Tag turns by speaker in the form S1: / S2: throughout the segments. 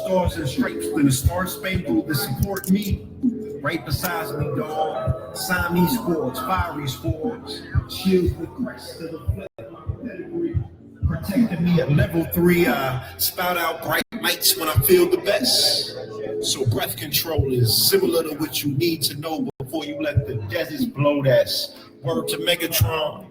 S1: stars and stripes than the Star Spangled that support me. Right beside me, dog. Siamese swords, fiery swords, shields with crest of the pedigree. Protecting me at level 3. I spout out bright lights when I feel the best. So breath control is similar to what you need to know before you let the deserts blow. That's word to Megatron.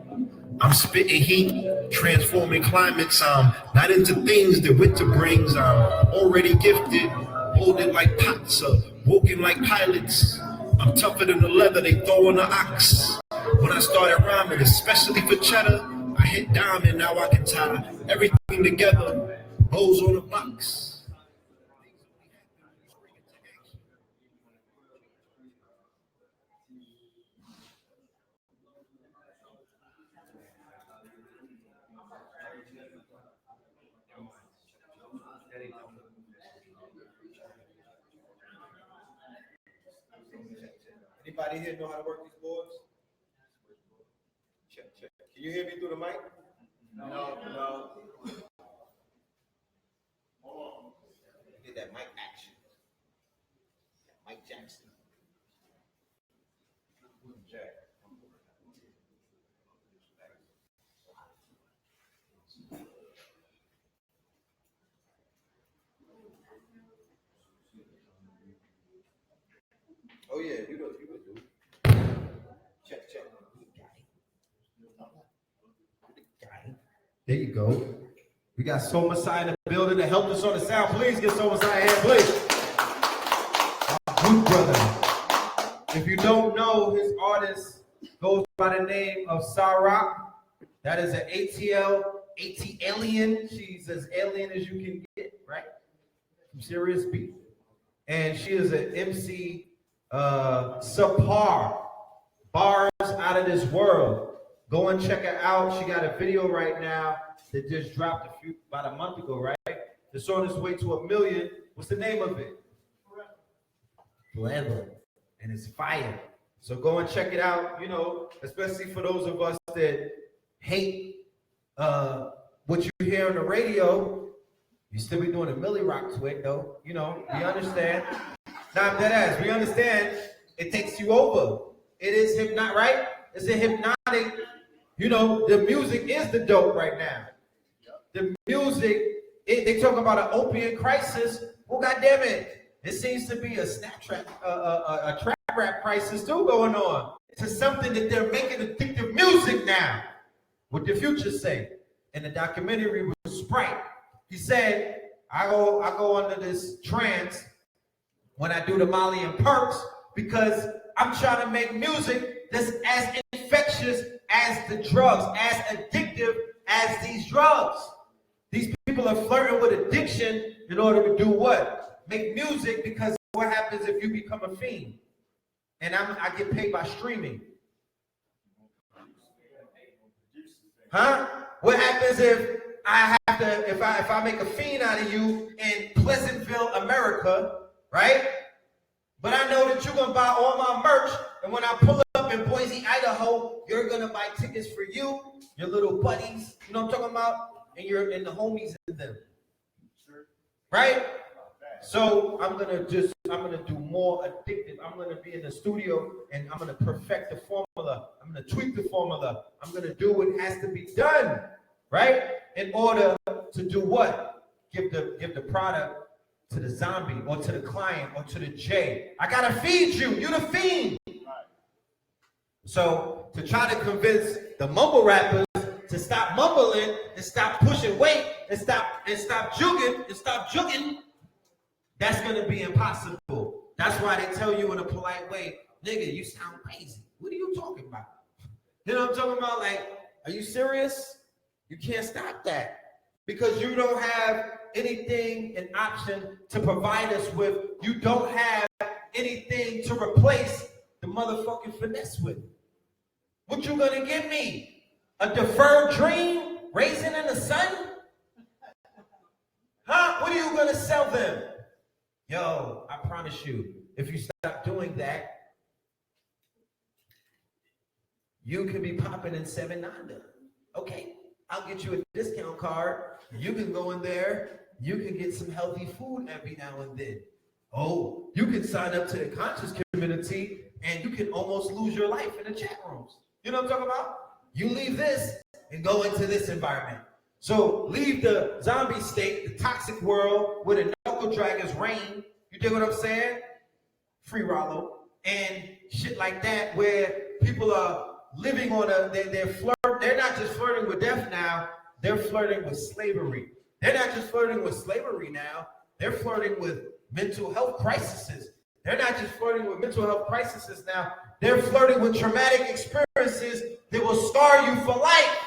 S1: I'm spitting heat, transforming climates. I'm not into things that winter brings. I'm already gifted, holding like pots up, walking like pilots. I'm tougher than the leather they throw on the ox. When I started rhyming, especially for cheddar, I hit diamond, now I can tie everything together. Bows on the box. Anybody here know how to work these boards? Check. Can you hear me through the mic? No. Get that mic action. Mike Jackson. Jack. Oh yeah, you would do. Check. There you go. We got Soul Messiah in the building to help us on the sound. Please get Soul Messiah here, please. Our good brother. If you don't know, his artist goes by the name of Sarah. That is an ATLian. She's as alien as you can get, right? From Serious Beat. And she is an MC subpar, bars out of this world. Go and check her out. She got a video right now that just dropped about a month ago, right? It's on its way to 1 million. What's the name of it? Forever. And it's fire. So go and check it out, you know, especially for those of us that hate what you hear on the radio. You still be doing a Millie Rock twit, though. You know, we understand. Not that ass. We understand it takes you over. It is hypnotic, right? It's a hypnotic. You know, the music is the dope right now. The music, they talk about an opiate crisis. Well, goddamn it, it seems to be a Snapchat, a trap rap crisis too going on. It's something that they're making addictive music now. What the Future say in the documentary with Sprite. He said, I go under this trance when I do the Molly and Perks because I'm trying to make music that's as infectious as the drugs, as addictive as these drugs. These people are flirting with addiction in order to do what? Make music, because what happens if you become a fiend? And I get paid by streaming. Huh? What happens if I have to, if I make a fiend out of you in Pleasantville, America, right? But I know that you're gonna buy all my merch, and when I pull up in Boise, Idaho, you're gonna buy tickets for you, your little buddies, you know what I'm talking about? And the homies in them. Right? So I'm gonna do more addictive. I'm gonna be in the studio and I'm gonna perfect the formula. I'm gonna tweak the formula. I'm gonna do what has to be done, right? In order to do what? Give the product to the zombie or to the client or to the J. I gotta feed you. You the fiend. So to try to convince the mumble rappers to stop mumbling and stop pushing weight and stop jugging, that's gonna be impossible. That's why they tell you in a polite way, nigga, you sound crazy. What are you talking about? You know what I'm talking about? Like, are you serious? You can't stop that because you don't have anything, an option to provide us with. You don't have anything to replace the motherfucking finesse with. What you gonna give me? A deferred dream? Raisin in the sun? Huh? What are you gonna sell them? Yo, I promise you, if you stop doing that, you can be popping in 7 Nanda. Okay, I'll get you a discount card. You can go in there you can get some healthy food every now and then. Oh, you can sign up to the conscious community and you can almost lose your life in the chat rooms. You know what I'm talking about? You leave this and go into this environment. So leave the zombie state, the toxic world where the knuckle draggers reign. You dig what I'm saying? Free Rollo and shit like that, where people are living on they're not just flirting with death now, they're flirting with slavery. They're not just flirting with slavery now, they're flirting with mental health crises. They're not just flirting with mental health crises now, they're flirting with traumatic experiences that will scar you for life.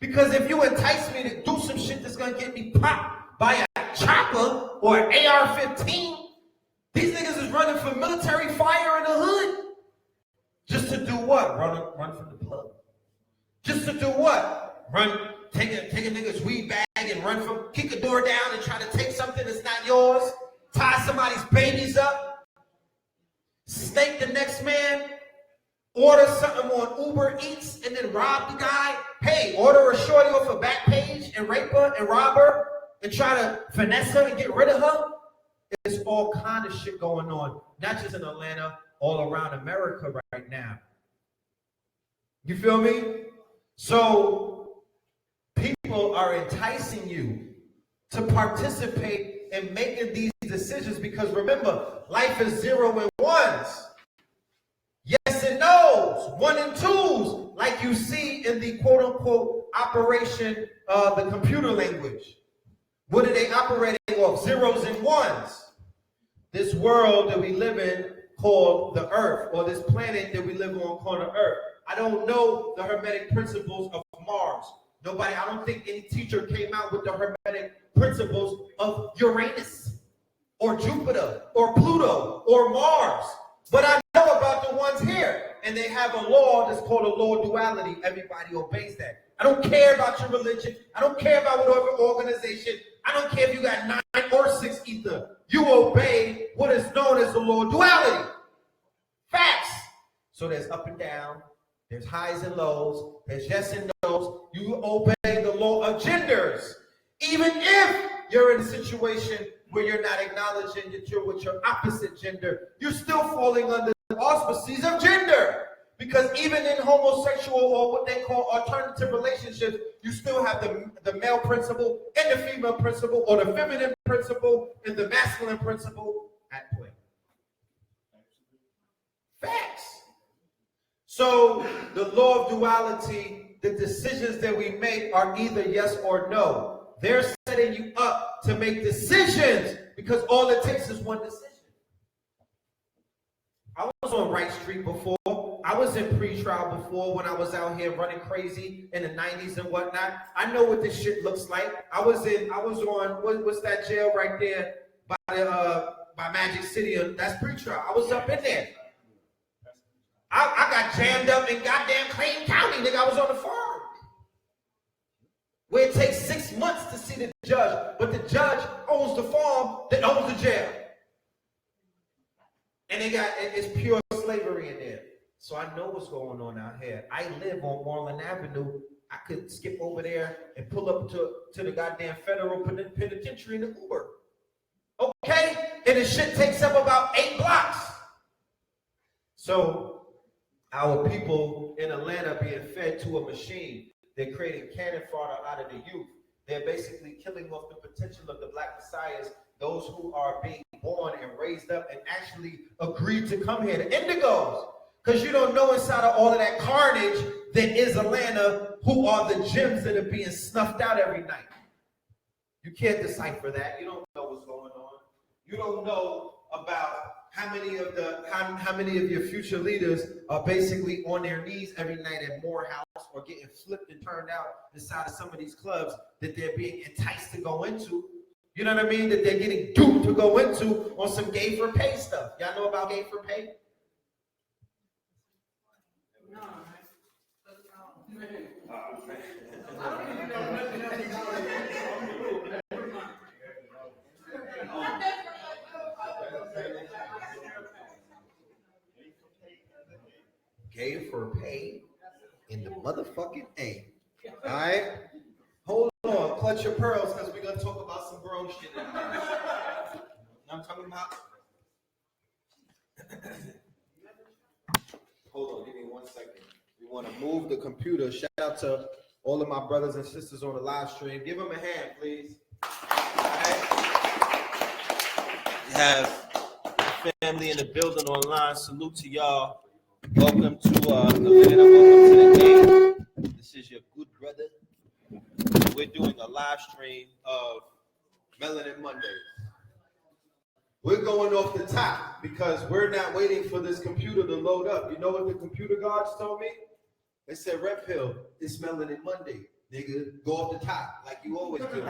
S1: Because if you entice me to do some shit that's gonna get me popped by a chopper or an AR-15, these niggas is running for military fire in the hood. Just to do what? Run from the plug. Just to do what? Take a nigga's weed bag and kick a door down and try to take something that's not yours. Tie somebody's babies up. Snake the next man. Order something on Uber Eats and then rob the guy. Hey, order a shorty off a back page and rape her and rob her and try to finesse her and get rid of her. There's all kind of shit going on, not just in Atlanta, all around America right now. You feel me? So people are enticing you to participate in making these decisions because remember, life is 0 and 1s. Yes and no's, 1 and 2s, like you see in the quote-unquote operation of the computer language. What are they operating off? 0s and 1s. This world that we live in called the Earth, or this planet that we live on called the Earth. I don't know the hermetic principles of Mars. I don't think any teacher came out with the hermetic principles of Uranus, or Jupiter, or Pluto, or Mars. But I know about the ones here, and they have a law that's called a law of duality. Everybody obeys that. I don't care about your religion. I don't care about whatever organization. I don't care if you got 9 or 6 ether. You obey what is known as the law of duality. Facts. So there's up and down. There's highs and lows. There's yes and no's. You obey the law of genders. Even if you're in a situation where you're not acknowledging that you're with your opposite gender, you're still falling under the auspices of gender. Because even in homosexual or what they call alternative relationships, you still have the male principle and the female principle, or the feminine principle and the masculine principle at play. Facts. So the law of duality, the decisions that we make are either yes or no. They're setting you up to make decisions because all it takes is one decision. I was on Wright Street before. I was in pre-trial before when I was out here running crazy in the 90s and whatnot. I know what this shit looks like. I was on what's that jail right there by Magic City? That's pre-trial. I was up in there. I got jammed up in goddamn Clayton County, nigga. I was on the farm. Where it takes 6 months to see the judge, but the judge owns the farm that owns the jail. And it's pure slavery in there. So I know what's going on out here. I live on Moreland Avenue. I could skip over there and pull up to the goddamn federal penitentiary in the Uber. Okay? And the shit takes up about 8 blocks. So our people in Atlanta being fed to a machine. They're creating cannon fodder out of the youth. They're basically killing off the potential of the black messiahs, those who are being born and raised up and actually agreed to come here, the indigos. Because you don't know inside of all of that carnage that is Atlanta, who are the gems that are being snuffed out every night. You can't decipher that. You don't know what's going on. You don't know about how many of your future leaders are basically on their knees every night at Morehouse or getting flipped and turned out inside of some of these clubs that they're being enticed to go into. You know what I mean? That they're getting duped to go into on some gay for pay stuff. Y'all know about gay for pay? No. Gay for pay in the motherfucking A. All right? Hold on. clutch your pearls because we're gonna talk about some grown shit. I'm talking about. Hold on, give me 1 second. We want to move the computer. Shout out to all of my brothers and sisters on the live stream. Give them a hand, please. All right. We have family in the building online. Salute to y'all. Welcome to welcome to the day. This is your good brother. We're doing a live stream of Melanin Mondays. We're going off the top because we're not waiting for this computer to load up. You know what the computer guards told me? They said, Red Pill, it's Melanin Monday. Nigga, go off the top like you always do.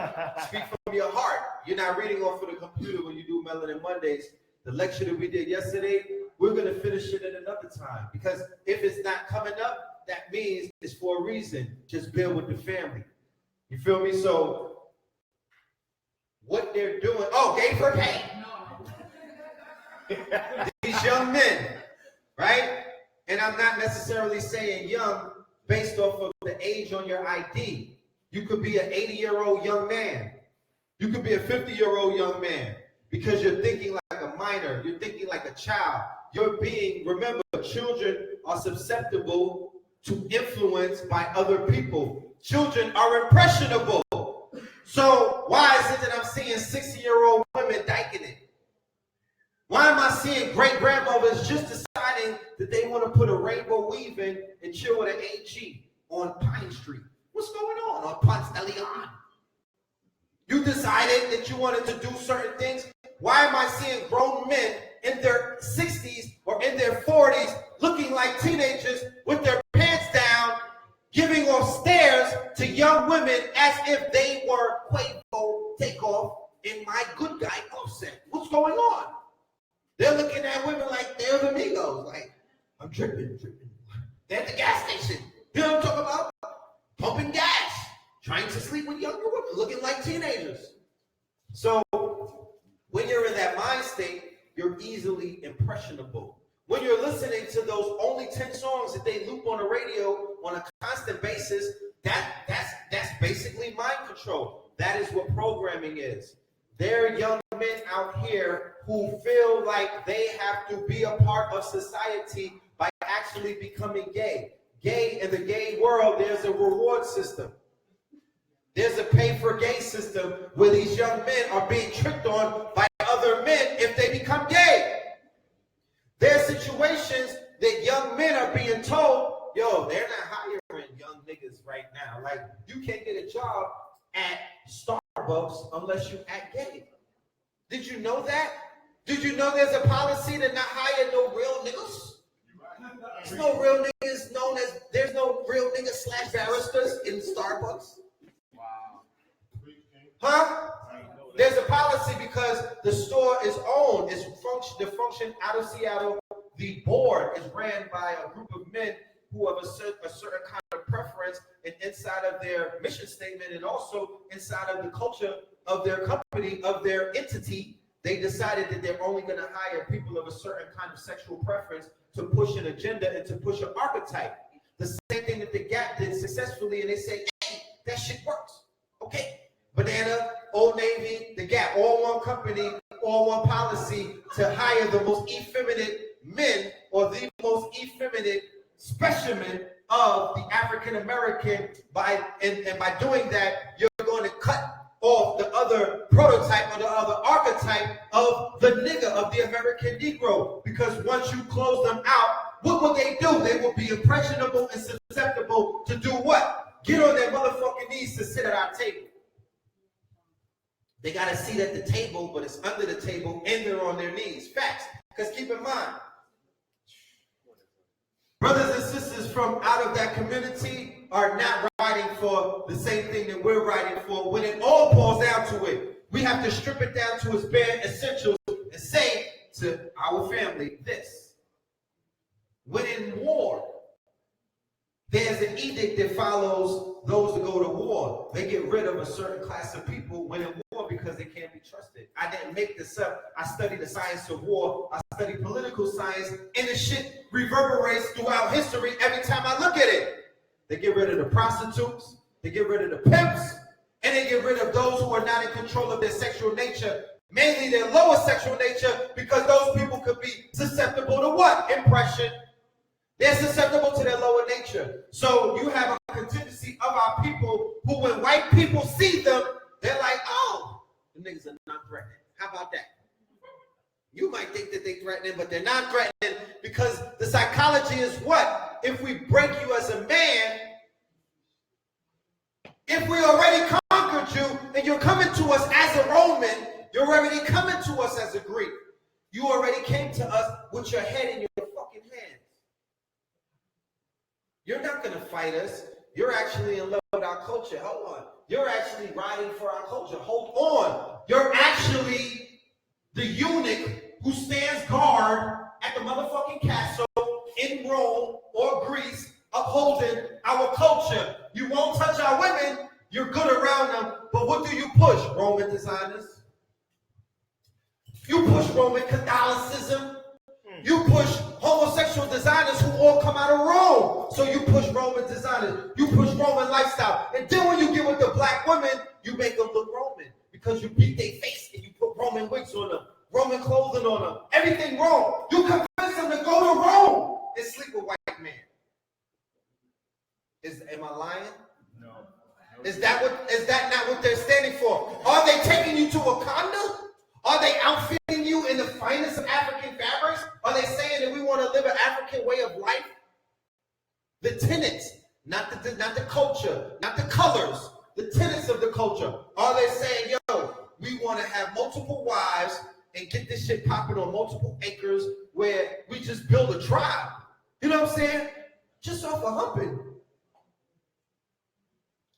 S1: Speak from your heart. You're not reading off of the computer when you do Melanin Mondays. The lecture that we did yesterday, we're going to finish it at another time. Because if it's not coming up, that means it's for a reason. Just bear with the family. You feel me? So, what they're doing, gay for pay. These young men, right? And I'm not necessarily saying young based off of the age on your ID. You could be an 80-year-old young man. You could be a 50-year-old young man because you're thinking like a minor. You're thinking like a child. Remember, children are susceptible to influence by other people. Children are impressionable. So why is it that I'm seeing 60-year-old women dyking it? Why am I seeing great-grandmothers just deciding that they want to put a rainbow weave in and chill with an AG on Pine Street? What's going on Ponce de Leon? You decided that you wanted to do certain things. Why am I seeing grown men in their 60s or in their 40s looking like teenagers with their pants down, giving off stares to young women as if they were Quavo Takeoff in My Good Guy Offset? What's going on? They're looking at women like they're the amigos. Like, I'm tripping. They're at the gas station. You know what I'm talking about? Pumping gas. Trying to sleep with younger women. Looking like teenagers. So, when you're in that mind state, you're easily impressionable. When you're listening to those only 10 songs that they loop on the radio on a constant basis, that's basically mind control. That is what programming is. There are young men out here who feel like they have to be a part of society by actually becoming gay. Gay, in the gay world, there's a reward system. There's a pay-for-gay system where these young men are being tricked on by other men if they become gay. There are situations that young men are being told, yo, they're not hiring young niggas right now. Like, you can't get a job at Starbucks unless you act gay. Did you know that? Did you know there's a policy to not hire no real niggas? There's no real niggas there's no real niggas / baristas in Starbucks.
S2: Wow.
S1: Huh? There's a policy because the store is owned, the function out of Seattle. The board is ran by a group of men who have a certain kind of preference, and inside of their mission statement and also inside of the culture of their company, of their entity, they decided that they're only going to hire people of a certain kind of sexual preference to push an agenda and to push an archetype. The same thing that the Gap did successfully, and they say, hey, that shit works. Okay. Banana, Old Navy, the Gap, all one company, all one policy to hire the most effeminate men or the most effeminate specimen of the African American. By doing that, you're going to cut off the other prototype or the other archetype of the nigga, of the American Negro. Because once you close them out, what will they do? They will be impressionable and susceptible to do what? Get on their motherfucking knees to sit at our table. They got a seat at the table, but it's under the table, and they're on their knees. Facts. Because keep in mind, brothers and sisters from out of that community are not writing for the same thing that we're writing for. When it all boils down to it, we have to strip it down to its bare essentials and say to our family this. When in war, there's an edict that follows those that go to war. They get rid of a certain class of people when in war because they can't be trusted. I didn't make this up. I studied the science of war. I studied political science, and the shit reverberates throughout history every time I look at it. They get rid of the prostitutes. They get rid of the pimps. And they get rid of those who are not in control of their sexual nature, mainly their lower sexual nature, because those people could be susceptible to what? Impression. They're susceptible to their lower nature. So you have a contingency of our people who, when white people see them, they're like, oh, the niggas are not threatening. How about that? You might think that they're threatening, but they're not threatening, because the psychology is what? If we break you as a man, if we already conquered you and you're coming to us as a Roman, you're already coming to us as a Greek. You already came to us with your head in your fucking hands. You're not going to fight us. You're actually in love with our culture. Hold on. You're actually riding for our culture. Hold on. You're actually the eunuch who stands guard at the motherfucking castle in Rome or Greece, upholding our culture. You won't touch our women. You're good around them. But what do you push? Roman designers. You push Roman Catholicism. You push homosexual designers who all come out of Rome. So you push Roman designers. You push Roman lifestyle. And then when you get with the black women, you make them look Roman, because you beat their face and you put Roman wigs on them, Roman clothing on them, everything wrong. You convince them to go to Rome and sleep with white men. Am I lying? No. Is that not what they're standing for? Are they taking you to Wakanda? Are they outfitting you in the finest of African fabrics? Are they saying that we want to live an African way of life? The tenets, not the culture, not the colors, the tenets of the culture. Are they saying, yo, we want to have multiple wives and get this shit popping on multiple acres where we just build a tribe? You know what I'm saying? Just off of humping.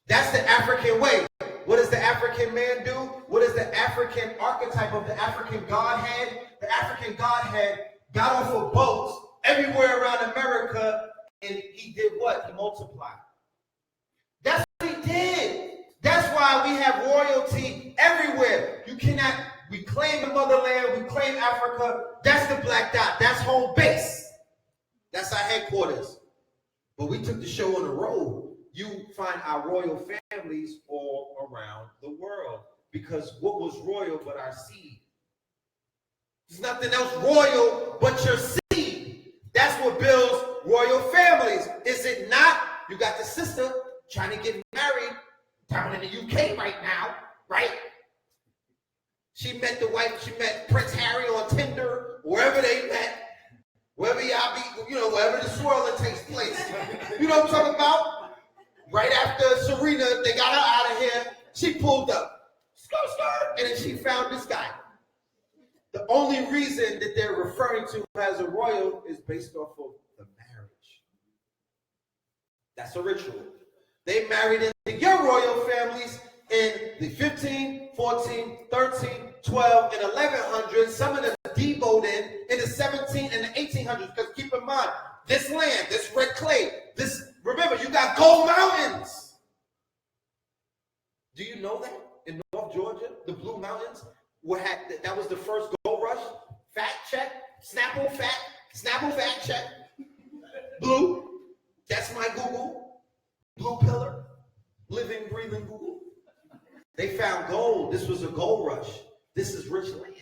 S1: That's the African way. What does the African man do? What is the African archetype of the African Godhead? The African Godhead got off of boats everywhere around America, and he did what? He multiplied. That's what he did. That's why we have royalty everywhere. You cannot, we claim the motherland, we claim Africa. That's the black dot. That's home base. That's our headquarters. But we took the show on the road. You find our royal families all around the world, because what was royal but our seed? There's nothing else royal but your seed. That's what builds royal families. Is it not? You got the sister trying to get married down in the UK right now, right? She met the wife, she met Prince Harry on Tinder, wherever they met, wherever y'all be, wherever the swirling takes place. You know what I'm talking about? Right after Serena, they got her out of here, she pulled up, and then she found this guy. The only reason that they're referring to as a royal is based off of the marriage. That's a ritual. They married into your royal families in the 15, 14, 13, 12, and 1100s. Some of them deboed in the 17 and the 1800s. Because keep in mind, this land, this red clay, remember, you got gold mountains. Do you know that? In North Georgia, the Blue Mountains, that was the first gold rush. Fact check, Snapple fact check. Blue, that's my Google. Blue pillar, living, breathing Google. They found gold. This was a gold rush. This is rich land.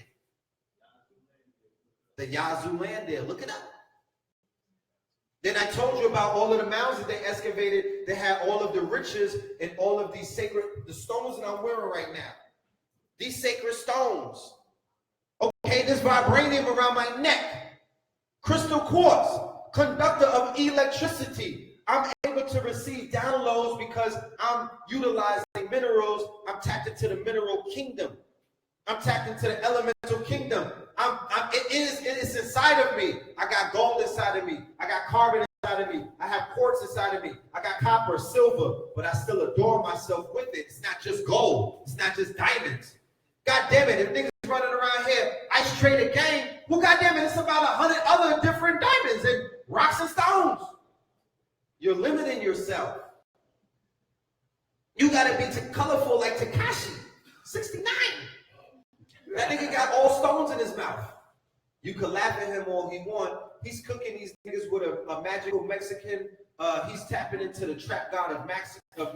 S1: The Yazoo land there, look it up. Then I told you about all of the mounds that they excavated. They had all of the riches and all of these the stones that I'm wearing right now. These sacred stones. Okay, this vibranium around my neck. Crystal quartz, conductor of electricity. I'm able to receive downloads because I'm utilizing minerals. I'm tapped into the mineral kingdom. I'm tapped into the elemental kingdom. It is inside of me. I got gold inside of me. I got carbon inside of me. I have quartz inside of me. I got copper, silver, but I still adorn myself with it. It's not just gold. It's not just diamonds. God damn it, if niggas running around here, ice trade a game, well, God damn it, it's about 100 other different diamonds and rocks and stones. You're limiting yourself. You gotta be colorful like Tekashi, 69. That nigga got all stones in his mouth. You can laugh at him all he want. He's cooking these niggas with a magical Mexican He's tapping into the trap god of Mexico.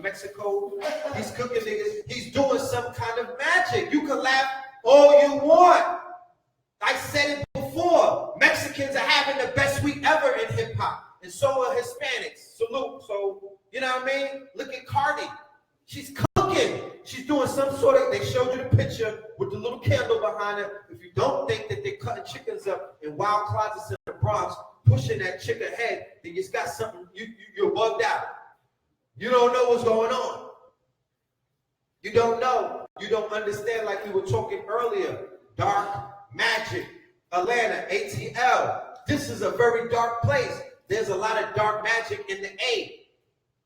S1: He's cooking niggas. He's doing some kind of magic. You can laugh all you want. I said it before. Mexicans are having the best week ever in hip hop. And so are Hispanics. Salute. So, you know what I mean? Look at Cardi. She's cooking. She's doing some sort of, they showed you the picture with the little candle behind her. If you don't think that they're cutting chickens up in wild closets in the Bronx, pushing that chicken head, then you got something, you're bugged out. You don't know what's going on. You don't know. You don't understand, like we were talking earlier. Dark magic, Atlanta, ATL. This is a very dark place. There's a lot of dark magic in the A.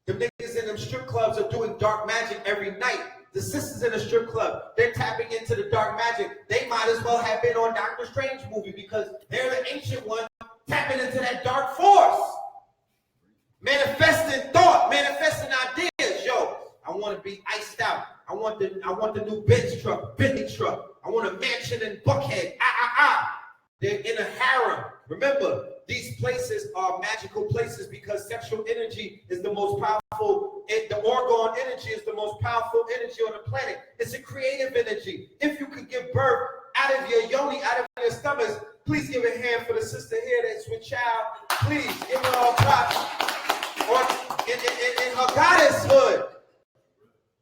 S1: The niggas in them strip clubs are doing dark magic every night. The sisters in the strip club, they're tapping into the dark magic. They might as well have been on Doctor Strange movie because they're the ancient one tapping into that dark force. Manifesting thought, manifesting ideas. Yo, I want to be iced out. I want the new Bentley truck. I want a mansion in Buckhead. They're in a harem. Remember, these places are magical places because sexual energy is the most powerful. The orgone energy is the most powerful energy on the planet. It's a creative energy. If you could give birth out of your yoni, out of your stomachs, please give a hand for the sister here that's with child. Please give her all props. Or in her goddesshood.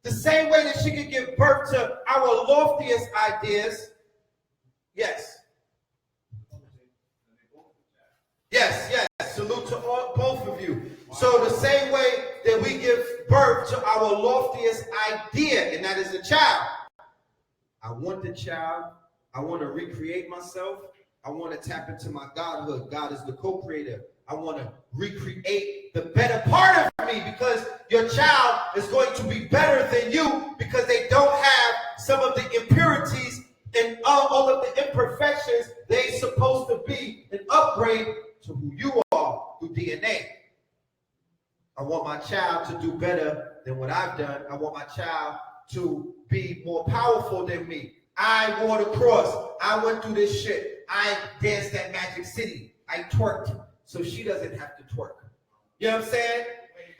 S1: The same way that she could give birth to our loftiest ideas. Yes. Yes. Salute to both of you. So the same way that we give birth to our loftiest idea, and that is a child. I want the child. I want to recreate myself. I want to tap into my godhood. God is the co-creator. I want to recreate the better part of me because your child is going to be better than you because they don't have some of the impurities and all of the imperfections they're supposed to be an upgrade to who you are through DNA. I want my child to do better than what I've done. I want my child to be more powerful than me. I wore the cross. I went through this shit. I danced at Magic City. I twerked so she doesn't have to twerk. You know what I'm saying?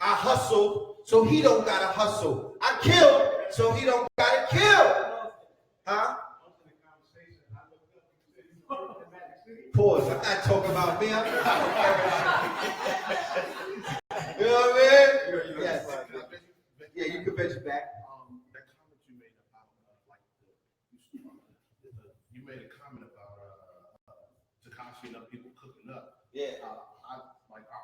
S1: I hustled so he don't gotta hustle. I killed so he don't gotta kill. Huh? Pause. I'm not talking about me. You know what I mean? Yes. Yeah, you can venture back.
S2: That comment you made about you made a comment about Takashi and other people cooking up.
S1: Yeah.
S2: Our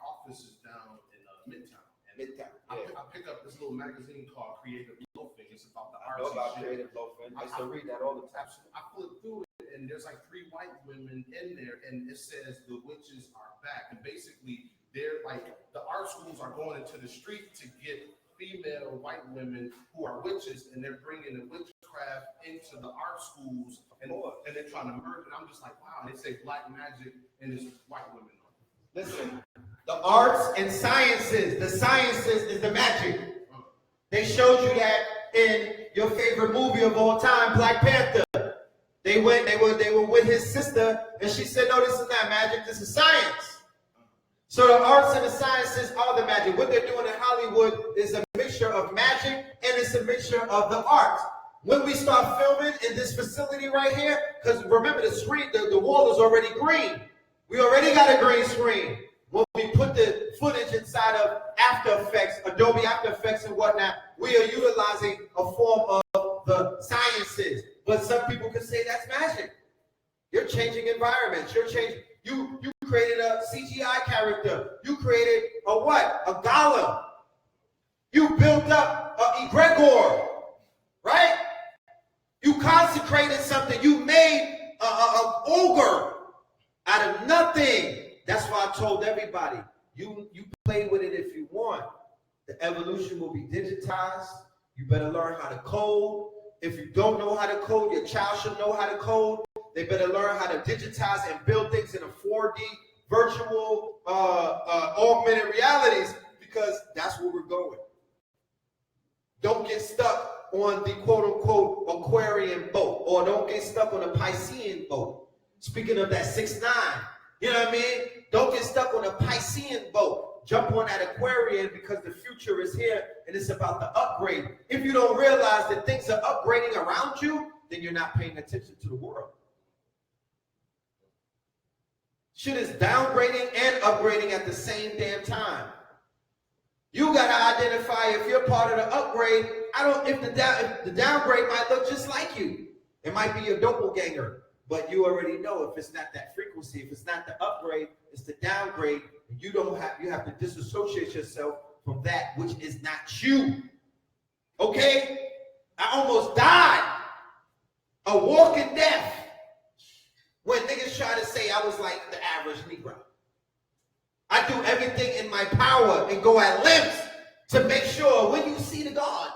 S2: office is down in Midtown.
S1: Midtown.
S2: I pick up this little magazine called Creative Loafing. It's about the arts.
S1: I know about Creative Loafing. I used to read that all the time.
S2: I flip through it, and there's like 3 white women in there, and it says the witches are back. And basically, they're like the art schools are going into the street to get female white women who are witches, and they're bringing the witchcraft into the art schools, and they're trying to merge it. I'm just like, wow. And they say black magic, and it's white women.
S1: Listen, the arts and sciences. The sciences is the magic. They showed you that in your favorite movie of all time, Black Panther. They were with his sister, and she said, "No, this is not magic. This is science." So the arts and the sciences are the magic. What they're doing in Hollywood is a mixture of magic and it's a mixture of the arts. When we start filming in this facility right here, because remember the screen, the wall is already green. We already got a green screen. When we put the footage inside of After Effects, Adobe After Effects and whatnot, we are utilizing a form of the sciences. But some people could say that's magic. You're changing environments. You're changing. You created a CGI character. You created a what? A golem. You built up an egregor, right? You consecrated something. You made an ogre out of nothing. That's why I told everybody, you play with it if you want. The evolution will be digitized. You better learn how to code. If you don't know how to code, your child should know how to code. They better learn how to digitize and build things in a 4D virtual augmented realities because that's where we're going. Don't get stuck on the quote-unquote Aquarian boat, or don't get stuck on a Piscean boat. Speaking of that 6'9", you know what I mean? Don't get stuck on a Piscean boat. jump on that Aquarian because the future is here and it's about the upgrade. If you don't realize that things are upgrading around you, then you're not paying attention to the world. Shit is downgrading and upgrading at the same damn time. You gotta identify if you're part of the upgrade. If the downgrade might look just like you. It might be your doppelganger, but you already know if it's not that frequency, if it's not the upgrade, it's the downgrade. You have to disassociate yourself from that which is not you. Okay? I almost died a walking death when niggas try to say I was like the average Negro. I do everything in my power and go at lengths to make sure when you see the God,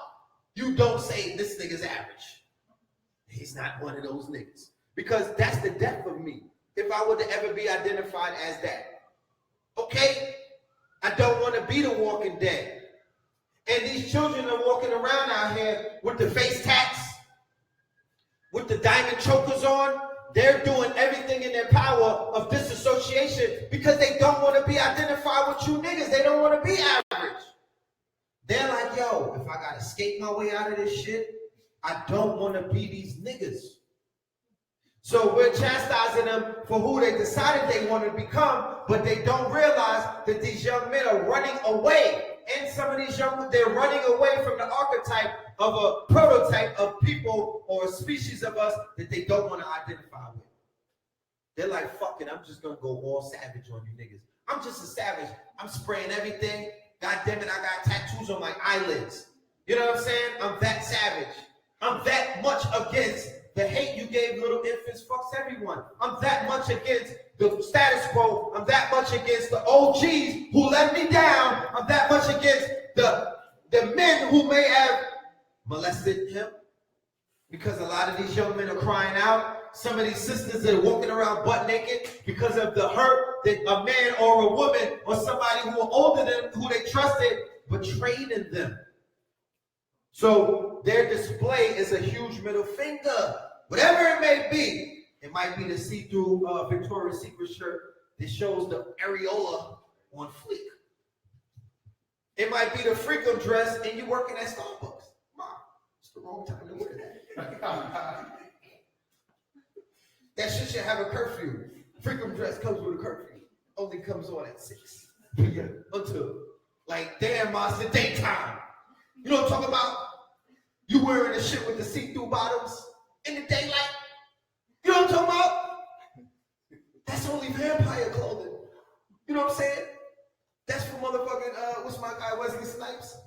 S1: you don't say this nigga's average. He's not one of those niggas. Because that's the death of me. If I were to ever be identified as that. Okay? I don't want to be the walking dead. And these children are walking around out here with the face tats, with the diamond chokers on. They're doing everything in their power of disassociation because they don't want to be identified with you niggas. They don't want to be average. They're like, yo, if I got to skate my way out of this shit, I don't want to be these niggas. So we're chastising them for who they decided they want to become, but they don't realize that these young men are running away. And some of these young men, they're running away from the archetype of a prototype of people or a species of us that they don't want to identify with. They're like, fuck it, I'm just going to go all savage on you niggas. I'm just a savage. I'm spraying everything. God damn it, I got tattoos on my eyelids. You know what I'm saying? I'm that savage. I'm that much against the hate you gave little infants. Fucks everyone. I'm that much against the status quo. I'm that much against the OGs who let me down. I'm that much against the men who may have molested him. Because a lot of these young men are crying out. Some of these sisters that are walking around butt naked because of the hurt that a man or a woman or somebody who are older than them, who they trusted, betrayed in them. So their display is a huge middle finger. Whatever it may be. It might be the see-through Victoria's Secret shirt that shows the areola on fleek. It might be the freakum dress and you working at Starbucks. Mom, it's the wrong time to wear that. That shit should have a curfew. Freakum dress comes with a curfew. Only comes on at 6 p.m. until, like, damn, ma, it's the daytime. You know what I'm talking about? You wearing the shit with the see-through bottoms in the daylight. You know what I'm talking about? That's only vampire clothing. You know what I'm saying? That's for motherfucking, what's my guy, Wesley Snipes?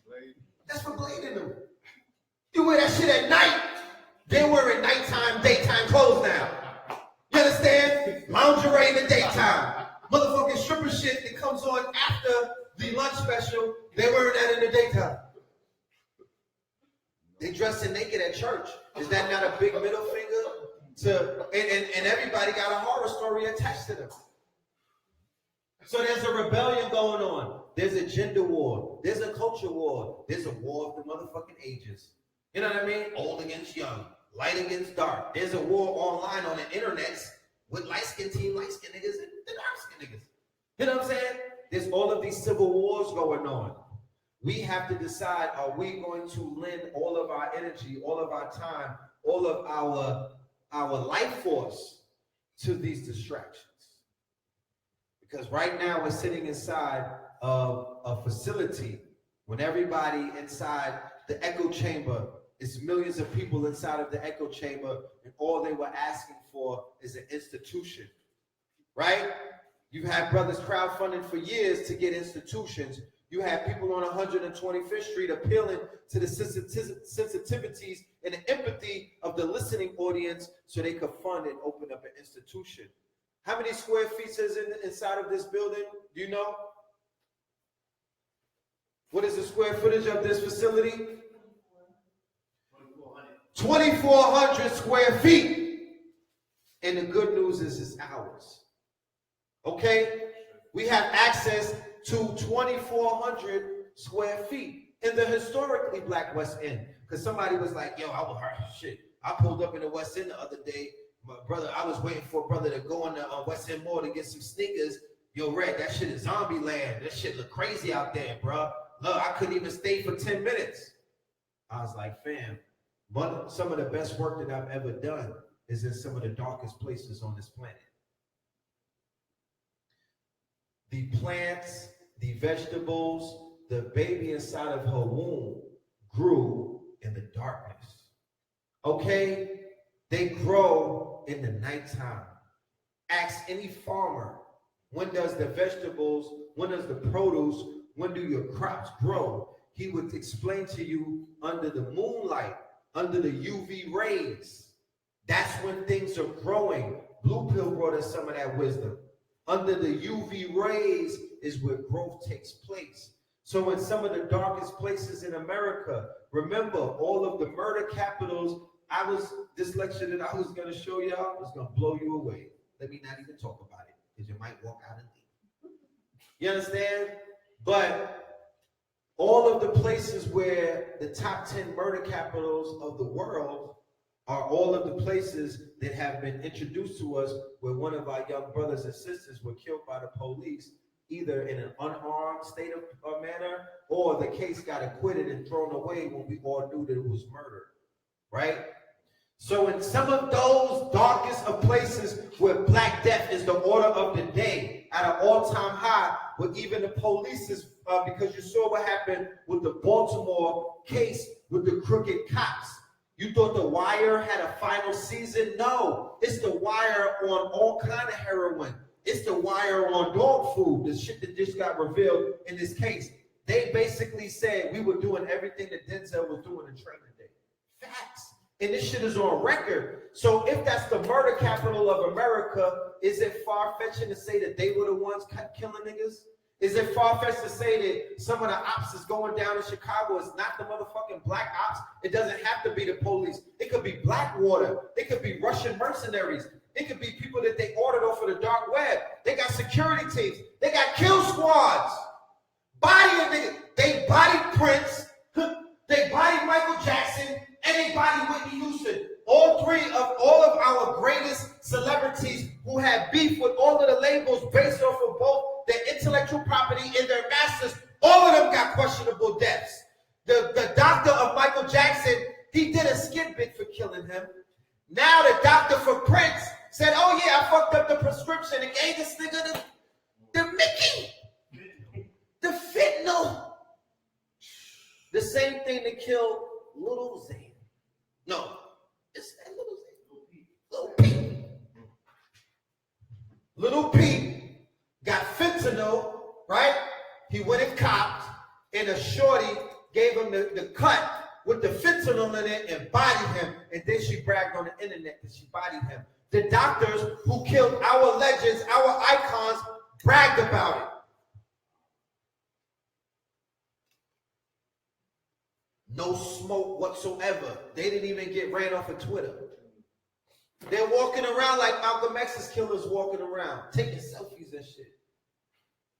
S1: Blade. That's for Blade in them. You wear that shit at night. They're wearing nighttime, daytime clothes now. You understand? Lingerie in the daytime. Motherfucking stripper shit that comes on after the lunch special, they're wearing that in the daytime. They dressing naked at church. Is that not a big middle finger? And everybody got a horror story attached to them. So there's a rebellion going on. There's a gender war. There's a culture war. There's a war of the motherfucking ages. You know what I mean? Old against young. Light against dark. There's a war online on the internet with light-skinned team, light-skinned niggas, and the dark-skinned niggas. You know what I'm saying? There's all of these civil wars going on. We have to decide, are we going to lend all of our energy, all of our time, all of our life force to these distractions? Because right now we're sitting inside of a facility when everybody inside the echo chamber, it's millions of people inside of the echo chamber, and all they were asking for is an institution, right? You've had brothers crowdfunding for years to get institutions. You have people on 125th Street appealing to the sensitivities and the empathy of the listening audience so they could fund and open up an institution. How many square feet is inside of this building? Do you know? What is the square footage of this facility? 2,400 square feet. And the good news is it's ours. Okay? We have access to 2,400 square feet in the historically black West End. Because somebody was like, yo, I pulled up in the West End the other day. My brother, I was waiting for a brother to go on the West End Mall to get some sneakers. Yo, Red, that shit is zombie land. That shit look crazy out there, bro. Look, I couldn't even stay for 10 minutes. I was like, fam, some of the best work that I've ever done is in some of the darkest places on this planet. The plants, the vegetables, the baby inside of her womb grew in the darkness. Okay? They grow in the nighttime. Ask any farmer, when does the vegetables, when does the produce, when do your crops grow? He would explain to you under the moonlight, under the UV rays. That's when things are growing. Blue Pill brought us some of that wisdom. Under the UV rays is where growth takes place. So in some of the darkest places in America, remember all of the murder capitals, this lecture that I was going to show y'all was going to blow you away. Let me not even talk about it, because you might walk out and leave. You understand? But all of the places where the top 10 murder capitals of the world are all of the places that have been introduced to us where one of our young brothers and sisters were killed by the police, either in an unarmed state of manner, or the case got acquitted and thrown away when we all knew that it was murder, right? So in some of those darkest of places where Black Death is the order of the day, at an all-time high, where even the police is, because you saw what happened with the Baltimore case with the crooked cops. You thought The Wire had a final season? No, it's The Wire on all kind of heroin. It's The Wire on dog food, the shit that just got revealed in this case. They basically said we were doing everything that Denzel was doing in Training Day. Facts. And this shit is on record. So if that's the murder capital of America, is it far-fetching to say that they were the ones killing niggas? Is it far-fetched to say that some of the ops is going down in Chicago is not the motherfucking black ops? It doesn't have to be the police. It could be Blackwater. It could be Russian mercenaries. It could be people that they ordered off of the dark web. They got security teams. They got kill squads. Body of niggas. They bodied Prince. They bodied Michael Jackson. And they bodied Whitney Houston. All of our greatest celebrities who had beef with all of the labels based off of both their intellectual property and their masters, all of them got questionable deaths. The doctor of Michael Jackson, he did a skid bit for killing him. Now the doctor for Prince said, oh yeah, I fucked up the prescription and gave this nigga the Mickey, the fentanyl. The same thing that killed Little Zane. No, it's Little Zane. Little P. Little P got fentanyl, right? He went and copped, and a shorty gave him the cut with the fentanyl in it and bodied him, and then she bragged on the internet that she bodied him. The doctors who killed our legends, our icons, bragged about it. No smoke whatsoever. They didn't even get ran off of Twitter. They're walking around like Malcolm X's killers walking around, taking selfies and shit.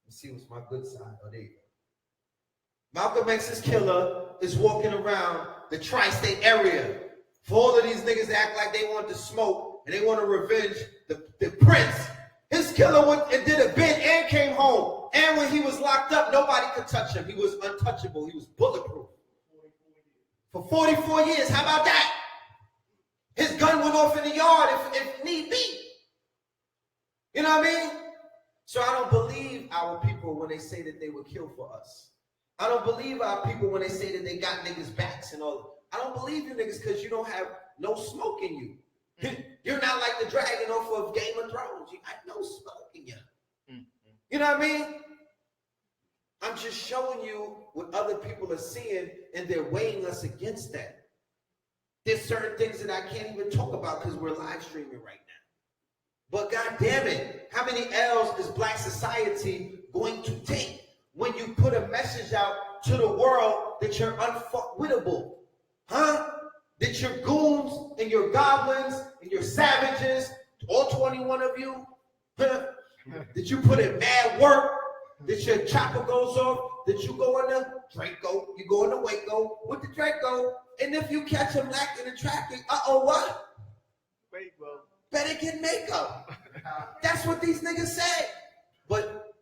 S1: Let's see what's my good side. Oh, there you go. Malcolm X's killer is walking around the tri-state area. For all of these niggas that act like they want to smoke and they want to revenge the Prince. His killer went and did a bid and came home. And when he was locked up, nobody could touch him. He was untouchable. He was bulletproof. For 44 years, how about that? His gun went off in the yard if need be. You know what I mean? So I don't believe our people when they say that they would kill for us. I don't believe our people when they say that they got niggas' backs and all. I don't believe you niggas because you don't have no smoke in you. You're not like the dragon off of Game of Thrones. You got no smoke in you. You know what I mean? I'm just showing you what other people are seeing, and they're weighing us against that. There's certain things that I can't even talk about because we're live streaming right now. But God damn it, how many L's is black society going to take when you put a message out to the world that you're unfuckwittable? Huh? That your goons and your goblins and your savages, all 21 of you, huh? That you put in mad work, that your chopper goes off, that you go in the Draco, you go in the Waco with the Draco, and if you catch a black in the traffic, what? Waco. Better get makeup. That's what these niggas say. But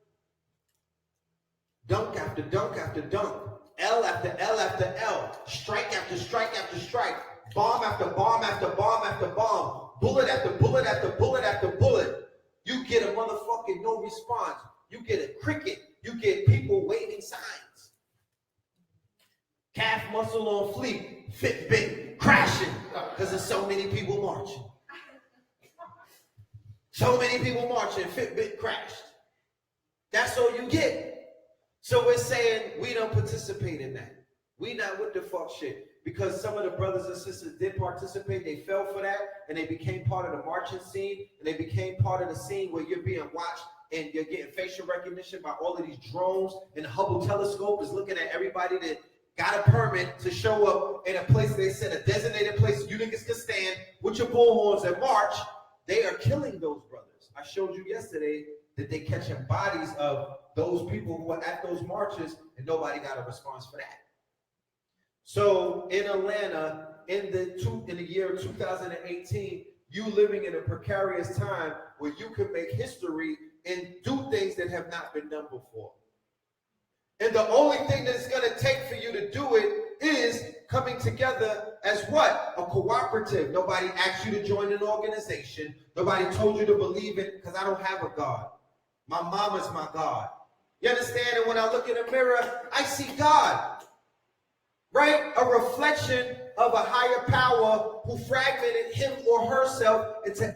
S1: after dunk after dunk, L after L after L, strike after strike after strike, bomb after bomb after bomb after bomb, bullet after bullet after bullet after bullet. You get a motherfucking no response. You get a cricket. You get people waving signs. Calf muscle on fleek, Fitbit crashing because there's so many people marching. So many people marching, Fitbit crashed. That's all you get. So we're saying we don't participate in that. We not with the fuck shit. Because some of the brothers and sisters did participate, they fell for that, and they became part of the marching scene, and they became part of the scene where you're being watched and you're getting facial recognition by all of these drones, and the Hubble telescope is looking at everybody that got a permit to show up in a place they said, a designated place you niggas can stand with your bullhorns and march. They are killing those brothers. I showed you yesterday that they catching bodies of those people who were at those marches, and nobody got a response for that. So in Atlanta, in the year 2018, you living in a precarious time where you can make history and do things that have not been done before. And the only thing that it's going to take for you to do it is coming together as what? A cooperative. Nobody asked you to join an organization. Nobody told you to believe it, because I don't have a God. My mama's my God. You understand? And when I look in the mirror, I see God. Right? A reflection of a higher power who fragmented him or herself into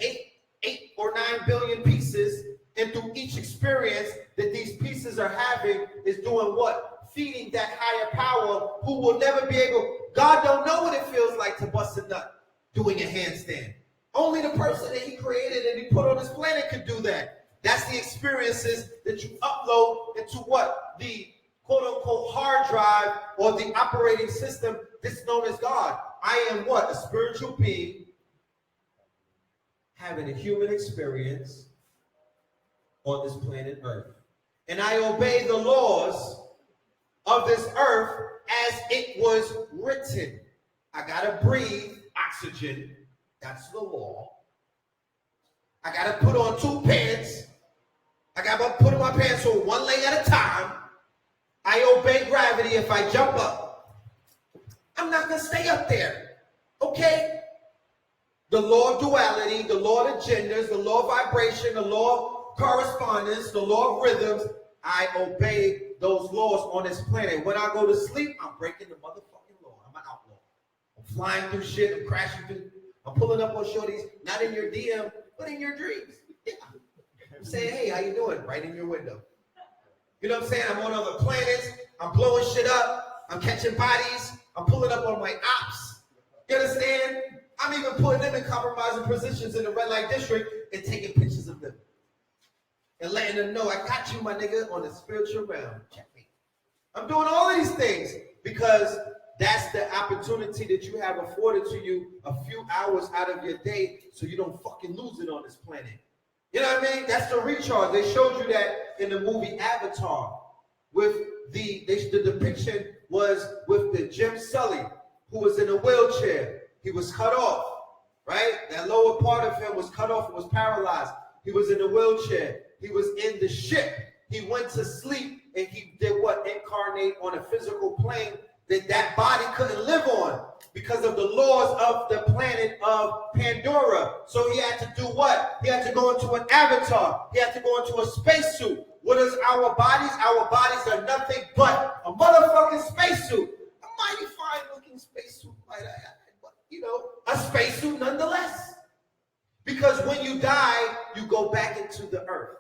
S1: 8 or 9 billion pieces. And through each experience that these pieces are having is doing what? Feeding that higher power who will never be able. God don't know what it feels like to bust a nut doing a handstand. Only the person that he created and he put on this planet could do that. That's the experiences that you upload into what? The quote-unquote hard drive or the operating system that's known as God. I am what? A spiritual being having a human experience on this planet Earth. And I obey the laws of this earth as it was written. I gotta breathe oxygen. That's the law. I gotta put on 2 pants. I gotta put on my pants on 1 leg at a time. I obey gravity. If I jump up, I'm not going to stay up there. Okay? The law of duality, the law of genders, the law of vibration, the law of correspondence, the law of rhythms. I obey those laws on this planet. When I go to sleep, I'm breaking the motherfucking law. I'm an outlaw. I'm flying through shit. I'm crashing through. I'm pulling up on shorties, not in your DM, but in your dreams. Yeah. I'm saying, hey, how you doing? Right in your window. You know what I'm saying? I'm on other planets. I'm blowing shit up. I'm catching bodies. I'm pulling up on my ops. You understand? I'm even putting them in compromising positions in the red light district and taking pictures of them. And letting them know, I got you, my nigga, on the spiritual realm. Check me. I'm doing all these things because that's the opportunity that you have afforded to you a few hours out of your day so you don't fucking lose it on this planet. You know what I mean? That's the recharge. They showed you that in the movie Avatar. With the depiction was with the Jim Sully, who was in a wheelchair. He was cut off, right? That lower part of him was cut off and was paralyzed. He was in a wheelchair. He was in the ship. He went to sleep and he did what? Incarnate on a physical plane that body couldn't live on because of the laws of the planet of Pandora. So he had to do what? He had to go into an avatar. He had to go into a spacesuit. What is our bodies? Our bodies are nothing but a motherfucking spacesuit. A mighty fine looking spacesuit, might I add, but you know, a spacesuit nonetheless. Because when you die, you go back into the earth.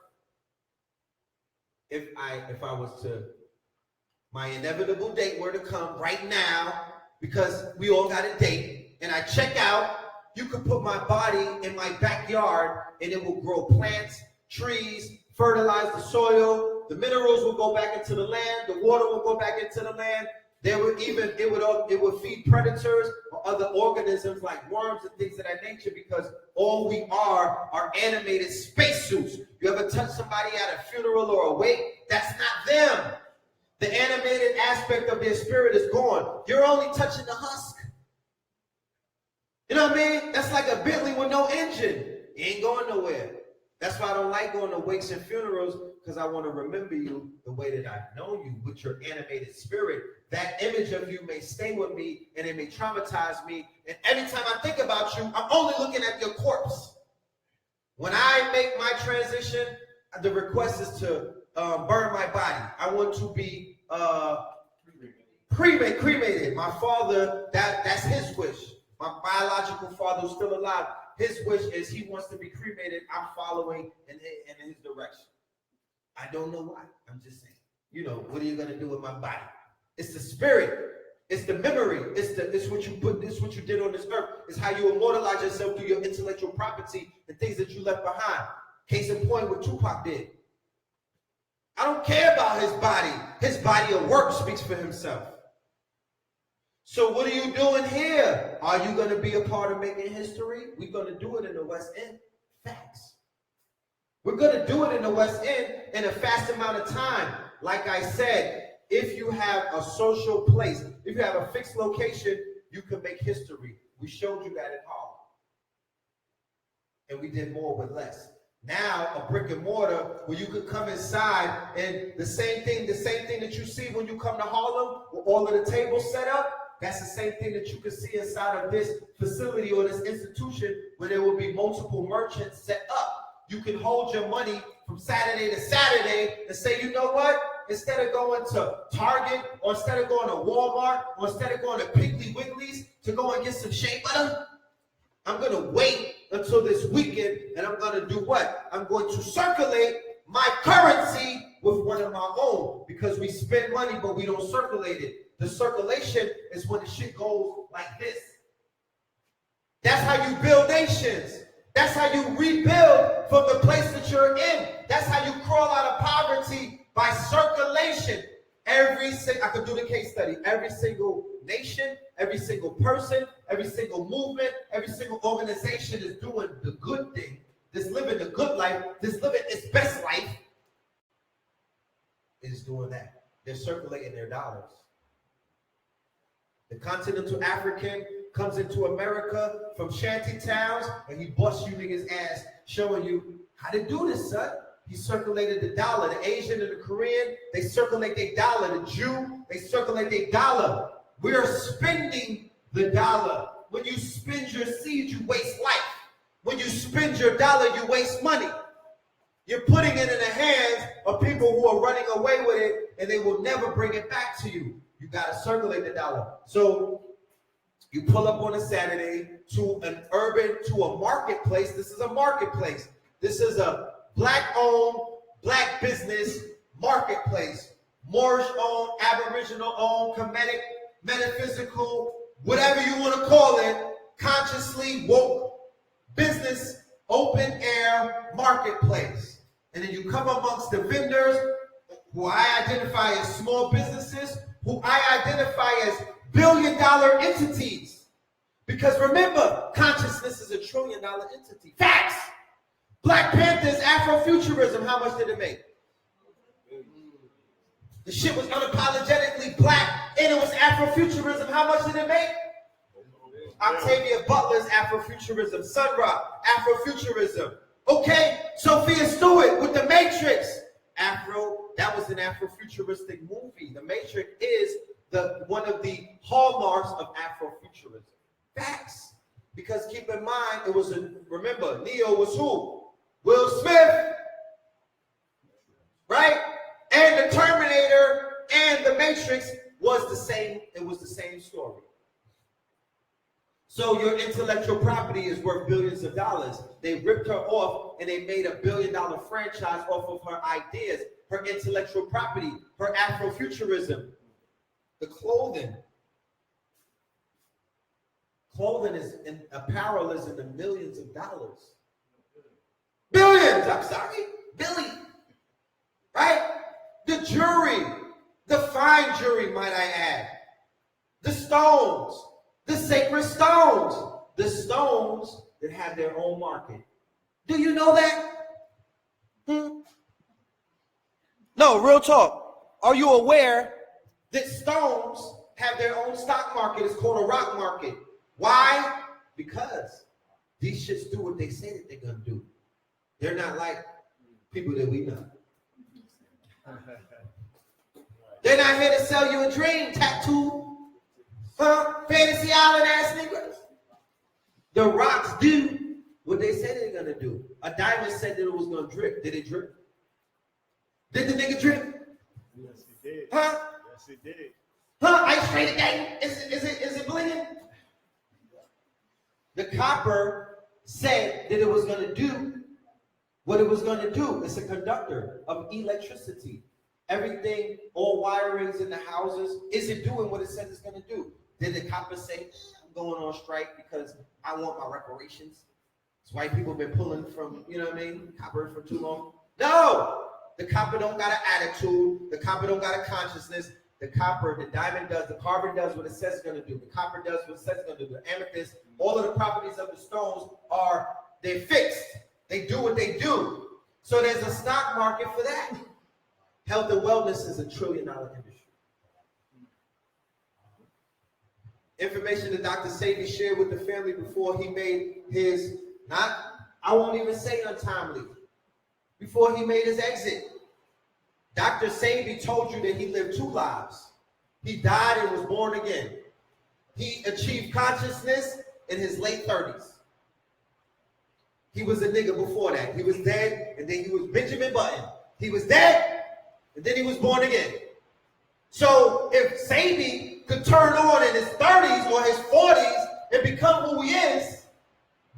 S1: If I was to, my inevitable date were to come right now, because we all got a date, and I check out, you could put my body in my backyard and it will grow plants, trees, fertilize the soil, the minerals will go back into the land, the water will go back into the land. It would feed predators or other organisms like worms and things of that nature, because all we are animated spacesuits. You ever touch somebody at a funeral or a wake? That's not them. The animated aspect of their spirit is gone. You're only touching the husk. You know what I mean? That's like a Bentley with no engine. You ain't going nowhere. That's why I don't like going to wakes and funerals, because I want to remember you the way that I've known you, with your animated spirit. That image of you may stay with me, and it may traumatize me. And every time I think about you, I'm only looking at your corpse. When I make my transition, the request is to burn my body. I want to be cremated. My father, that's his wish. My biological father, who's still alive, his wish is he wants to be cremated. I'm following in his direction. I don't know why. I'm just saying. You know, what are you going to do with my body? It's the spirit. It's the memory. It's what you put. It's what you did on this earth. It's how you immortalize yourself through your intellectual property and things that you left behind. Case in point, what Tupac did. I don't care about his body. His body of work speaks for himself. So what are you doing here? Are you going to be a part of making history? We're going to do it in the West End. Facts. We're going to do it in the West End in a fast amount of time. Like I said, if you have a social place, if you have a fixed location, you can make history. We showed you that in Harlem. And we did more with less. Now, a brick and mortar where you could come inside and the same thing that you see when you come to Harlem, with all of the tables set up, that's the same thing that you can see inside of this facility or this institution, where there will be multiple merchants set up. You can hold your money from Saturday to Saturday and say, you know what? Instead of going to Target, or instead of going to Walmart, or instead of going to Piggly Wiggly's to go and get some shea butter, I'm going to wait until this weekend, and I'm going to do what? I'm going to circulate my currency with one of my own, because we spend money, but we don't circulate it. The circulation is when the shit goes like this. That's how you build nations. That's how you rebuild from the place that you're in. That's how you crawl out of poverty, by circulation. I could do the case study. Every single nation, every single person, every single movement, every single organization is doing the good thing, that's living the good life, that's living its best life, is doing that. They're circulating their dollars. The continental African comes into America from shanty towns, and he busts you niggas' ass, showing you how to do this, son. He circulated the dollar. The Asian and the Korean, they circulate their dollar. The Jew, they circulate their dollar. We are spending the dollar. When you spend your seed, you waste life. When you spend your dollar, you waste money. You're putting it in the hands of people who are running away with it, and they will never bring it back to you. You got to circulate the dollar. So you pull up on a Saturday to a marketplace. This is a marketplace. This is a Black-owned, Black business marketplace. Moorish-owned, Aboriginal-owned, Kemetic, metaphysical, whatever you want to call it, consciously woke business, open-air marketplace. And then you come amongst the vendors, who I identify as small businesses, who I identify as billion-dollar entities. Because remember, consciousness is a trillion-dollar entity. Facts! Black Panthers, Afrofuturism, how much did it make? The shit was unapologetically black, and it was Afrofuturism. How much did it make? Octavia Butler's Afrofuturism, Sun Ra, Afrofuturism. Okay, Sophia Stewart with The Matrix. That was an Afrofuturistic movie. The Matrix is one of the hallmarks of Afrofuturism. Facts. Because keep in mind, remember, Neo was who? Will Smith, right? And the Terminator and the Matrix was the same. It was the same story. So your intellectual property is worth billions of dollars. They ripped her off and they made $1 billion franchise off of her ideas, her intellectual property, her Afrofuturism, the clothing. Apparel is in the millions of dollars. Billions, I'm sorry, billion. Right? The jewelry, the fine jewelry, might I add. The stones, the sacred stones. The stones that have their own market. Do you know that? No, real talk. Are you aware that stones have their own stock market? It's called a rock market. Why? Because these shits do what they say that they're going to do. They're not like people that we know. They're not here to sell you a dream tattoo, fantasy island ass niggas. The rocks do what they said they're gonna do. A diamond said that it was gonna drip. Did it drip? Did the nigga drip?
S3: Yes, he did.
S1: Huh?
S3: Yes, he did.
S1: Ice traded gang. Is it blinging? The copper said that it was gonna do what it was gonna do. It's a conductor of electricity. Everything, all wirings in the houses, isn't doing what it says it's going to do. Did the copper say, I'm going on strike because I want my reparations? It's white people have been pulling from, you know what I mean, copper for too long. No! The copper don't got an attitude. The copper don't got a consciousness. The copper, the diamond does, the carbon does what it says it's going to do. The copper does what it says it's going to do. The amethyst, all of the properties of the stones they're fixed. They do what they do. So there's a stock market for that. Health and wellness is $1 trillion industry. Information that Dr. Sadie shared with the family before he made his, I won't even say untimely, before he made his exit. Dr. Sadie told you that he lived 2 lives. He died and was born again. He achieved consciousness in his late 30s. He was a nigga before that. He was dead, and then he was Benjamin Button. He was dead, and then he was born again. So if Sadie could turn on in his 30s or his 40s and become who he is,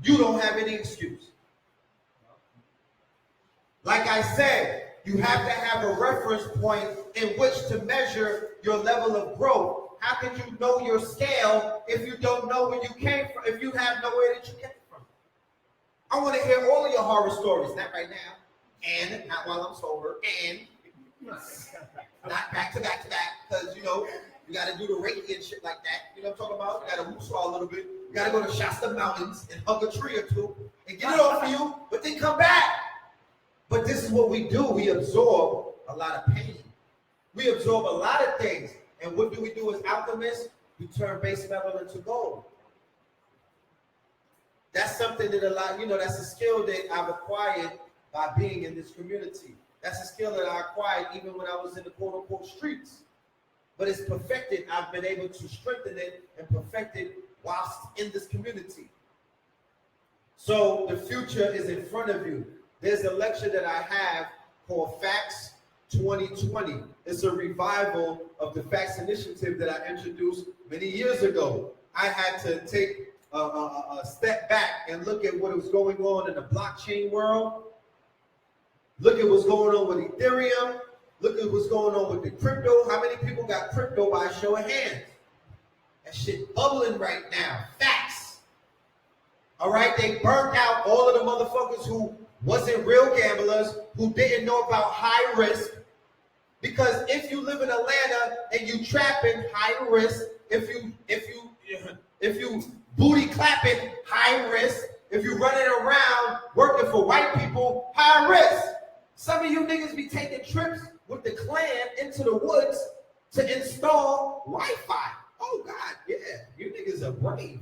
S1: you don't have any excuse. Like I said, you have to have a reference point in which to measure your level of growth. How can you know your scale if you don't know where you came from, if you have nowhere that you came from? I want to hear all of your horror stories, not right now, and not while I'm sober, and not back to back, because, you know, you got to do the Reiki and shit like that. You know what I'm talking about? You got to woo a little bit. You got to go to Shasta Mountains and hug a tree or two and get it off of you, but then come back. But this is what we do. We absorb a lot of pain. We absorb a lot of things. And what do we do as alchemists? We turn base metal into gold. That's something that that's a skill that I've acquired by being in this community. That's a skill that I acquired even when I was in the quote-unquote streets. But it's perfected. I've been able to strengthen it and perfect it whilst in this community. So the future is in front of you. There's a lecture that I have called Facts 2020. It's a revival of the Facts Initiative that I introduced many years ago. I had to take a step back and look at what was going on in the blockchain world. Look at what's going on with Ethereum. Look at what's going on with the crypto. How many people got crypto by a show of hands? That shit bubbling right now. Facts. All right, they burnt out all of the motherfuckers who wasn't real gamblers, who didn't know about high risk. Because if you live in Atlanta and you trapping, high risk. If you booty clapping, high risk. If you running around working for white people, high risk. Some of you niggas be taking trips with the clan into the woods to install Wi-Fi. Oh God, yeah, you niggas are brave.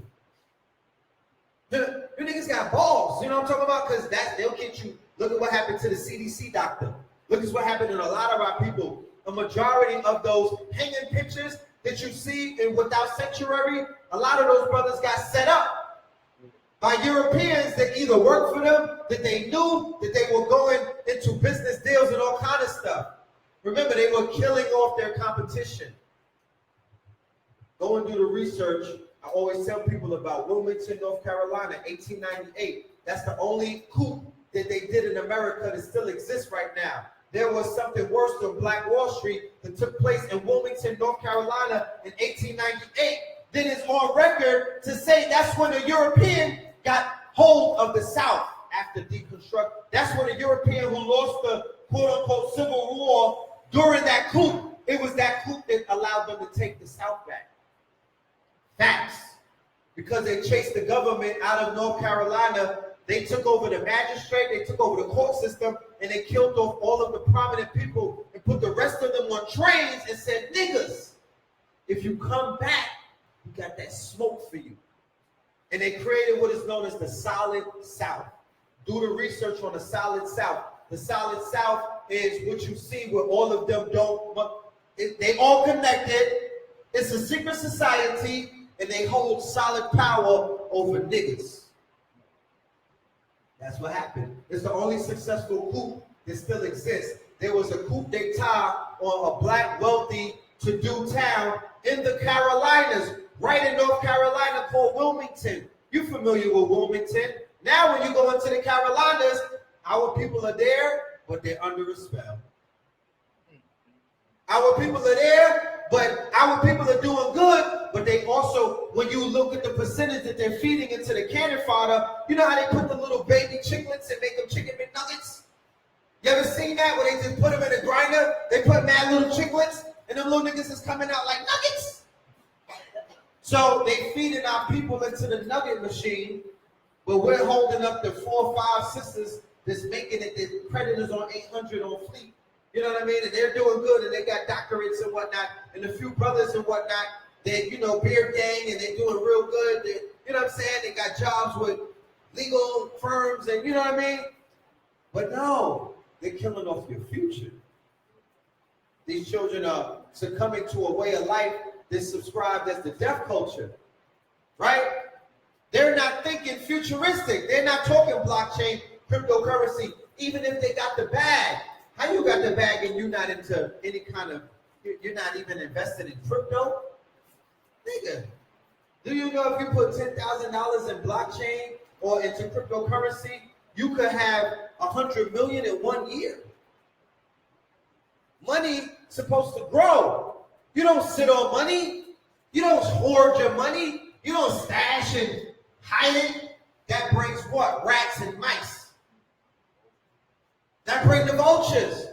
S1: You niggas got balls, you know what I'm talking about? Because they'll get you. Look at what happened to the CDC doctor. Look at what happened to a lot of our people. A majority of those hanging pictures that you see in Without Sanctuary, a lot of those brothers got set up by Europeans that either worked for them, that they knew that they were going into business deals and all kind of stuff. Remember, they were killing off their competition. Go and do the research. I always tell people about Wilmington, North Carolina, 1898. That's the only coup that they did in America that still exists right now. There was something worse than Black Wall Street that took place in Wilmington, North Carolina in 1898. That is on record to say that's when a European got hold of the South after deconstruct. That's when a European who lost the quote-unquote Civil War during that coup. It was that coup that allowed them to take the South back. Facts. Because they chased the government out of North Carolina, they took over the magistrate, they took over the court system, and they killed off all of the prominent people and put the rest of them on trains and said, niggas, if you come back, we got that smoke for you. And they created what is known as the Solid South. Do the research on the Solid South. The Solid South is what you see where all of them they all connected. It's a secret society, and they hold solid power over niggas. That's what happened. It's the only successful coup that still exists. There was a coup d'etat on a black wealthy to-do town in the Carolinas, right in North Carolina, called Wilmington. You familiar with Wilmington? Now when you go into the Carolinas, our people are there, but they're under a spell. Our people are there, but our people are doing good, but they also, when you look at the percentage that they're feeding into the cannon fodder, you know how they put the little baby chicklets and make them chicken McNuggets? You ever seen that where they just put them in a grinder? They put mad little chicklets, and them little niggas is coming out like nuggets. So they feeding our people into the nugget machine, but we're holding up the 4 or 5 sisters that's making it the Predators on 800 on fleet. You know what I mean? And they're doing good, and they got doctorates and whatnot, and a few brothers and whatnot. They, beer gang, and they're doing real good. They, you know what I'm saying? They got jobs with legal firms, and you know what I mean? But no, they're killing off your future. These children are succumbing to a way of life that's subscribed as the death culture, right? They're not thinking futuristic. They're not talking blockchain, cryptocurrency, even if they got the bag. How you got the bag and you're not into any kind of, you're not even invested in crypto? Nigga, do you know if you put $10,000 in blockchain or into cryptocurrency, you could have 100 million in 1 year? Money supposed to grow. You don't sit on money. You don't hoard your money. You don't stash and hide it. That brings what? Rats and mice. That brings the vultures.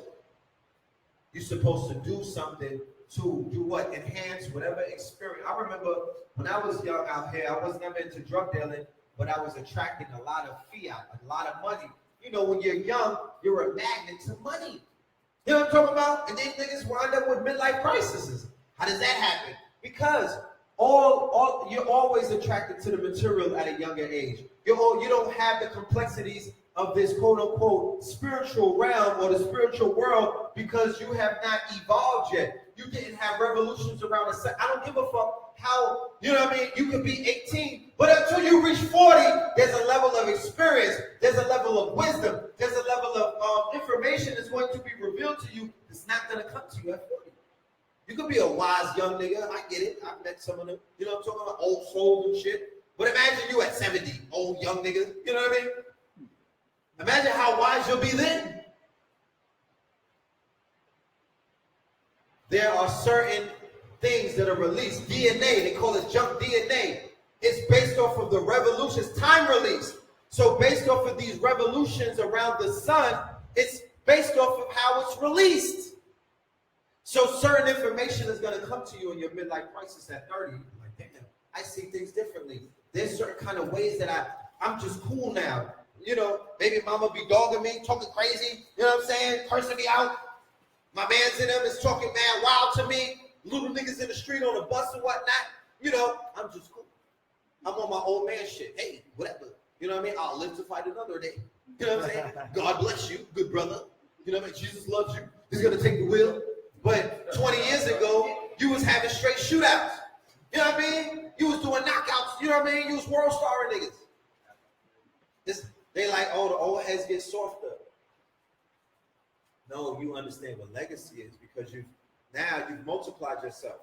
S1: You're supposed to do something to do what? Enhance whatever experience. I remember when I was young out here, I was never into drug dealing, but I was attracting a lot of fiat, a lot of money. You know, when you're young, you're a magnet to money. You know what I'm talking about? And then niggas wind up with midlife crises. How does that happen? Because you're always attracted to the material at a younger age. You don't have the complexities of this quote-unquote spiritual realm or the spiritual world because you have not evolved yet. You didn't have revolutions around the sun. I don't give a fuck how, you know what I mean? You could be 18, but until you reach 40, there's a level of experience, there's a level of wisdom, there's a level of information that's going to be revealed to you that's not going to come to you at 40. You could be a wise young nigga. I get it. I've met some of them. You know what I'm talking about? Old souls and shit. But imagine you at 70, old young nigga. You know what I mean? Imagine how wise you'll be then. There are certain things that are released. DNA, they call it junk DNA. It's based off of the revolutions, time release. So based off of these revolutions around the sun, it's based off of how it's released. So certain information is going to come to you in your midlife crisis at 30. You're like, damn, I see things differently. There's certain kind of ways that I'm just cool now. You know, baby mama be dogging me, talking crazy, you know what I'm saying, cursing me out. My man's in them is talking mad wild to me. Little niggas in the street on the bus and whatnot. You know, I'm just cool. I'm on my old man shit. Hey, whatever. You know what I mean? I'll live to fight another day. You know what I'm saying? God bless you, good brother. You know what I mean? Jesus loves you. He's going to take the wheel. But 20 years ago, you was having straight shootouts. You know what I mean? You was doing knockouts. You know what I mean? You was world starring niggas. They like, oh, the old heads get softer. No, you understand what legacy is because you've multiplied yourself.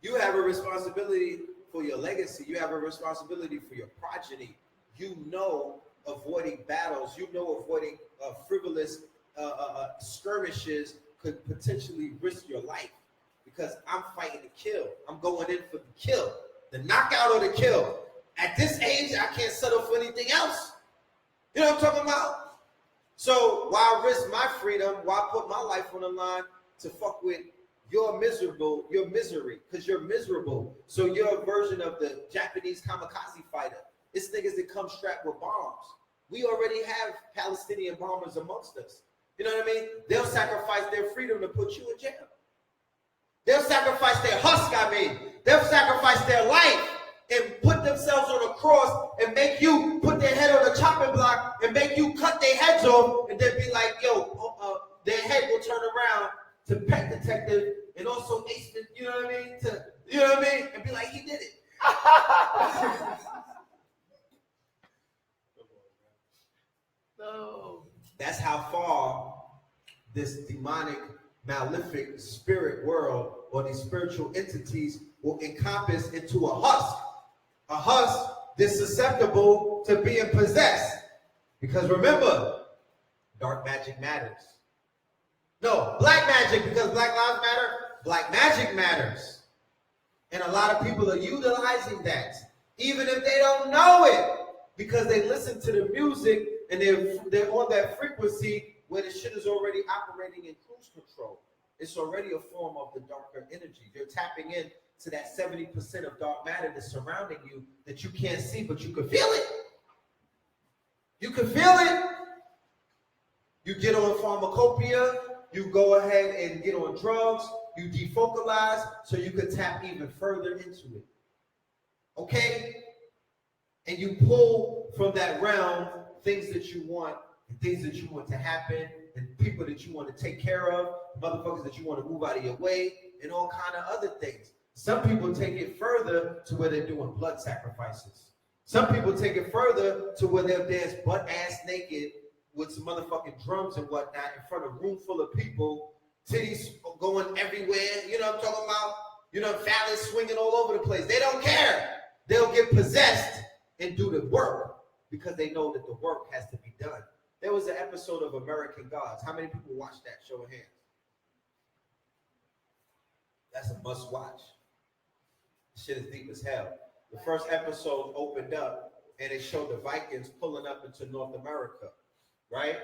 S1: You have a responsibility for your legacy. You have a responsibility for your progeny. You know avoiding battles. You know avoiding frivolous skirmishes could potentially risk your life because I'm fighting to kill. I'm going in for the kill, the knockout or the kill. At this age, I can't settle for anything else. You know what I'm talking about? So why risk my freedom? Why put my life on the line to fuck with your misery? Because you're miserable. So you're a version of the Japanese kamikaze fighter. It's niggas that come strapped with bombs. We already have Palestinian bombers amongst us. You know what I mean? They'll sacrifice their freedom to put you in jail. They'll sacrifice their husk, They'll sacrifice their life and put themselves on a cross and make you put their head on a chopping block and make you cut their heads off and then be like, yo, their head will turn around to Pet Detective and also Ace, you know what I mean? You know what I mean? And be like, he did it.
S3: No.
S1: That's how far this demonic, malefic spirit world or these spiritual entities will encompass into a husk. A husk that's susceptible to being possessed. Because remember, dark magic matters. No, black magic, because Black Lives Matter, black magic matters. And a lot of people are utilizing that, even if they don't know it, because they listen to the music and they're on that frequency where the shit is already operating in cruise control. It's already a form of the darker energy. You're tapping in to that 70% of dark matter that's surrounding you that you can't see, but you can feel it. You can feel it. You get on pharmacopoeia, you go ahead and get on drugs, you defocalize so you can tap even further into it. Okay? And you pull from that realm things that you want, and things that you want to happen, and people that you want to take care of, motherfuckers that you want to move out of your way, and all kind of other things. Some people take it further to where they're doing blood sacrifices. Some people take it further to where they'll dance butt-ass naked with some motherfucking drums and whatnot in front of a room full of people, titties going everywhere, you know what I'm talking about? You know, phallus swinging all over the place. They don't care. They'll get possessed and do the work because they know that the work has to be done. There was an episode of American Gods. How many people watched that? Show of hands. That's a must watch. Shit is deep as hell. The first episode opened up and it showed the Vikings pulling up into North America, right?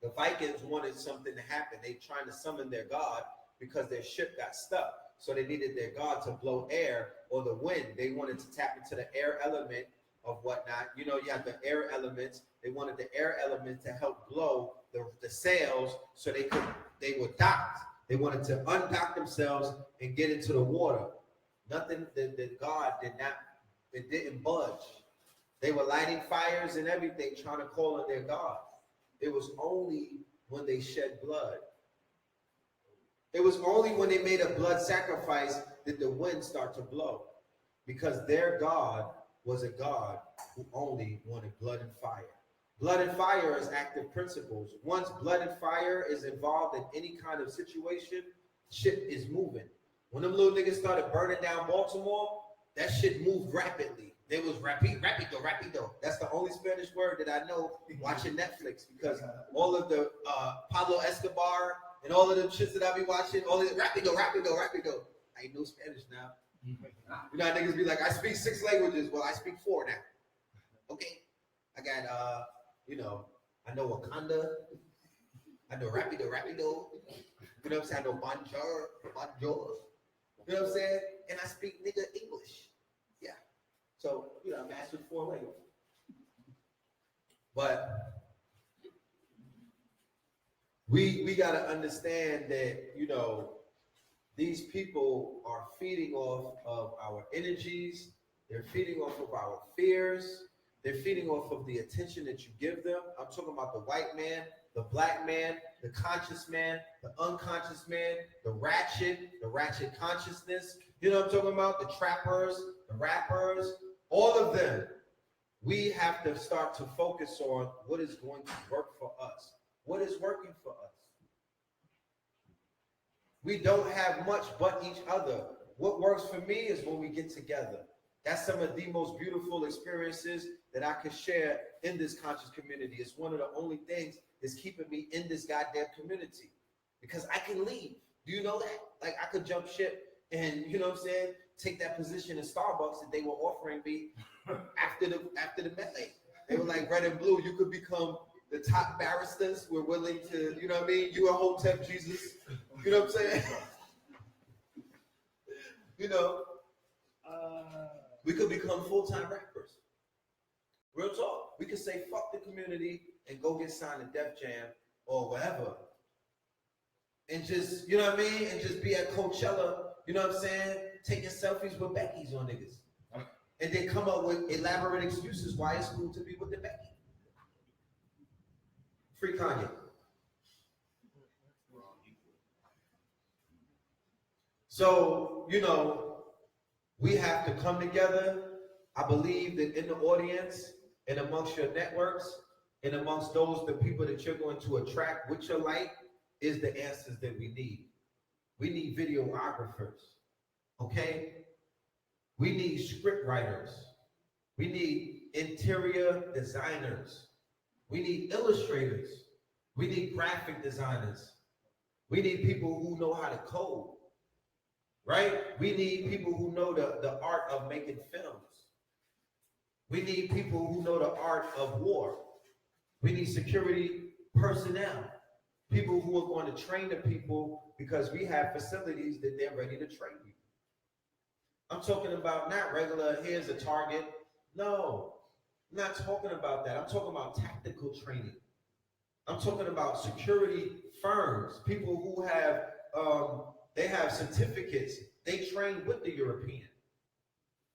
S1: The Vikings wanted something to happen. They trying to summon their god because their ship got stuck. So they needed their god to blow air or the wind. They wanted to tap into the air element of whatnot. You know, you have the air elements. They wanted the air element to help blow the sails so they were docked. They wanted to undock themselves and get into the water. Nothing, the God did not, it didn't budge. They were lighting fires and everything, trying to call on their God. It was only when they shed blood. It was only when they made a blood sacrifice did the wind start to blow. Because their God was a God who only wanted blood and fire. Blood and fire is active principles. Once blood and fire is involved in any kind of situation, shit is moving. When them little niggas started burning down Baltimore, that shit moved rapidly. They was rapido. That's the only Spanish word that I know watching Netflix, because all of the Pablo Escobar and all of the shits that I be watching, all of the rapido. I ain't no Spanish now. You know how niggas be like, I speak 6 languages. Well, I speak 4 now. Okay. I got, I know Wakanda. I know rapido. You know what I'm saying? I know bonjour. You know what I'm saying? And I speak nigga English. Yeah. So, I mastered 4 languages. But we got to understand that, these people are feeding off of our energies. They're feeding off of our fears. They're feeding off of the attention that you give them. I'm talking about the white man, the black man, the conscious man, the unconscious man, the ratchet consciousness. You know what I'm talking about? The trappers, the rappers, all of them. We have to start to focus on what is going to work for us. What is working for us? We don't have much but each other. What works for me is when we get together. That's some of the most beautiful experiences that I can share in this conscious community. It's one of the only things that's keeping me in this goddamn community, because I can leave. Do you know that? Like, I could jump ship and, you know what I'm saying, take that position in Starbucks that they were offering me after the melee. They were like, red and blue, you could become the top barristers. We're willing to, you know what I mean? You a Hotep Jesus. You know what I'm saying? We could become full-time rappers. Real talk. We could say fuck the community and go get signed to Def Jam or whatever. And just, you know what I mean? And just be at Coachella, you know what I'm saying? Taking selfies with Becky's on niggas. and then come up with elaborate excuses why it's cool to be with the baby. Free Kanye. So, you know, we have to come together. I believe that in the audience and amongst your networks and amongst those, the people that you're going to attract with your light is the answers that we need. We need videographers, okay? We need script writers. We need interior designers. We need illustrators. We need graphic designers. We need people who know how to code, right? We need people who know the art of making films. We need people who know the art of war. We need security personnel, people who are going to train the people, because we have facilities that they're ready to train you. I'm talking about not regular, here's a target. No, I'm not talking about that. I'm talking about tactical training. I'm talking about security firms, people who have, they have certificates. They train with the European.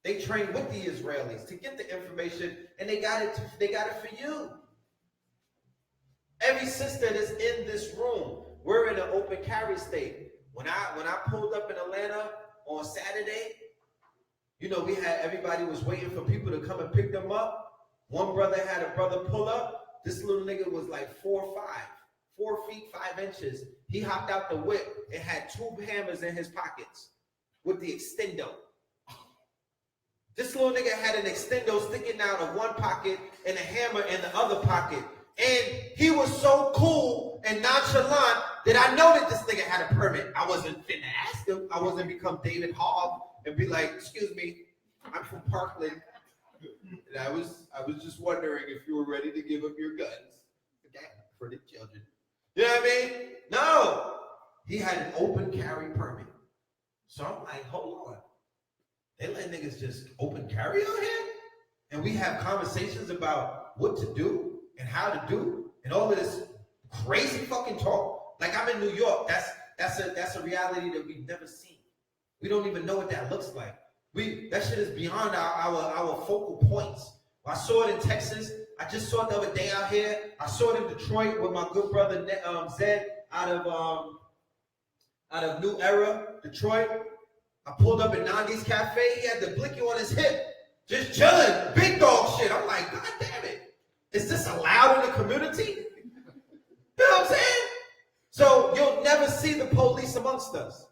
S1: They train with the Israelis to get the information, and they got it for you. Every sister that's in this room, we're in an open carry state. When I pulled up in Atlanta on Saturday, you know, everybody was waiting for people to come and pick them up. One brother had a brother pull up. This little nigga was like 4 feet 5 inches. He hopped out the whip and had 2 hammers in his pockets with the extendo. This little nigga had an extendo sticking out of one pocket and a hammer in the other pocket. And he was so cool and nonchalant that I know that this nigga had a permit. I wasn't finna ask him. I wasn't become David Hogg and be like, excuse me, I'm from Parkland. And I was just wondering if you were ready to give up your guns for the children. You know what I mean? No. He had an open carry permit. So I'm like, hold on. They let niggas just open carry out here? And we have conversations about what to do and how to do and all of this crazy fucking talk. Like, I'm in New York. That's a reality that we've never seen. We don't even know what that looks like. That shit is beyond our focal points. I saw it in Texas. I just saw it the other day out here. I saw it in Detroit with my good brother Zed out of New Era, Detroit. I pulled up at Nandi's Cafe. He had the blicky on his hip, just chilling, big dog shit. I'm like, God damn it. Is this allowed in the community? You know what I'm saying? So you'll never see the police amongst us.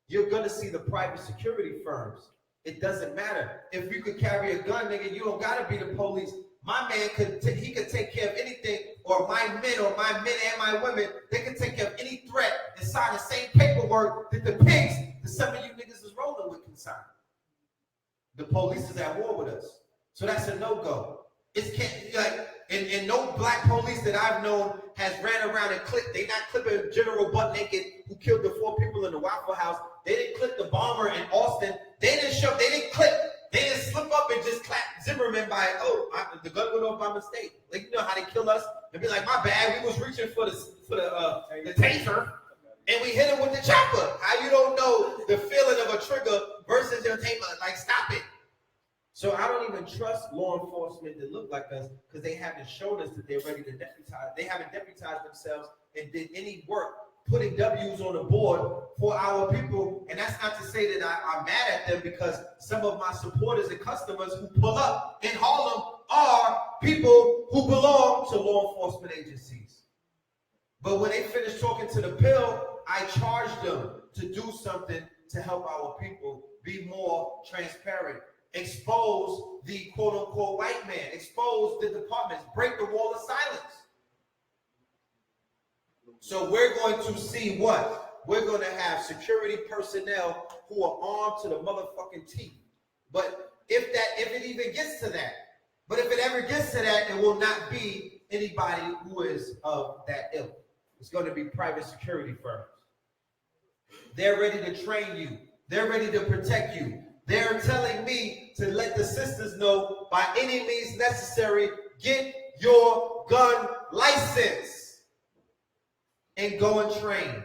S1: You're going to see the private security firms. It doesn't matter. If you could carry a gun, nigga, you don't got to be the police. My man could take care of anything, or my men and my women, they can take care of any threat and sign the same paperwork that the pigs, that some of you niggas is rolling with, can sign. The police is at war with us. So that's a no-go. And no black police that I've known has ran around and clipped. They not clipping General Butt Naked, who killed the 4 people in the Waffle House. They didn't clip the bomber in Austin. They didn't clip. They didn't slip up and just clap Zimmerman by, the gun went off by mistake. Like, you know how they kill us? And be like, my bad, we was reaching for the taser, and we hit him with the chopper. How you don't know the feeling of a trigger versus your taper? Like, stop it. So I don't even trust law enforcement that look like us, because they haven't shown us that they're ready to deputize. They haven't deputized themselves and did any work putting W's on the board for our people. And that's not to say that I'm mad at them, because some of my supporters and customers who pull up in Harlem are people who belong to law enforcement agencies. But when they finish talking to the pill, I charge them to do something to help our people be more transparent. Expose the quote-unquote white man. Expose the departments. Break the wall of silence. So we're going to see what? We're going to have security personnel who are armed to the motherfucking teeth. But if it even gets to that, if it ever gets to that, it will not be anybody who is of that ilk. It's going to be private security firms. They're ready to train you. They're ready to protect you. They're telling me to let the sisters know, by any means necessary, get your gun license and go and train.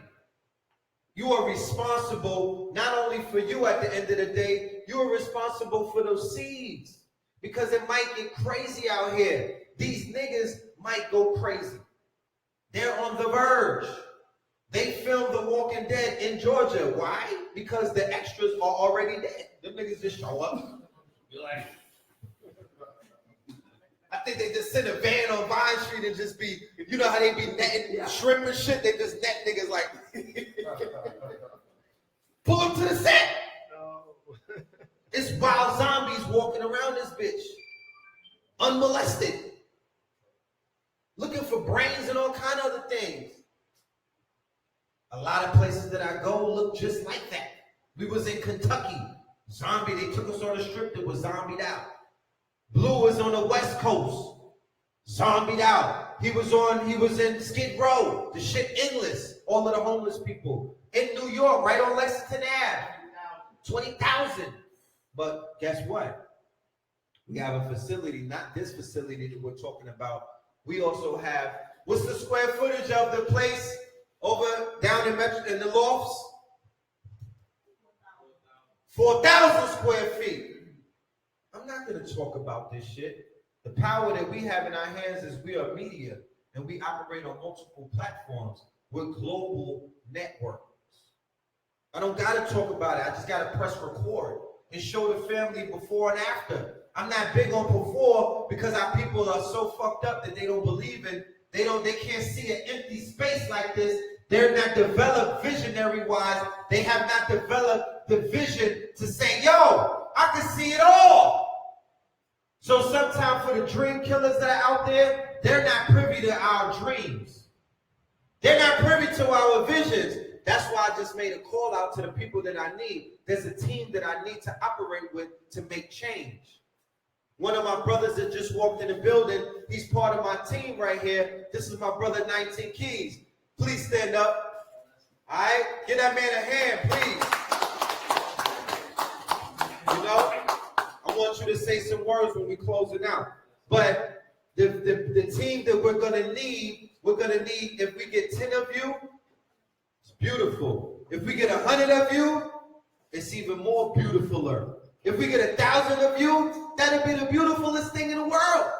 S1: You are responsible not only for you at the end of the day, you are responsible for those seeds. because it might get crazy out here. These niggas might go crazy. They're on the verge. They filmed The Walking Dead in Georgia. Why? Because the extras are already dead. Them niggas just show up. You're like, I think they just send a van on Vine Street and just be, you know how they be netting shrimp and shit? They just net niggas like, pull them to the set.
S3: No.
S1: It's wild zombies walking around this bitch, unmolested, looking for brains and all kind of other things. A lot of places that I go look just like that. We was in Kentucky, zombie. They took us on a strip that was zombied out. Blue was on the West Coast, zombied out. He was in Skid Row, the shit endless. All of the homeless people in New York, right on Lexington Ave, 20,000. But guess what? We have a facility, not this facility that we're talking about. We also have, what's the square footage of the place over down in the lofts? 4,000 square feet. I'm not going to talk about this shit. The power that we have in our hands is we are media, and we operate on multiple platforms. We're global networks. I don't got to talk about it. I just got to press record and show the family before and after. I'm not big on before because our people are so fucked up that they don't believe in, they can't see an empty space like this. They're not developed visionary-wise. They have not developed the vision to say, yo, I can see it all. So sometimes for the dream killers that are out there, they're not privy to our dreams. They're not privy to our visions. That's why I just made a call out to the people that I need. There's a team that I need to operate with to make change. One of my brothers that just walked in the building, he's part of my team right here. This is my brother 19 Keys. Please stand up. All right? Give that man a hand, please. You know, I want you to say some words when we close it out. But the team that we're going to need, if we get 10 of you, it's beautiful. If we get 100 of you, it's even more beautifuler. If we get 1,000 of you, that'll be the beautifulest thing in the world.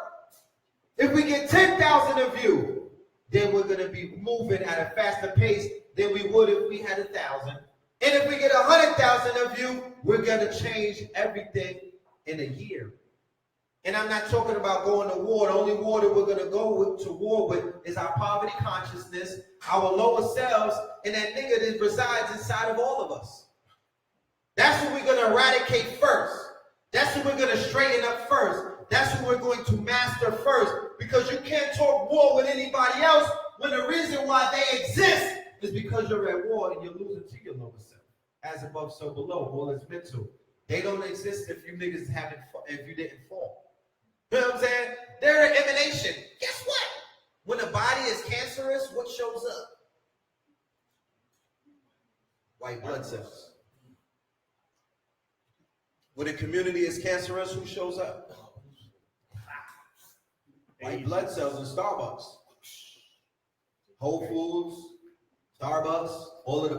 S1: If we get 10,000 of you, then we're going to be moving at a faster pace than we would if we had 1,000. And if we get 100,000 of you, we're going to change everything in a year. And I'm not talking about going to war. The only war that we're going to go to war with is our poverty consciousness, our lower selves, and that nigga that resides inside of all of us. That's what we're going to eradicate first. That's what we're going to straighten up first. That's what we're going to master first. Because you can't talk war with anybody else when the reason why they exist is because you're at war and you're losing to your lower self. As above, so below. All is mental. They don't exist if you niggas if you didn't fall. You know what I'm saying? They're an emanation. Guess what? When the body is cancerous, what shows up? White blood cells. When a community is cancerous, who shows up? White blood cells in Starbucks. Whole Foods, Starbucks, all of the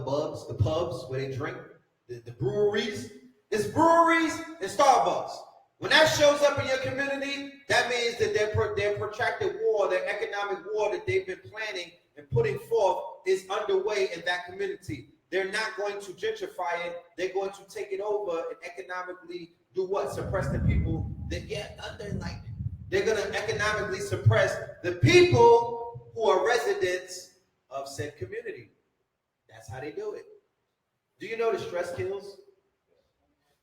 S1: bubs, the pubs where they drink, the breweries. It's breweries and Starbucks. When that shows up in your community, that means that their protracted war, their economic war that they've been planning and putting forth is underway in that community. They're not going to gentrify it. They're going to take it over and economically do what? Suppress the people that get under enlightenment. They're going to economically suppress the people who are residents of said community. That's how they do it. Do you know that stress kills?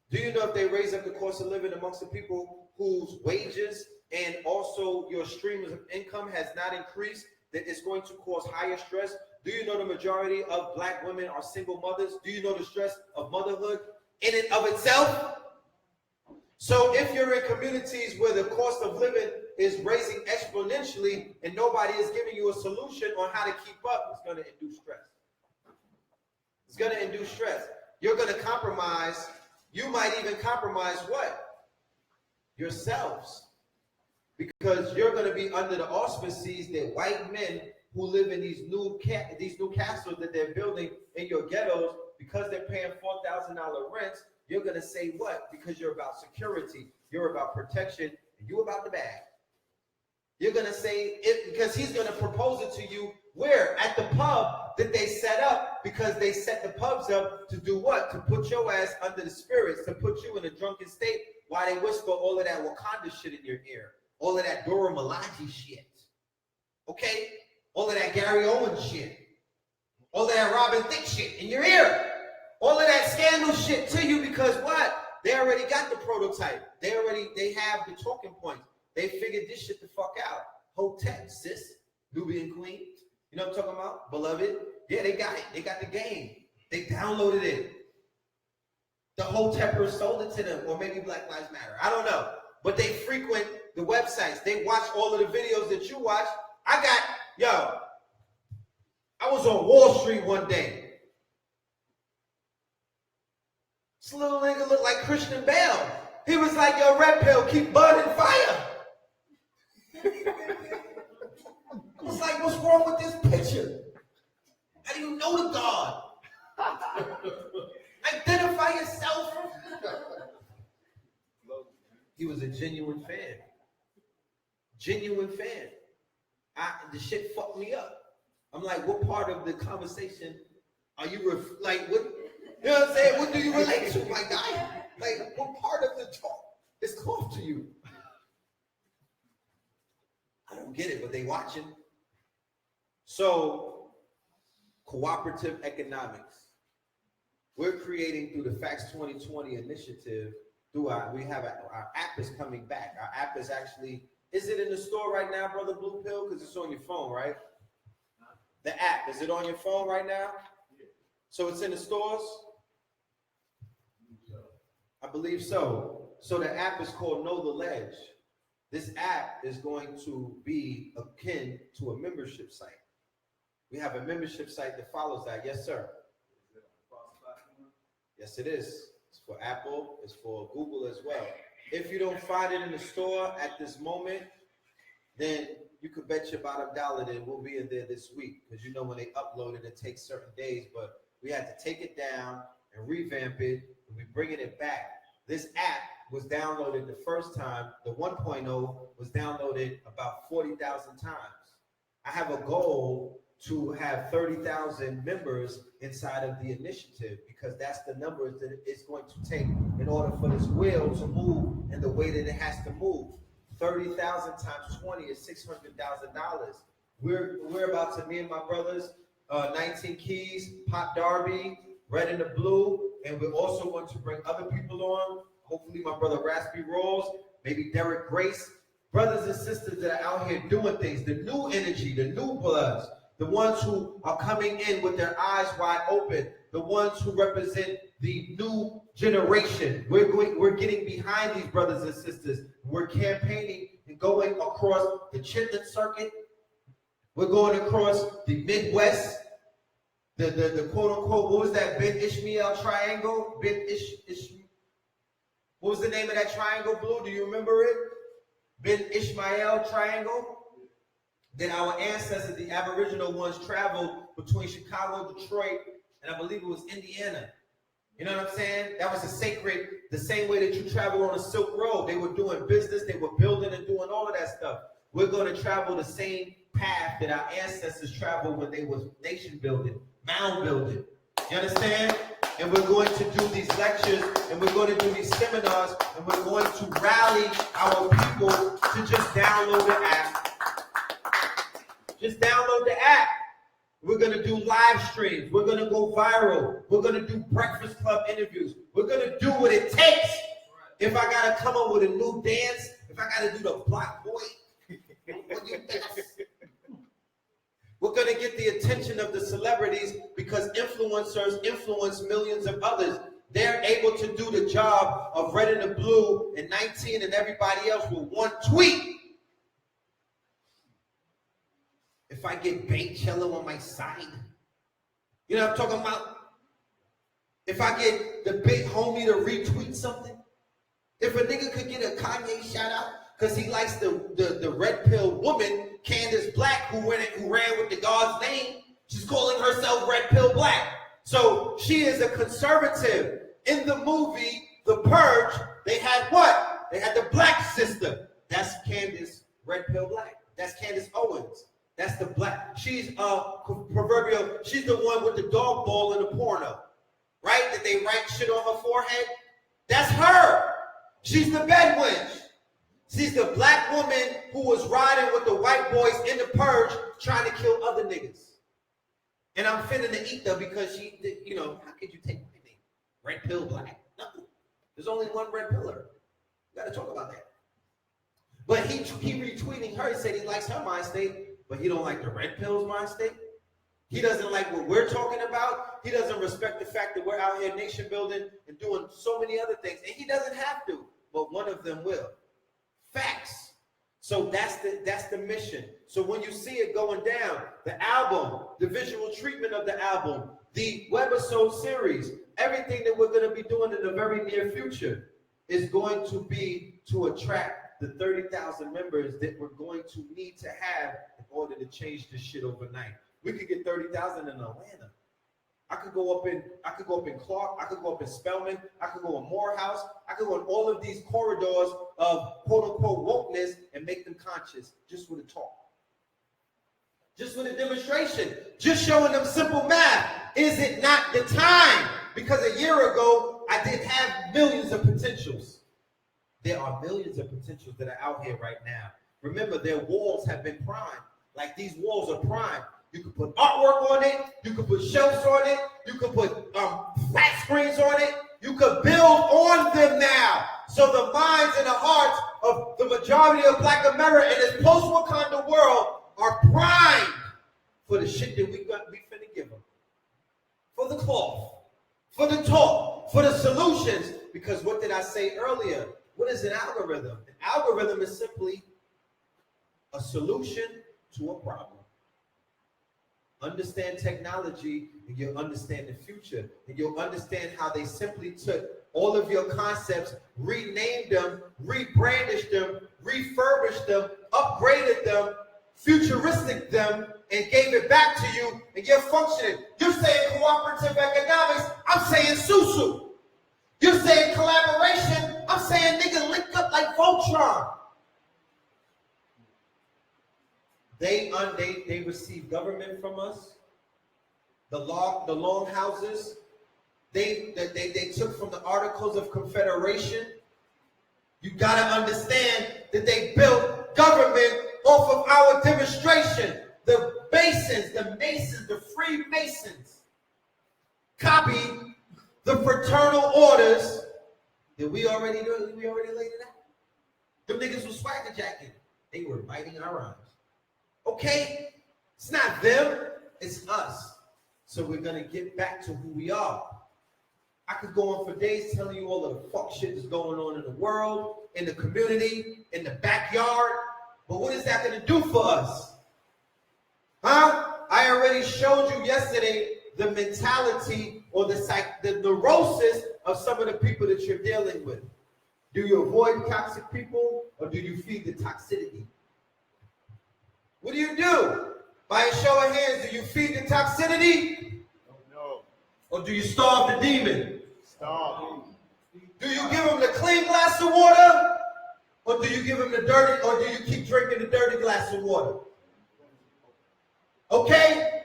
S1: Do you know if they raise up the cost of living amongst the people whose wages and also your stream of income has not increased, that it's going to cause higher stress? Do you know the majority of black women are single mothers? Do you know the stress of motherhood in and of itself? So if you're in communities where the cost of living is raising exponentially and nobody is giving you a solution on how to keep up, it's going to induce stress. It's going to induce stress. You're going to compromise. You might even compromise what? Yourselves. Because you're going to be under the auspices that white men who live in these new castles that they're building in your ghettos, because they're paying $4,000 rents, you're going to say what? Because you're about security. you're about protection, and you about the bag. You're going to say it because he's going to propose it to you where? At the pub that they set up, because they set the pubs up to do what? To put your ass under the spirits, to put you in a drunken state while they whisper all of that Wakanda shit in your ear. All of that Dora Milaje shit. Okay? All of that Gary Owens shit. All of that Robin Thicke shit in your ear. All of that scandal shit to you because what? They already got the prototype. They have the talking points. They figured this shit the fuck out. Hotep, sis. Nubian Queen. You know what I'm talking about? Beloved. Yeah, they got it. They got the game. They downloaded it. The Hoteppers sold it to them. Or maybe Black Lives Matter. I don't know. But they frequent the websites. They watch all of the videos that you watch. I was on Wall Street one day. This little nigga looked like Christian Bale. He was like, yo, Red Pill, keep burning fire. I was like, what's wrong with this picture? How do you know the God? Identify yourself. He was a genuine fan. Genuine fan. The shit fucked me up. I'm like, what part of the conversation are you what? You know what I'm saying? What do you relate to, my guy? Like, what part of the talk is close to you? I don't get it, but they watching. So, cooperative economics. We're creating through the Facts 2020 initiative. We have our app is coming back. Our app is actually, is it in the store right now, Brother Blue Pill? Because it's on your phone, right? The app, is it on your phone right now? So it's in the stores? I believe so. So the app is called Know the Ledge. This app is going to be akin to a membership site. We have a membership site that follows that. Yes, sir. Yes, it is. It's for Apple. It's for Google as well. If you don't find it in the store at this moment, then you could bet you about $1 that it will be in there this week. Because you know when they upload it, it takes certain days. But we had to take it down and revamp it. And we're bringing it back. This app was downloaded the first time. The 1.0 was downloaded about 40,000 times. I have a goal to have 30,000 members inside of the initiative because that's the numbers that it's going to take in order for this wheel to move in the way that it has to move. 30,000 times 20 is $600,000. We're about to, me and my brothers, 19 Keys, Pop Darby, Red and the Blue, and we're also going to bring other people on. Hopefully my brother Raspy Rolls, maybe Derek Grace, brothers and sisters that are out here doing things, the new energy, the new bloods, the ones who are coming in with their eyes wide open, the ones who represent the new generation. We're getting behind these brothers and sisters. We're campaigning and going across the Chitlin circuit. We're going across the Midwest, the quote unquote, what was that Ben Ishmael triangle? What was the name of that triangle, Blue? Do you remember it? Ben Ishmael triangle? Then our ancestors, the Aboriginal ones, traveled between Chicago, Detroit, and I believe it was Indiana. You know what I'm saying? That was the same way that you travel on a Silk Road. They were doing business, they were building and doing all of that stuff. We're going to travel the same path that our ancestors traveled when they was nation building, mound building. You understand? And we're going to do these lectures, and we're going to do these seminars, and we're going to rally our people to just download the app. Just download the app. We're going to do live streams. We're going to go viral. We're going to do Breakfast Club interviews. We're going to do what it takes. If I got to come up with a new dance, if I got to do the Block Boy, we're going to get the attention of the celebrities because influencers influence millions of others. They're able to do the job of Red and the Blue and 19 and everybody else with one tweet. If I get Bait Cello on my side, you know what I'm talking about? If I get the big homie to retweet something, if a nigga could get a Kanye shout out because he likes the red pill woman, Candace Black, who ran with the God's name, she's calling herself Red Pill Black. So she is a conservative. In the movie The Purge, they had what? They had the black sister. That's Candace Red Pill Black. That's Candace Owens. That's the black. She's proverbial. She's the one with the dog ball in the porno, right? That they write shit on her forehead. That's her. She's the bed wench. She's the black woman who was riding with the white boys in the purge trying to kill other niggas. And I'm finna to eat them because she, you know, how could you take my name? Red Pill Black. No. There's only one red pillar. You gotta talk about that. But he retweeting her. He said he likes her mind state, but he don't like the red pill's mind state. He doesn't like what we're talking about. He doesn't respect the fact that we're out here nation building and doing so many other things. And he doesn't have to, but one of them will. Facts. So that's the mission. So when you see it going down, the album, the visual treatment of the album, the webisode series, everything that we're going to be doing in the very near future is going to be to attract the 30,000 members that we're going to need to have in order to change this shit overnight. We could get 30,000 in Atlanta. I could go up in Clark, I could go up in Spelman, I could go in Morehouse, I could go in all of these corridors of quote-unquote wokeness and make them conscious just with a talk. Just with a demonstration, just showing them simple math. Is it not the time? Because a year ago, I didn't have millions of potentials. There are millions of potentials that are out here right now. Remember, their walls have been primed. Like these walls are primed. You could put artwork on it. You could put shelves on it. You could put flat screens on it. You could build on them now. So the minds and the hearts of the majority of Black America in this post-Wakanda world are primed for the shit that we finna give them. For the cloth, for the talk, for the solutions. Because what did I say earlier? What is an algorithm? An algorithm is simply a solution to a problem. Understand technology and you'll understand the future. And you'll understand how they simply took all of your concepts, renamed them, rebrandished them, refurbished them, upgraded them, futuristic them, and gave it back to you, and you're functioning. You're saying cooperative economics, I'm saying susu. You're saying collaboration, I'm saying nigga link up like Voltron. They receive government from us. The long houses, they took from the Articles of Confederation. You gotta understand that they built government off of our demonstration. The Masons, the Freemasons copied the fraternal orders that we already laid it out. Them niggas was swagger jacking. They were biting our rhymes. Okay? It's not them, it's us. So we're gonna get back to who we are. I could go on for days telling you all of the fuck shit that's going on in the world, in the community, in the backyard. But what is that gonna do for us? Huh? I already showed you yesterday the mentality or the neurosis of some of the people that you're dealing with. Do you avoid toxic people or do you feed the toxicity? What do you do? By a show of hands, do you feed the toxicity?
S3: No.
S1: Or do you starve the demon?
S3: Stop.
S1: Do you give him the clean glass of water? Or do you give him the dirty, or do you keep drinking the dirty glass of water? Okay?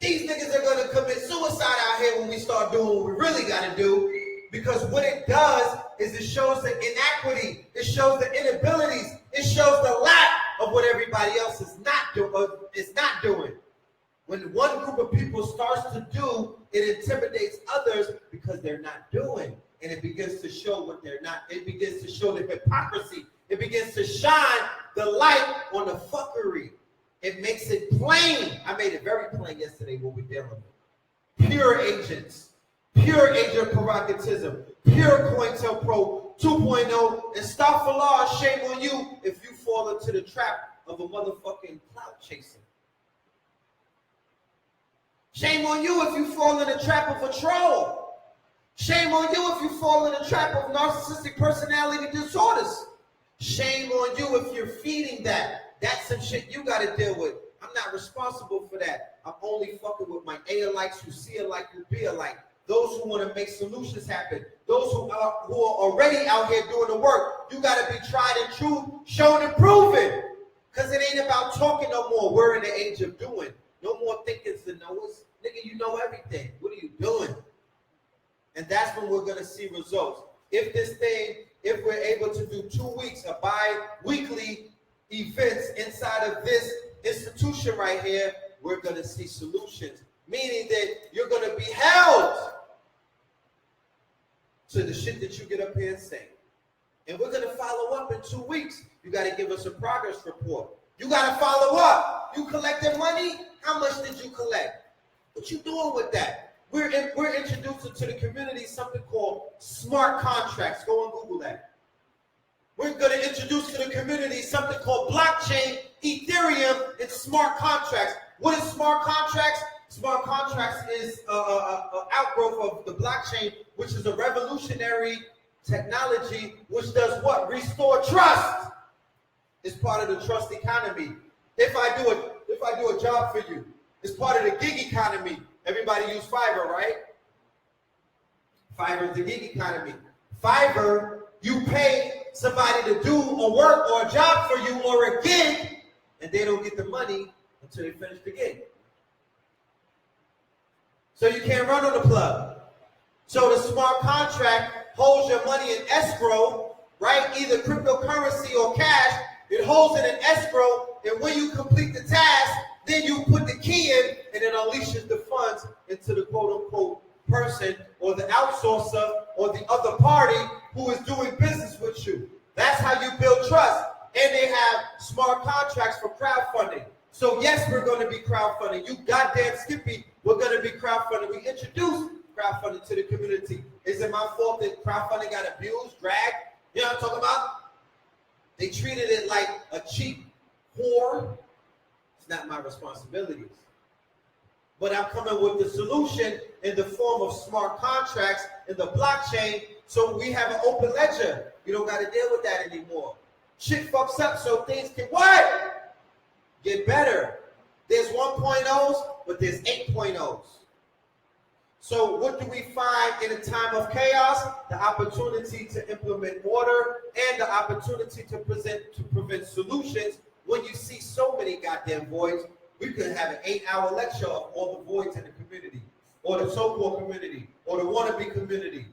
S1: These niggas are gonna commit suicide out here when we start doing what we really gotta do. Because what it does is it shows the inequity, it shows the inabilities, it shows the lack of what everybody else is not doing. When one group of people starts to do, it intimidates others because they're not doing. And it begins to show what they're not. It begins to show the hypocrisy. It begins to shine the light on the fuckery. It makes it plain. I made it very plain yesterday what we're dealing with. Pure agents, pure agent prerogativism, pure COINTELPRO 2.0, and stop for law. Shame on you if you fall into the trap of a motherfucking clout chaser. Shame on you if you fall in the trap of a troll. Shame on you if you fall in the trap of narcissistic personality disorders. Shame on you if you're feeding that. That's some shit you got to deal with. I'm not responsible for that. I'm only fucking with my A-alikes who see alike, who be alike. those who want to make solutions happen, those who are already out here doing the work. You got to be tried and true, shown and proven. Because it ain't about talking no more. We're in the age of doing. No more thinkings and knowers. Nigga, you know everything. What are you doing? And that's when we're going to see results. If we're able to do 2 weeks of bi-weekly events inside of this institution right here, we're going to see solutions. Meaning that you're going to be held to the shit that you get up here and say. And we're going to follow up in 2 weeks. You got to give us a progress report. You got to follow up. You collected money? How much did you collect? What you doing with that? We're introducing to the community something called smart contracts. Go and Google that. We're going to introduce to the community something called blockchain, Ethereum, and smart contracts. What is smart contracts? Smart contracts is an outgrowth of the blockchain, which is a revolutionary technology which does what? Restore trust. It's part of the trust economy. If I do a job for you, it's part of the gig economy. Everybody use Fiverr, right? Fiverr is the gig economy. Fiverr, you pay somebody to do a work or a job for you or a gig, and they don't get the money until they finish the gig. So you can't run on the plug. So the smart contract holds your money in escrow, right? Either cryptocurrency or cash. It holds it in escrow, and when you complete the task, then you put the key in, and it unleashes the funds into the quote-unquote person or the outsourcer or the other party who is doing business with you. That's how you build trust. And they have smart contracts for crowdfunding. So yes, we're going to be crowdfunding. You goddamn Skippy, we're going to be crowdfunding. We introduced crowdfunding to the community. Is it my fault that crowdfunding got abused, dragged? You know what I'm talking about? They treated it like a cheap whore. It's not my responsibilities. But I'm coming with the solution in the form of smart contracts in the blockchain, so we have an open ledger. You don't got to deal with that anymore. Shit fucks up so things can what? Get better. There's 1.0s, but there's 8.0s. So what do we find in a time of chaos? The opportunity to implement order and the opportunity to prevent solutions. When you see so many goddamn voids, we could have an 8-hour lecture of all the voids in the community, or the so-called community, or the wannabe community.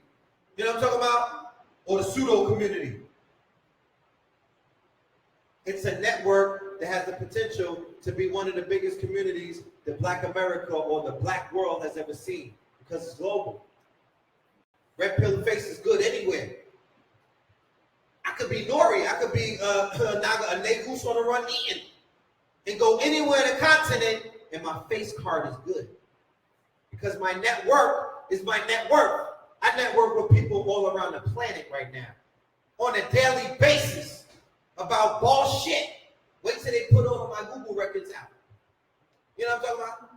S1: You know what I'm talking about? Or the pseudo community. It's a network that has the potential to be one of the biggest communities that Black America or the Black world has ever seen, because it's global. Red pill face is good anywhere. I could be Nori, I could be a Negus on the run eating, and go anywhere in the continent, and my face card is good. Because my network is my net worth. I network with people all around the planet right now, on a daily basis, about bullshit. Wait till they put all of my Google records out. You know what I'm talking about?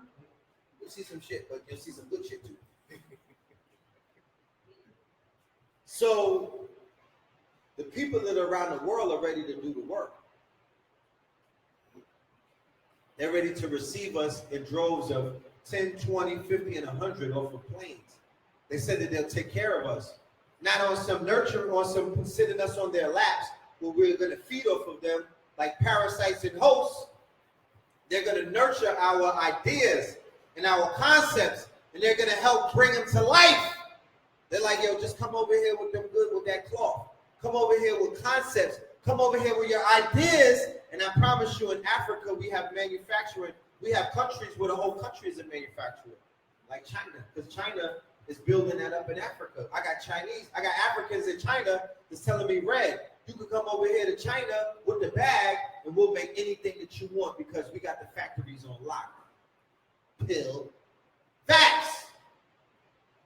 S1: You'll see some shit, but you'll see some good shit too. So, the people that are around the world are ready to do the work. They're ready to receive us in droves of 10, 20, 50, and 100 off of planes. They said that they'll take care of us. Not on some nurture, on some sitting us on their laps, where we're going to feed off of them like parasites and hosts. They're going to nurture our ideas and our concepts, and they're going to help bring them to life. They're like, yo, just come over here with them good with that cloth. Come over here with concepts. Come over here with your ideas. And I promise you, in Africa, we have manufacturing. We have countries where the whole country is a manufacturer, like China, because China is building that up in Africa. I got Africans in China that's telling me, Red, you can come over here to China with the bag, and we'll make anything that you want because we got the factories on lock. Pill. Facts.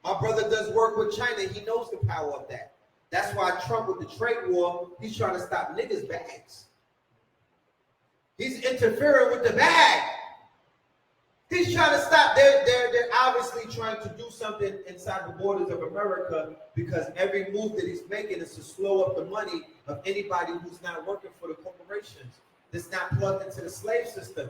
S1: My brother does work with China. He knows the power of that. That's why Trump, with the trade war, he's trying to stop niggas' bags. He's interfering with the bag. He's trying to stop. They're obviously trying to do something inside the borders of America, because every move that he's making is to slow up the money of anybody who's not working for the corporations, that's not plugged into the slave system.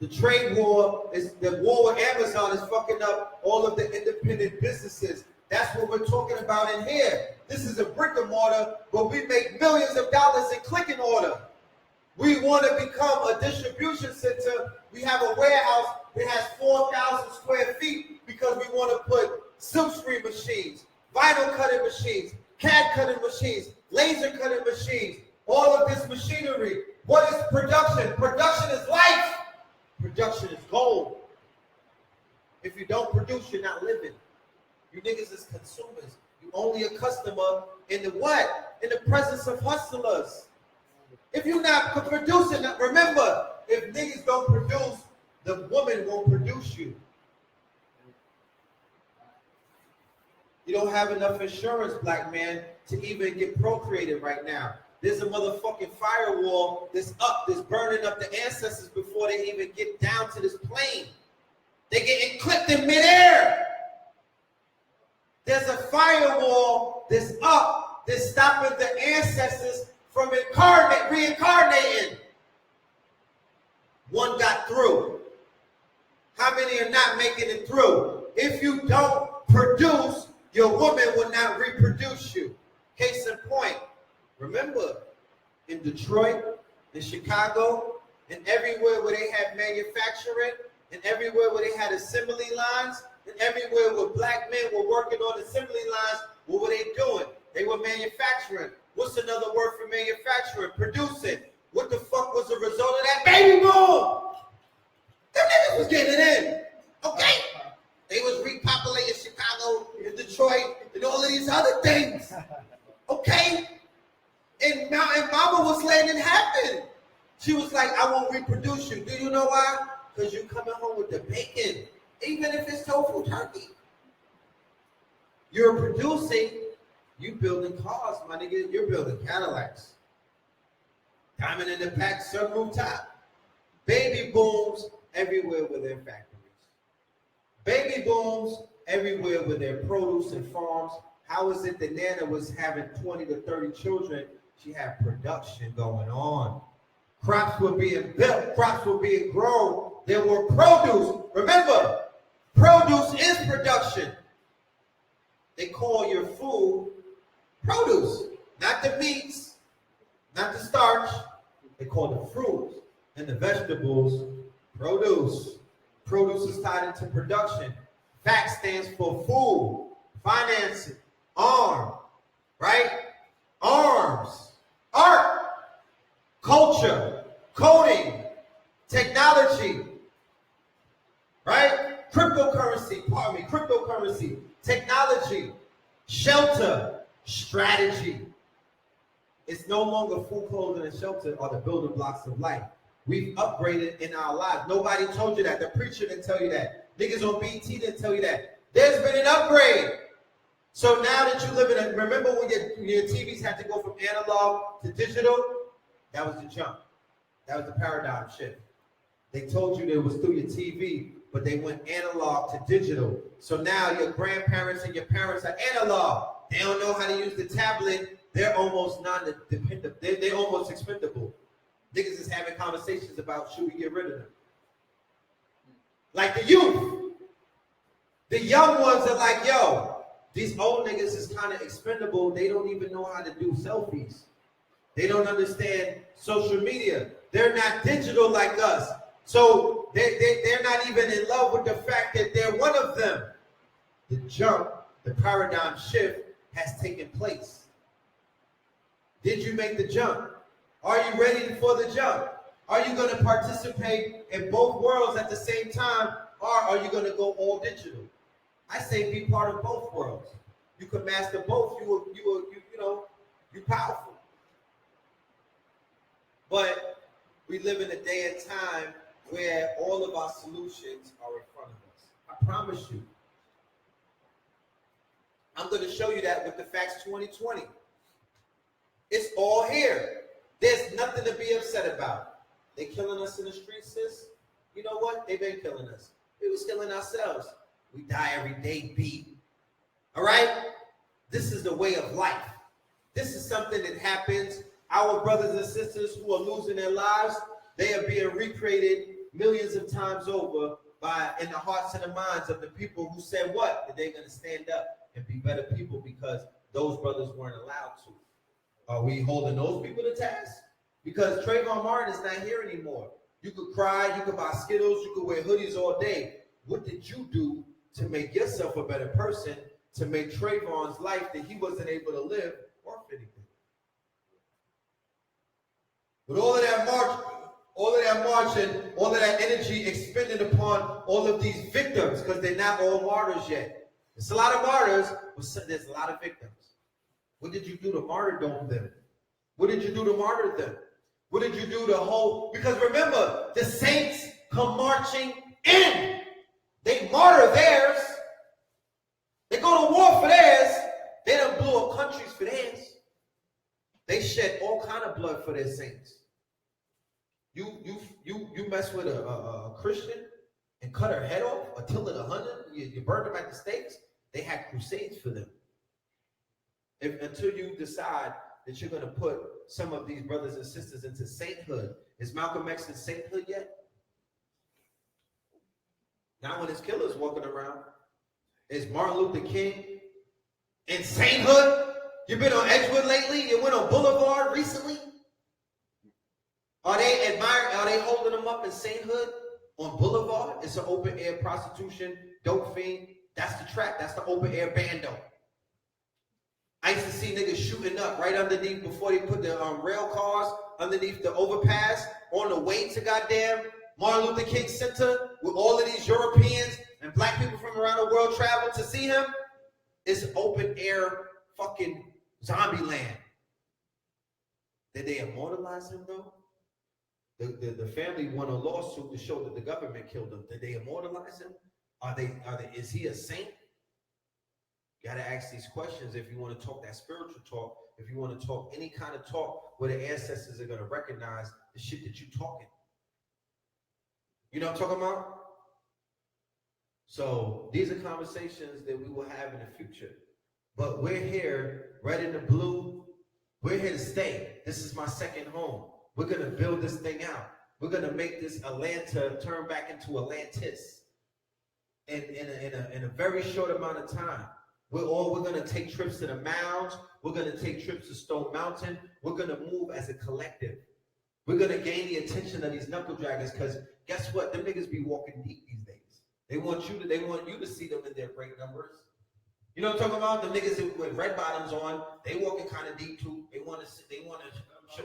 S1: The trade war the war with Amazon is fucking up all of the independent businesses. That's what we're talking about in here. This is a brick and mortar, but we make millions of dollars in click and order. We want to become a distribution center. We have a warehouse that has 4,000 square feet because we want to put silk screen machines, vinyl cutting machines, CAD cutting machines, laser cutting machines, all of this machinery. What is production? Production is life. Production is gold. If you don't produce, you're not living. You niggas is consumers. You only a customer in the what? In the presence of hustlers. If you're not producing, remember, if niggas don't produce, the woman won't produce you. You don't have enough insurance, black man, to even get procreated right now. There's a motherfucking firewall that's burning up the ancestors before they even get down to this plane. They getting clipped in midair. There's a firewall that's up that's stopping the ancestors from reincarnating. One got through. How many are not making it through? If you don't produce, your woman will not reproduce you. Case in point, remember, in Detroit, in Chicago, and everywhere where they had manufacturing, and everywhere where they had assembly lines, and everywhere where black men were working on assembly lines, what were they doing? They were manufacturing. What's another word for manufacturing? Producing. What the fuck was the result of that? Baby boom! Them niggas was getting it in. Okay? They was repopulating Chicago and Detroit and all of these other things. Okay? And mama was letting it happen. She was like, I won't reproduce you. Do you know why? Because you coming home with the bacon. Even if it's tofu turkey. You're producing, you building cars, my nigga. You're building Cadillacs. Diamond in the pack, sunroof top. Baby booms everywhere with their factories. Baby booms everywhere with their produce and farms. How is it that Nana was having 20 to 30 children? She had production going on. Crops were being built. Crops were being grown. There were produce. Remember, produce is production. They call your food produce. Not the meats, not the starch. They call the fruits and the vegetables produce. Produce is tied into production. FACT stands for food, financing, arm, right? Arms, art, culture, coding, technology, right? Cryptocurrency, technology, shelter, strategy. It's no longer food, clothing, and shelter are the building blocks of life. We've upgraded in our lives. Nobody told you that. The preacher didn't tell you that. Niggas on BT didn't tell you that. There's been an upgrade. So now that you live in a, remember when your TVs had to go from analog to digital? That was the jump. That was the paradigm shift. They told you that it was through your TV, but they went analog to digital. So now your grandparents and your parents are analog. They don't know how to use the tablet. They're almost non-dependable. They're almost expendable. Niggas is having conversations about should we get rid of them. Like the youth. The young ones are like, yo, these old niggas is kind of expendable. They don't even know how to do selfies. They don't understand social media. They're not digital like us. So they're not even in love with the fact that they're one of them. The jump, the paradigm shift has taken place. Did you make the jump? Are you ready for the jump? Are you going to participate in both worlds at the same time, or are you going to go all digital? I say be part of both worlds. You can master both. You're powerful. But we live in a day and time where all of our solutions are in front of us. I promise you. I'm going to show you that with the Facts 2020. It's all here. There's nothing to be upset about. They killing us in the streets, sis. You know what? They've been killing us. We was killing ourselves. We die every day beat. All right? This is the way of life. This is something that happens. Our brothers and sisters who are losing their lives, they are being recreated millions of times over in the hearts and the minds of the people who said what? That they're going to stand up and be better people because those brothers weren't allowed to. Are we holding those people to task? Because Trayvon Martin is not here anymore. You could cry, you could buy Skittles, you could wear hoodies all day. What did you do to make yourself a better person, to make Trayvon's life that he wasn't able to live worth anything? With all of that marching, all of that energy expended upon all of these victims, because they're not all martyrs yet. There's a lot of martyrs, but there's a lot of victims. What did you do to martyrdom them? What did you do to martyr them? What did you do to hold? Because remember, the saints come marching in. They martyr theirs. They go to war for theirs. They done blew up countries for theirs. They shed all kind of blood for their saints. You mess with a Christian and cut her head off, or till it 100, you burn them at the stakes. They had crusades for them. Until you decide that you're going to put some of these brothers and sisters into sainthood. Is Malcolm X in sainthood yet? Not when his killer's walking around. Is Martin Luther King in sainthood? You been on Edgewood lately? You went on Boulevard recently? Are they holding them up in sainthood on Boulevard? It's an open air prostitution, dope fiend. That's the track. That's the open air bando. I used to see niggas shooting up right underneath before they put the rail cars underneath the overpass on the way to goddamn Martin Luther King Center, with all of these Europeans and black people from around the world travel to see him. It's open air fucking zombie land. Did they immortalize him though? The family won a lawsuit to show that the government killed him. Did they immortalize him? Is he a saint? You got to ask these questions if you want to talk that spiritual talk, if you want to talk any kind of talk where the ancestors are going to recognize the shit that you're talking. You know what I'm talking about? So these are conversations that we will have in the future. But we're here, red and the blue. We're here to stay. This is my second home. We're going to build this thing out. We're going to make this Atlanta turn back into Atlantis in a very short amount of time. We're going to take trips to the mounds. We're going to take trips to Stone Mountain. We're going to move as a collective. We're going to gain the attention of these knuckle draggers, because guess what? Them niggas be walking deep these days. They want you to see them in their great numbers. You know what I'm talking about? The niggas with red bottoms on, they walking kind of deep too. They want to show.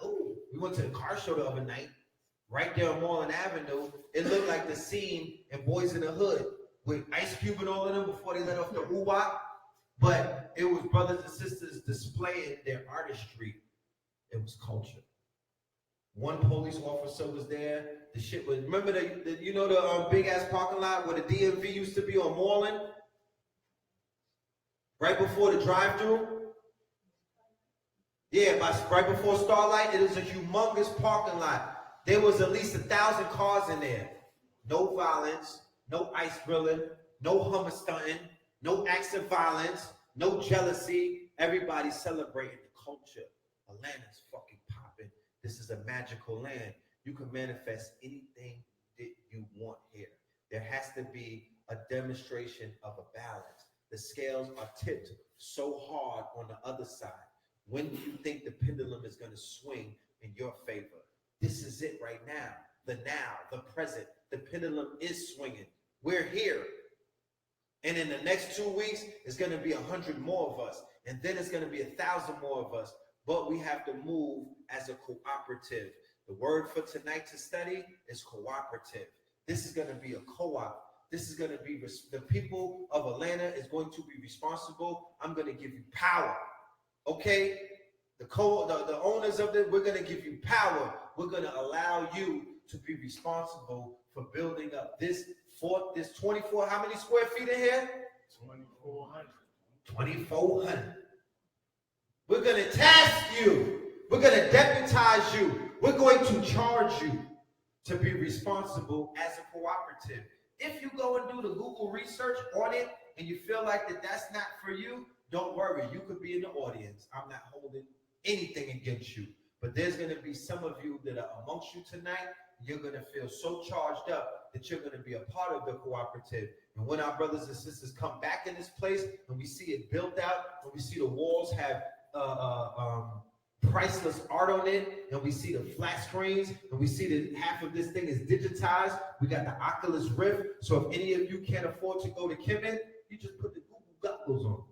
S1: Oh, we went to the car show the other night, right there on Moreland Avenue. It looked like the scene in Boys in the Hood with Ice Cube and all of them before they let off the woo-wop. But it was brothers and sisters displaying their artistry. It was culture. One police officer was there. The shit was, remember the big ass parking lot where the DMV used to be on Moreland? Right before the drive-thru? Yeah, right before Starlight, it is a humongous parking lot. There was at least 1,000 cars in there. No violence, no ice grilling, no Hummer stunting, no acts of violence, no jealousy. Everybody celebrating the culture. Atlanta's fucking popping. This is a magical land. You can manifest anything that you want here. There has to be a demonstration of a balance. The scales are tipped so hard on the other side. When do you think the pendulum is going to swing in your favor? This is it right now. The present. The pendulum is swinging. We're here. And in the next 2 weeks, it's going to be 100 more of us. And then it's going to be 1,000 more of us. But we have to move as a cooperative. The word for tonight to study is cooperative. This is going to be a co-op. This is going to be, the people of Atlanta is going to be responsible. I'm going to give you power. Okay? The owners of it, we're going to give you power. We're going to allow you to be responsible for building up this 24, how many square feet in here?
S3: 2,400.
S1: 2,400. We're going to task you. We're going to deputize you. We're going to charge you to be responsible as a cooperative. If you go and do the Google research on it and you feel like that's not for you, don't worry. You could be in the audience. I'm not holding anything against you. But there's going to be some of you that are amongst you tonight. You're going to feel so charged up that you're going to be a part of the cooperative. And when our brothers and sisters come back in this place and we see it built out, and we see the walls have priceless art on it, and we see the flat screens, and we see that half of this thing is digitized. We got the Oculus Rift. So if any of you can't afford to go to Kemet, you just put the Google goggles on.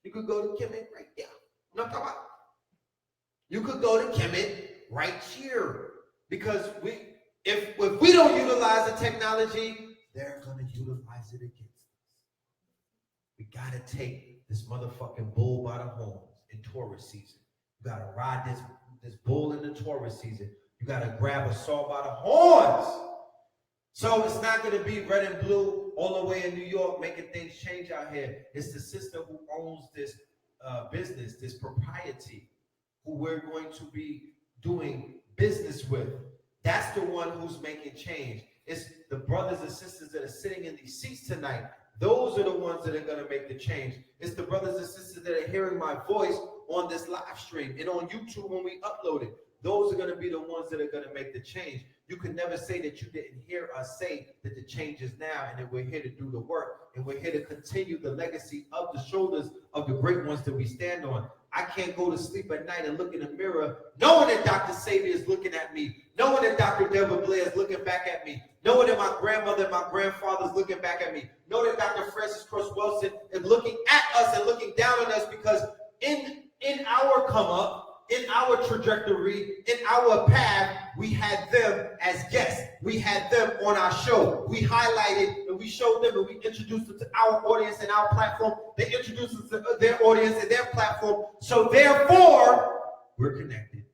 S1: You could go to Kemet right there. You know what I'm talking about? You could go to Kemet right here. Because if we don't utilize the technology, they're going to utilize it against us. We got to take this motherfucking bull by the horns in Taurus season. You got to ride this bull in the Taurus season. You got to grab a saw by the horns. So it's not going to be red and blue all the way in New York making things change out here. It's the sister who owns this business, this propriety, who we're going to be doing business with. That's the one who's making change. It's the brothers and sisters that are sitting in these seats tonight. Those are the ones that are going to make the change. It's the brothers and sisters that are hearing my voice on this live stream and on YouTube when we upload it. Those are going to be the ones that are going to make the change. You can never say that you didn't hear us say that the change is now and that we're here to do the work. And we're here to continue the legacy of the shoulders of the great ones that we stand on. I can't go to sleep at night and look in the mirror knowing that Dr. Savior is looking at me, knowing that Dr. Deborah Blair is looking back at me, knowing that my grandmother and my grandfather is looking back at me, knowing that Dr. Francis Cross Wilson is looking at us and looking down on us, because in our come up, in our trajectory, in our path, we had them as guests. We had them on our show. We highlighted and we showed them and we introduced them to our audience and our platform. They introduced us to their audience and their platform. So therefore, we're connected.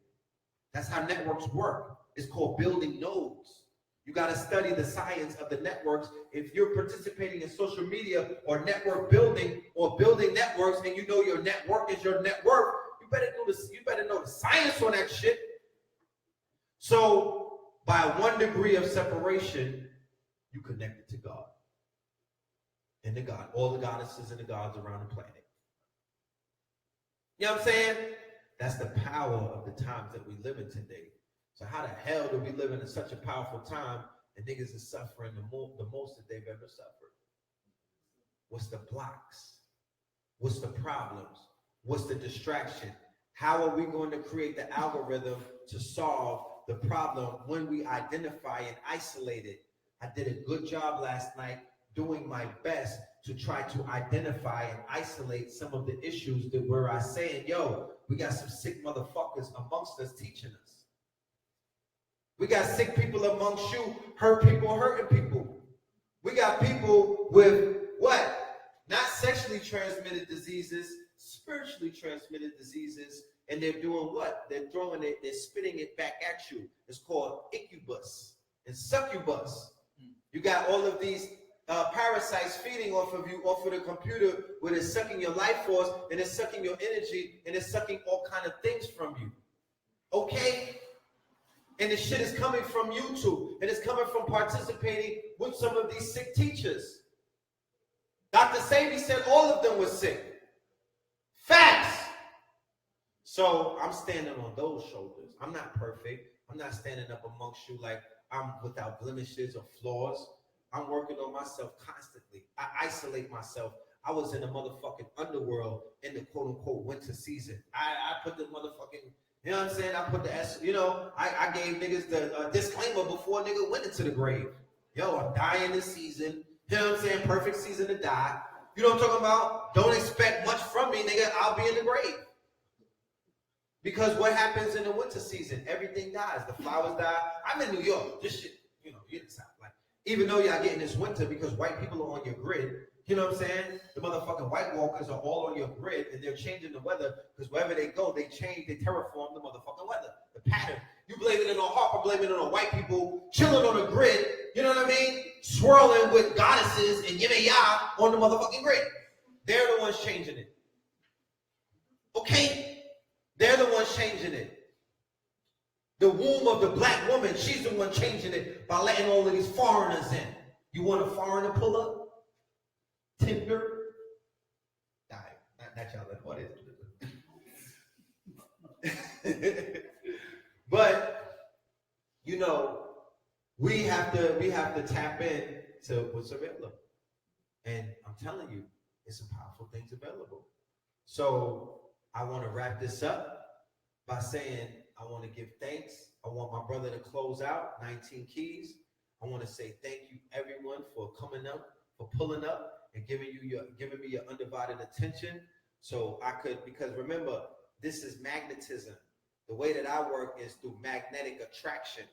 S1: That's how networks work. It's called building nodes. You got to study the science of the networks. If you're participating in social media or network building or building networks, and you know your network is your network, you better know the science on that shit. So by 1 degree of separation, you connected to God. And the God, all the goddesses and the gods around the planet. You know what I'm saying? That's the power of the times that we live in today. So how the hell do we live in such a powerful time and niggas is suffering the most that they've ever suffered? What's the blocks? What's the problems? What's the distraction? How are we going to create the algorithm to solve the problem when we identify and isolate it? I did a good job last night doing my best to try to identify and isolate some of the issues that where I saying, yo, we got some sick motherfuckers amongst us teaching us. We got sick people amongst you, hurt people hurting people. We got people with what? Not sexually transmitted diseases, spiritually transmitted diseases, and they're doing what? They're throwing it, they're spitting it back at you. It's called incubus and succubus. You got all of these parasites feeding off of you, off of the computer, where it's sucking your life force, and it's sucking your energy, and it's sucking all kind of things from you. Okay? And the shit is coming from YouTube, and it's coming from participating with some of these sick teachers. Dr. Sadie said all of them were sick. Facts. So I'm standing on those shoulders. I'm not perfect. I'm not standing up amongst you like I'm without blemishes or flaws. I'm working on myself constantly. I isolate myself. I was in the motherfucking underworld in the quote-unquote winter season. I put the motherfucking, you know what I'm saying? I put the S, you know, I gave niggas the disclaimer before nigga went into the grave. Yo, I'm dying this season. You know what I'm saying? Perfect season to die. You know what I'm talking about? Don't expect much from me, nigga. I'll be in the grave. Because what happens in the winter season? Everything dies. The flowers die. I'm in New York. This shit, you know, you in the South. Like, even though y'all getting this winter because white people are on your grid, you know what I'm saying? The motherfucking White Walkers are all on your grid and they're changing the weather because wherever they go, they change, they terraform the motherfucking weather, the pattern. You blame it on Harper, blame it on white people chilling on a grid, you know what I mean? Swirling with goddesses and yin and yang on the motherfucking grid. They're the ones changing it. Okay? They're the ones changing it. The womb of the black woman, she's the one changing it by letting all of these foreigners in. You want a foreigner pull up? Tinder? Nah, not y'all. What is it? But, you know, we have to tap in to what's available. And I'm telling you, it's some powerful things available. So I want to wrap this up by saying I want to give thanks. I want my brother to close out 19 Keys. I want to say thank you everyone for coming up, for pulling up and giving me your undivided attention. So I could, because remember, this is magnetism. The way that I work is through magnetic attraction.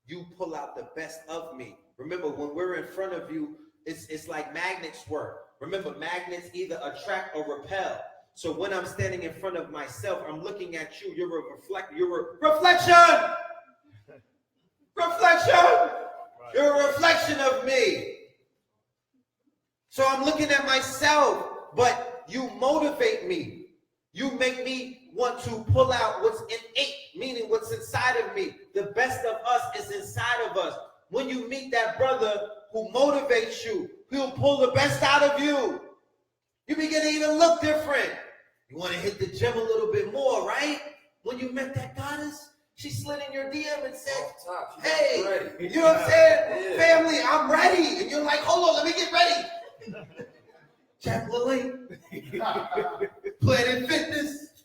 S1: You pull out the best of me. Remember, when we're in front of you, it's like magnets work. Remember, magnets either attract or repel. So when I'm standing in front of myself, I'm looking at you. You're a reflection. Reflection. You're a reflection of me. So I'm looking at myself, but you motivate me. You make me want to pull out what's innate, meaning what's inside of me. The best of us is inside of us. When you meet that brother who motivates you, he'll pull the best out of you. You begin to even look different. You want to hit the gym a little bit more, right? When you met that goddess, she slid in your DM and said, hey, you know what I'm saying? Yeah. Family, I'm ready. And you're like, hold on, let me get ready. Jacqueline, Planet Fitness,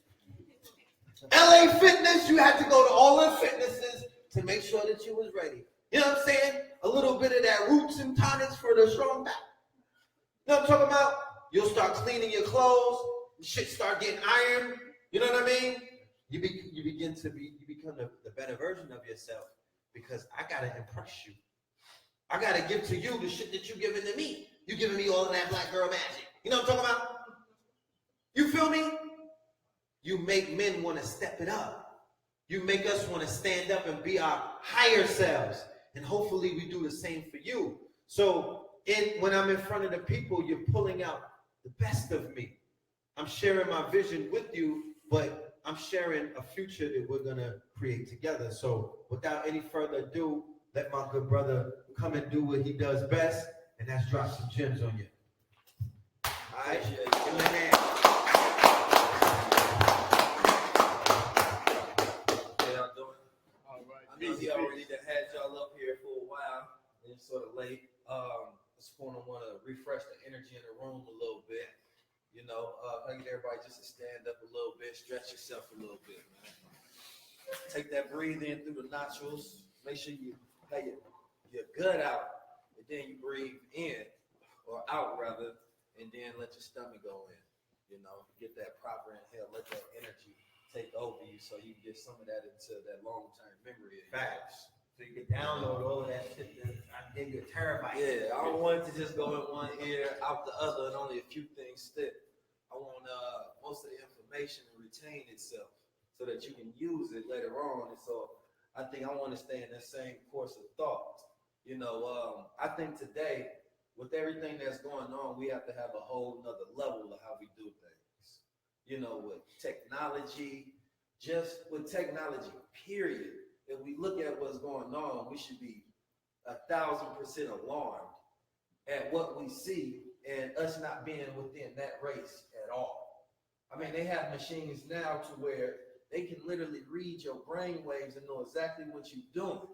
S1: LA Fitness, you had to go to all the fitnesses to make sure that you was ready. You know what I'm saying? A little bit of that roots and tonics for the strong back. You know what I'm talking about? You'll start cleaning your clothes, shit start getting ironed. You know what I mean? You become the better version of yourself, because I gotta impress you. I gotta give to you the shit that you giving to me. You giving me all of that black girl magic. You know what I'm talking about? You feel me? You make men want to step it up. You make us want to stand up and be our higher selves. And hopefully we do the same for you. So when I'm in front of the people, you're pulling out the best of me. I'm sharing my vision with you, but I'm sharing a future that we're going to create together. So without any further ado, let my good brother come and do what he does best, and that's drop some gems on you. All right? Give him a hand.
S4: How y'all doing?
S3: All right.
S4: I know he already had y'all up here for a while, and it's sort of late. I just want to refresh the energy in the room a little bit. You know, I get everybody just to stand up a little bit, stretch yourself a little bit, man. Take that breathe in through the nostrils. Make sure you have your gut out, and then you breathe in, or out rather, and then let your stomach go in. You know, get that proper inhale, let that energy take over you, so you can get some of that into that long-term memory.
S1: Facts. So you can download all of that shit that I gave you a terabyte.
S4: Yeah, I don't want it to just go in one ear, out the other, and only a few things stick. I want most of the information to retain itself so that you can use it later on. And so I think I want to stay in that same course of thought. You know, I think today, with everything that's going on, we have to have a whole nother level of how we do things. You know, with technology, just with technology, period. If we look at what's going on, we should be 1,000% alarmed at what we see and us not being within that race at all. I mean, they have machines now to where they can literally read your brain waves and know exactly what you're doing.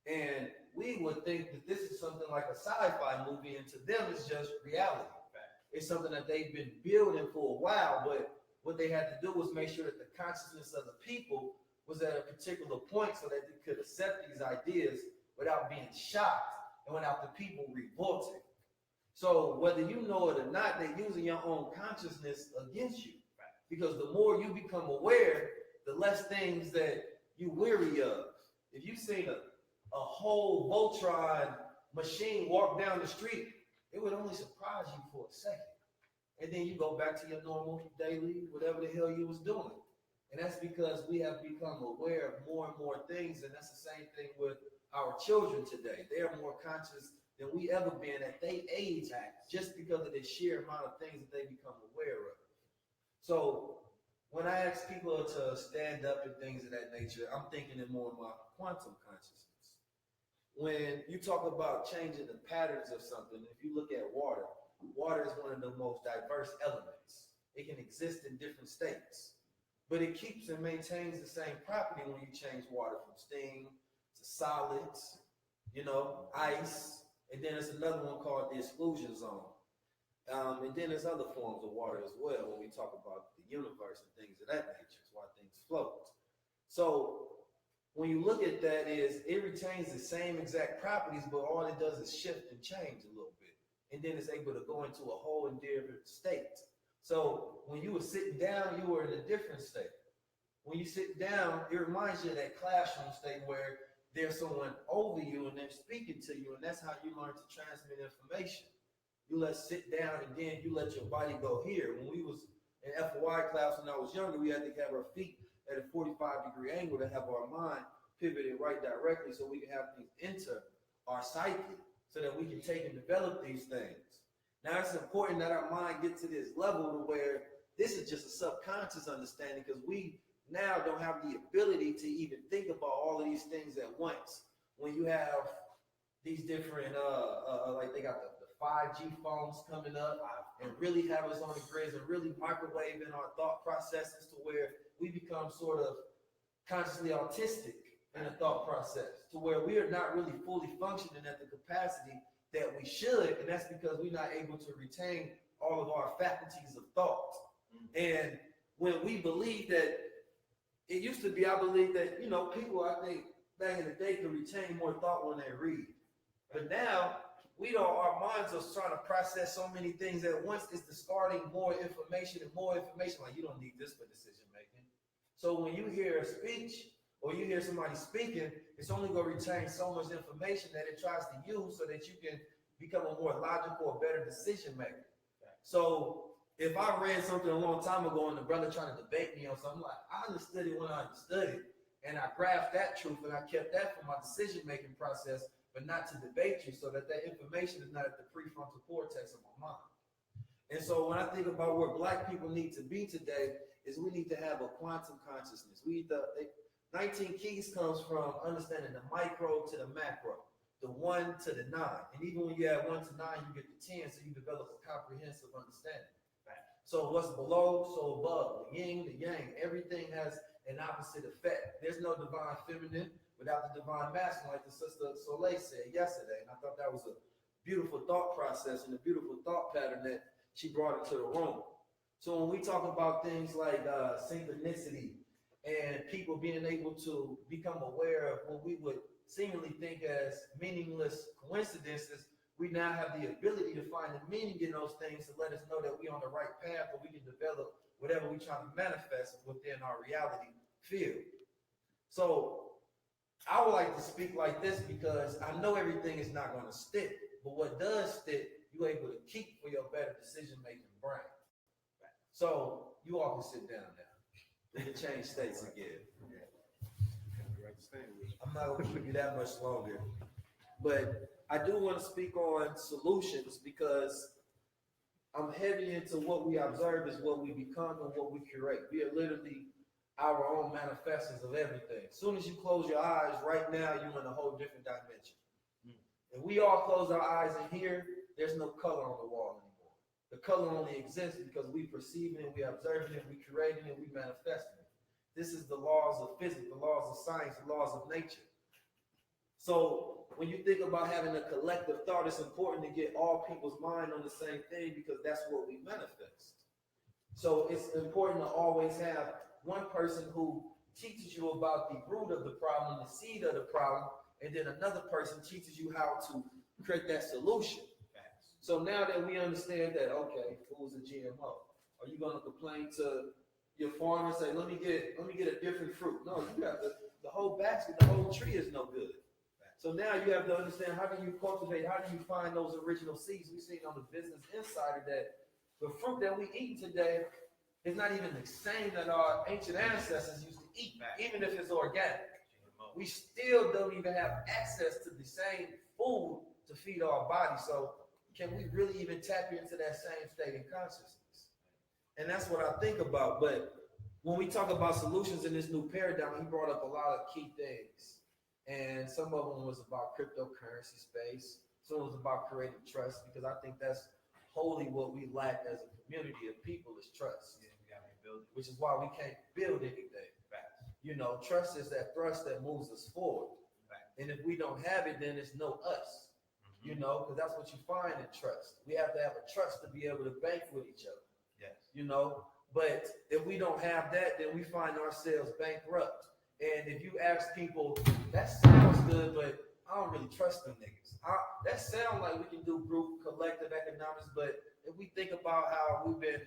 S4: And we would think that this is something like a sci-fi movie, and to them it's just reality. It's something that they've been building for a while, but what they had to do was make sure that the consciousness of the people was at a particular point so that they could accept these ideas without being shocked and without the people revolting. So whether you know it or not, they're using your own consciousness against you. Because the more you become aware, the less things that you weary of. If you've seen a whole Voltron machine walk down the street, it would only surprise you for a second. And then you go back to your normal daily, whatever the hell you was doing. And that's because we have become aware of more and more things. And that's the same thing with our children today. They are more conscious than we ever been at their age, just because of the sheer amount of things that they become aware of. So when I ask people to stand up and things of that nature, I'm thinking in more of my quantum consciousness. When you talk about changing the patterns of something, if you look at water, water is one of the most diverse elements. It can exist in different states, but it keeps and maintains the same property when you change water from steam to solids you know, ICE, and then there's another one called the exclusion zone. And then there's other forms of water as well when we talk about the universe and things of that nature. It's why things float. So when you look at that, is it retains the same exact properties, but all it does is shift and change a little bit. And then it's able to go into a whole and different state. So when you were sitting down, you were in a different state. When you sit down, it reminds you of that classroom state where there's someone over you and they're speaking to you, and that's how you learn to transmit information. You let sit down and then you let your body go here. When we was in FOI class when I was younger, we had to have our feet at a 45-degree angle to have our mind pivoted right directly so we can have things enter our psyche so that we can take and develop these things. Now it's important that our mind get to this level to where this is just a subconscious understanding, because we now don't have the ability to even think about all of these things at once. When you have these different, like they got the 5G phones coming up and really have us on the grids and really microwaving our thought processes to where we become sort of consciously autistic in the thought process, to where we are not really fully functioning at the capacity that we should, and that's because we're not able to retain all of our faculties of thought. And when we believe that, it used to be, I believe that, you know, people, I think, back in the day could retain more thought when they read. But now, we don't, our minds are trying to process so many things at once, it's discarding more information and more information. Like, you don't need this for decision making. So when you hear a speech or you hear somebody speaking, it's only going to retain so much information that it tries to use so that you can become a more logical or better decision maker. So if I read something a long time ago and the brother trying to debate me on something, like, I understood it when I understood it, and I grasped that truth and I kept that for my decision making process, but not to debate you, so that that information is not at the prefrontal cortex of my mind. And so when I think about where Black people need to be today, is we need to have a quantum consciousness. 19 keys comes from understanding the micro to the macro, the 1 to the 9. And even when you add 1 to 9, you get to 10, so you develop a comprehensive understanding. So what's below, so above, the yin, the yang, everything has an opposite effect. There's no divine feminine without the divine masculine, like the sister Soleil said yesterday. And I thought that was a beautiful thought process and a beautiful thought pattern that she brought into the room. So when we talk about things like synchronicity and people being able to become aware of what we would seemingly think as meaningless coincidences, we now have the ability to find the meaning in those things to let us know that we're on the right path, or we can develop whatever we're trying to manifest within our reality field. So I would like to speak like this because I know everything is not going to stick, but what does stick, you're able to keep for your better decision-making brain. So you all can sit down now. We can change states again. I'm not going to keep you that much longer, but I do want to speak on solutions, because I'm heavy into what we observe is what we become and what we curate. We are literally our own manifestors of everything. As soon as you close your eyes, right now, you're in a whole different dimension. And we all close our eyes in here, there's no color on the wall anymore. The color only exists because we perceiving it, we observing it, we curating it, we manifesting it. This is the laws of physics, the laws of science, the laws of nature. So when you think about having a collective thought, it's important to get all people's mind on the same thing, because that's what we manifest. So it's important to always have one person who teaches you about the root of the problem, the seed of the problem, and then another person teaches you how to create that solution. So now that we understand that, okay, food's a GMO, are you going to complain to your farmer and say, let me get a different fruit? No, you got the whole basket, the whole tree is no good. So now you have to understand, how do you cultivate, how do you find those original seeds? We've seen on the Business Insider that the fruit that we eat today is not even the same that our ancient ancestors used to eat, even if it's organic. We still don't even have access to the same food to feed our body. So can we really even tap into that same state of consciousness? And that's what I think about. But when we talk about solutions in this new paradigm, he brought up a lot of key things. And some of them was about cryptocurrency space. Some was about creating trust, because I think that's wholly what we lack as a community of people is trust. Yeah, we gotta build it. Which is why we can't build anything. You know, trust is that thrust that moves us forward. And if we don't have it, then it's no us, you know, because that's what you find in trust. We have to have a trust to be able to bank with each other.
S1: Yes.
S4: You know, but if we don't have that, then we find ourselves bankrupt. And if you ask people, that sounds good, but I don't really trust them niggas. That sounds like we can do group collective economics, but if we think about how we've been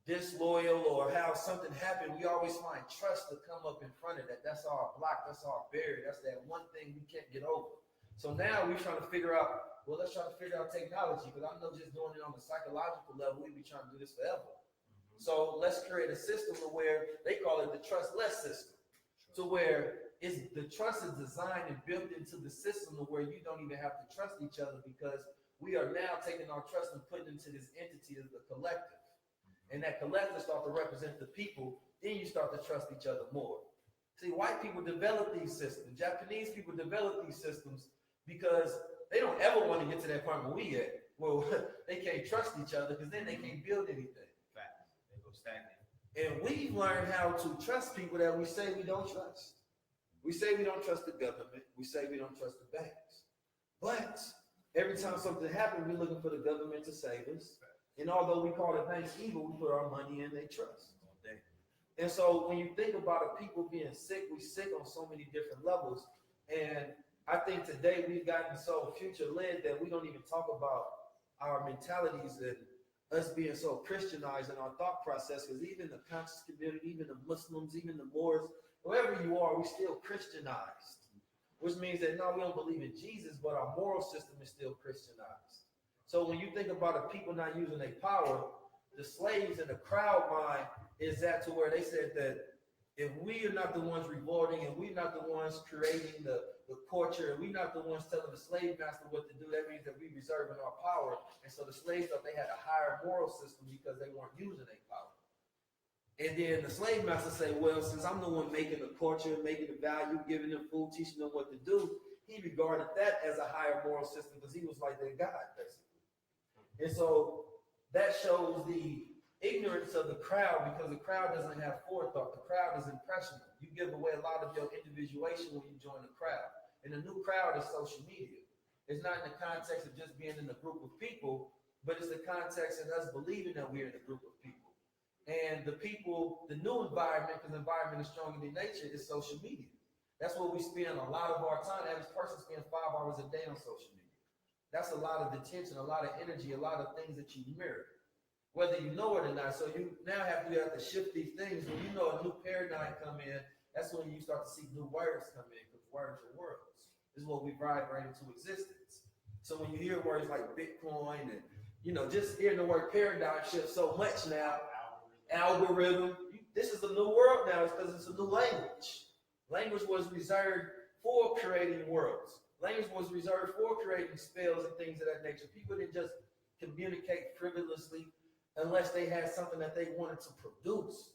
S4: disloyal or how something happened, we always find trust to come up in front of that. That's our block, that's our barrier, that's that one thing we can't get over. So now we're trying to figure out, well, let's try to figure out technology, because I know just doing it on the psychological level, we'd be trying to do this forever. So let's create a system where they call it the trustless system, to where the trust is designed and built into the system to where you don't even have to trust each other, because we are now taking our trust and putting it into this entity as the collective. And that collective start to represent the people, then you start to trust each other more. See, white people develop these systems. Japanese people develop these systems because they don't ever want to get to that point where we at. Well, they can't trust each other because then they can't build anything.
S1: Facts. They go stagnant.
S4: And we've learned how to trust people that we say we don't trust. We say we don't trust the government. We say we don't trust the banks. But every time something happens, we're looking for the government to save us. And although we call the banks evil, we put our money in their trust. And so when you think about it, people being sick, we sick on so many different levels. And I think today we've gotten so future-led that we don't even talk about our mentalities and us being so Christianized in our thought process, because even the conscious community, even the Muslims, even the Moors, whoever you are, we still Christianized. Which means that no, we don't believe in Jesus, but our moral system is still Christianized. So when you think about the people not using their power, the slaves in the crowd mind is that to where they said that if we are not the ones revolting and we're not the ones creating the culture, and we're not the ones telling the slave master what to do, that means that we reserving our power. And so the slaves thought they had a higher moral system because they weren't using their power. And then the slave master say, well, since I'm the one making the culture, making the value, giving them food, teaching them what to do, he regarded that as a higher moral system because he was like their God, basically. And so that shows the ignorance of the crowd, because the crowd doesn't have forethought. The crowd is impressionable. You give away a lot of your individuation when you join the crowd. And the new crowd is social media. It's not in the context of just being in a group of people, but it's the context of us believing that we're in a group of people. And the people, the new environment, because the environment is stronger than nature, is social media. That's where we spend a lot of our time. The average person spends 5 hours a day on social media. That's a lot of attention, a lot of energy, a lot of things that you mirror, whether you know it or not. So you now have to shift these things. When you know a new paradigm come in, that's when you start to see new words come in, because words are worlds. This is what we vibrate into existence. So when you hear words like Bitcoin and, you know, just hearing the word paradigm shift so much now, algorithm, this is a new world now. It's because it's a new language. Language was reserved for creating worlds. Language was reserved for creating spells and things of that nature. People didn't just communicate frivolously unless they had something that they wanted to produce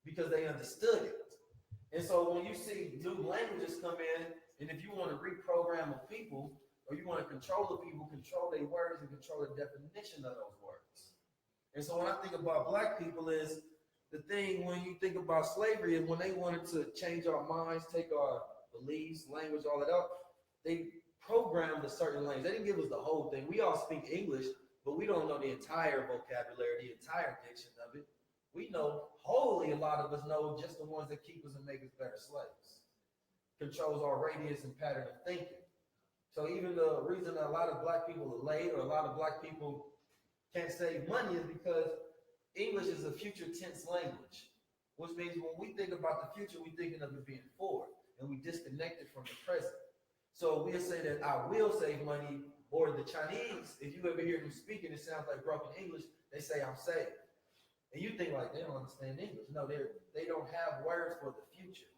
S4: because they understood it. And so when you see new languages come in, and if you want to reprogram a people, or you want to control the people, control their words and control the definition of those words. And so when I think about black people, is the thing when you think about slavery, and when they wanted to change our minds, take our beliefs, language, all that up, they programmed a certain language. They didn't give us the whole thing. We all speak English, but we don't know the entire vocabulary, the entire diction of it. We know wholly, a lot of us know just the ones that keep us and make us better slaves. Controls our radius and pattern of thinking. So even the reason that a lot of black people are late, or a lot of black people can't save money, is because English is a future tense language, which means when we think about the future, we're thinking of it being forward, and we disconnect it from the present. So we'll say that I will save money, or the Chinese, if you ever hear them speaking, it sounds like broken English, they say I'm saved. And you think like they don't understand English. No, they don't have words for the future.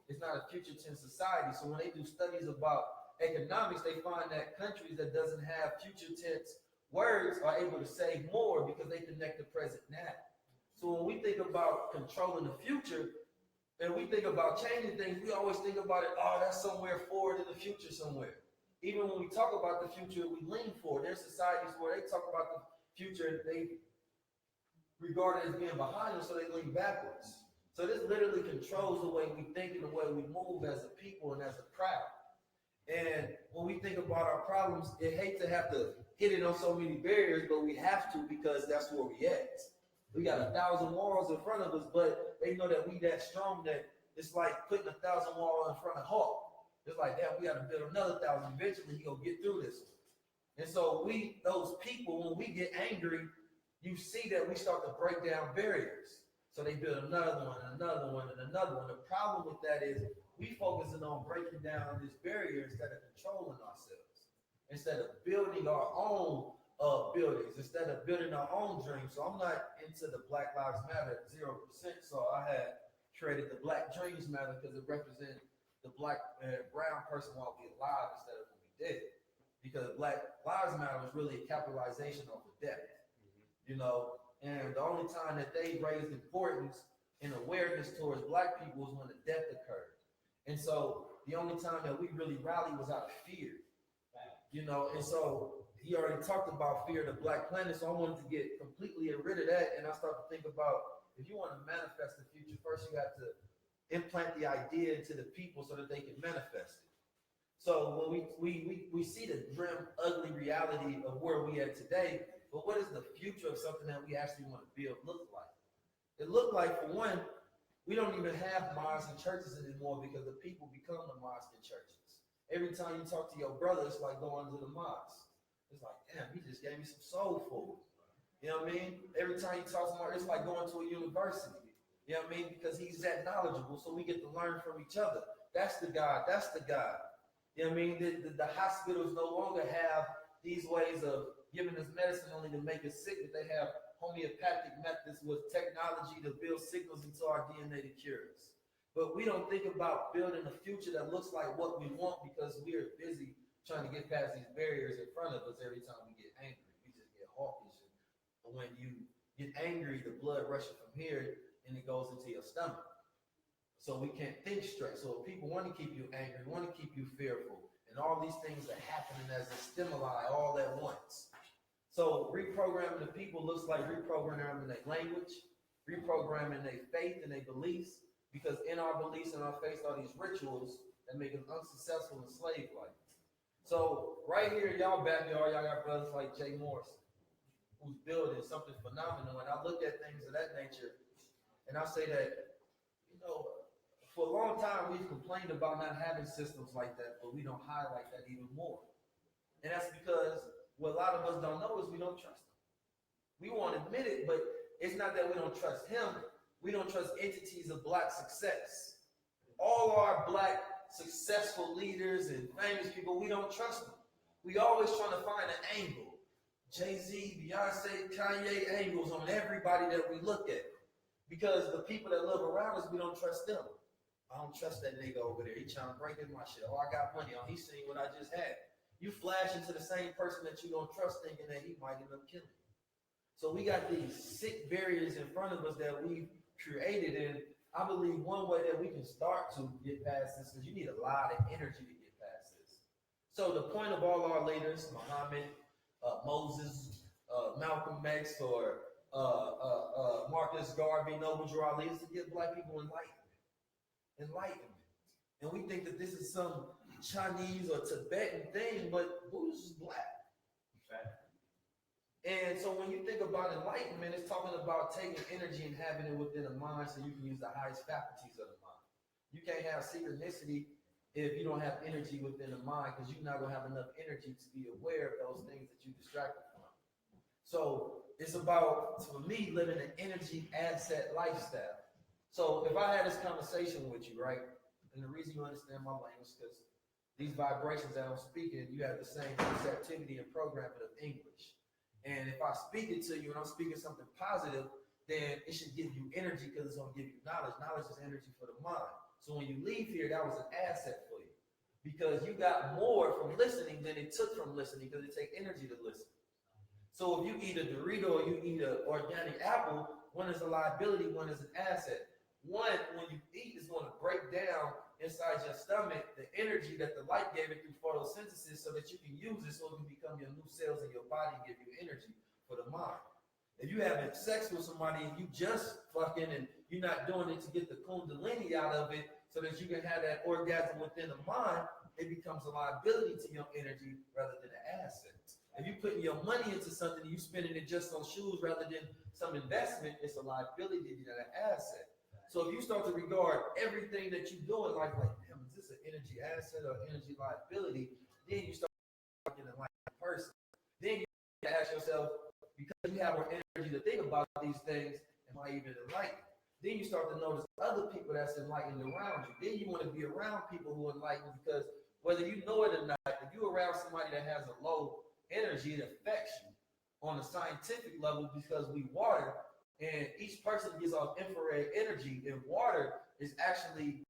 S4: It's not a future tense society. So when they do studies about economics, they find that countries that doesn't have future tense words are able to save more because they connect the present now. So when we think about controlling the future, and we think about changing things, we always think about it, oh, that's somewhere forward in the future somewhere. Even when we talk about the future, we lean forward. There's societies where they talk about the future and they regard it as being behind us, so they lean backwards. So this literally controls the way we think and the way we move as a people and as a crowd. And when we think about our problems, it hate to have to hit it on so many barriers, but we have to because that's where we at. We got 1,000 walls in front of us, but they know that we that strong that it's like putting 1,000 walls in front of Hawk. It's like, damn, we got to build another 1,000. Eventually, he gonna get through this one. And so we, those people, when we get angry, you see that we start to break down barriers. So they build another one, and another one, and another one. The problem with that is we focusing on breaking down this barrier instead of controlling ourselves, instead of building our own buildings, instead of building our own dreams. So I'm not into the Black Lives Matter 0%. So I had created the Black Dreams Matter because it represents the black and brown person while we alive instead of when we dead. Because Black Lives Matter was really a capitalization of the death, you know. And the only time that they raised importance and awareness towards black people was when the death occurred. And so the only time that we really rallied was out of fear, you know. And so he already talked about fear of the Black planet. So I wanted to get completely rid of that. And I started to think about, if you want to manifest the future, first you have to implant the idea into the people so that they can manifest it. So when we see the grim, ugly reality of where we are today, but what is the future of something that we actually want to build look like? It looked like, for one, we don't even have mosques and churches anymore because the people become the mosques and churches. Every time you talk to your brother, it's like going to the mosque. It's like, damn, he just gave me some soul food. You know what I mean? Every time you talk to someone, it's like going to a university. You know what I mean? Because he's that knowledgeable, so we get to learn from each other. That's the God. That's the God. You know what I mean? The hospitals no longer have these ways of giving us medicine only to make us sick, but they have homeopathic methods with technology to build signals into our DNA to cure us. But we don't think about building a future that looks like what we want because we're busy trying to get past these barriers in front of us every time we get angry. We just get hawkish. And when you get angry, the blood rushes from here and it goes into your stomach. So we can't think straight. So if people want to keep you angry, want to keep you fearful, and all these things are happening as a stimuli all at once. So reprogramming the people looks like reprogramming their language, reprogramming their faith and their beliefs, because in our beliefs and our faith are these rituals that make us unsuccessful and slave-like. So right here in y'all backyard, y'all got brothers like Jay Morrison, who's building something phenomenal. And I look at things of that nature, and I say that, you know, for a long time we've complained about not having systems like that, but we don't highlight that even more. And that's because what a lot of us don't know is we don't trust him. We won't admit it, but it's not that we don't trust him. We don't trust entities of black success. All our black successful leaders and famous people, we don't trust them. We always trying to find an angle. Jay-Z, Beyonce, Kanye angles on everybody that we look at. Because the people that live around us, we don't trust them. I don't trust that nigga over there. He trying to break in my shit. Oh, I got money. Oh, he's seen what I just had. You flash into the same person that you don't trust, thinking that he might end up killing you. So we got these sick barriers in front of us that we've created, and I believe one way that we can start to get past this is you need a lot of energy to get past this. So the point of all our leaders, Muhammad, Moses, Malcolm X, or Marcus Garvey, Noble Drew Ali, is to give black people enlightenment. And we think that this is some Chinese or Tibetan thing, but Buddhists is black. And so when you think about enlightenment, it's talking about taking energy and having it within the mind so you can use the highest faculties of the mind. You can't have synchronicity if you don't have energy within the mind, because you're not going to have enough energy to be aware of those things that you're distracted from. So it's about, for me, living an energy asset lifestyle. So if I had this conversation with you, right, and the reason you understand my language is because these vibrations that I'm speaking, you have the same receptivity and programming of English. And if I speak it to you and I'm speaking something positive, then it should give you energy because it's going to give you knowledge. Knowledge is energy for the mind. So when you leave here, that was an asset for you because you got more from listening than it took from listening because it takes energy to listen. So if you eat a Dorito or you eat an organic apple, one is a liability, one is an asset. One, when you eat, is going to break down inside your stomach the energy that the light gave it through photosynthesis so that you can use it so it can become your new cells in your body and give you energy for the mind. If you having sex with somebody and you just fucking and you're not doing it to get the kundalini out of it so that you can have that orgasm within the mind, it becomes a liability to your energy rather than an asset. If you're putting your money into something and you're spending it just on shoes rather than some investment, it's a liability than an asset. So if you start to regard everything that you do in life like, damn, is this an energy asset or energy liability? Then you start getting like a person. Then you ask yourself, because you have more energy to think about these things, am I even enlightened? Then you start to notice other people that's enlightened around you. Then you want to be around people who are enlightened, because whether you know it or not, if you're around somebody that has a low energy, it affects you on a scientific level, because we water, and each person gives off infrared energy, and water is actually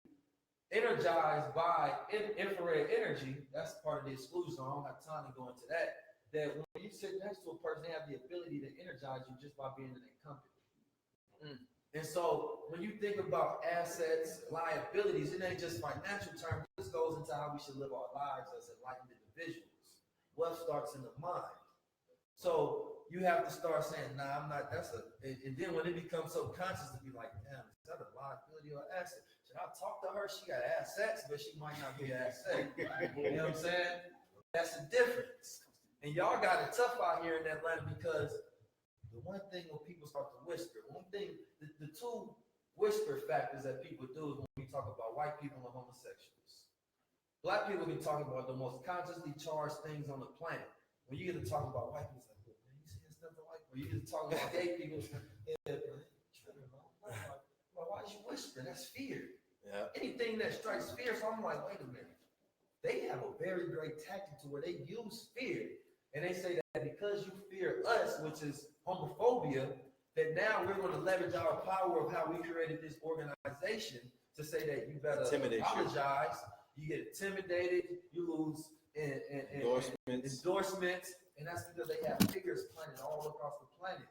S4: energized by infrared energy. That's part of the exclusion, so I don't have time to go into that. That when you sit next to a person, they have the ability to energize you just by being in their company. And so when you think about assets, liabilities, it ain't just financial terms. This goes into how we should live our lives as enlightened individuals. Wealth starts in the mind. So you have to start saying, nah, I'm not, and then when it becomes subconscious to be like, damn, is that a liability or asset? Should I talk to her? She got assets, but she might not be an asset. You know what I'm saying? That's the difference. And y'all got it tough out here in Atlanta, because the one thing when people start to whisper, the two whisper factors that people do is when we talk about white people and homosexuals. Black people can talk about the most consciously charged things on the planet. When you get to talk about white people, it's like, man, you saying stuff to white people. You get to talk about gay people, it's like, yeah, well, why did you whisper? That's fear. Yeah. Anything that strikes fear, so I'm like, wait a minute. They have a very great tactic to where they use fear. And they say that because you fear us, which is homophobia, that now we're going to leverage our power of how we created this organization to say that you better apologize. You get intimidated, you lose endorsements, and that's because they have figures planted all across the planet,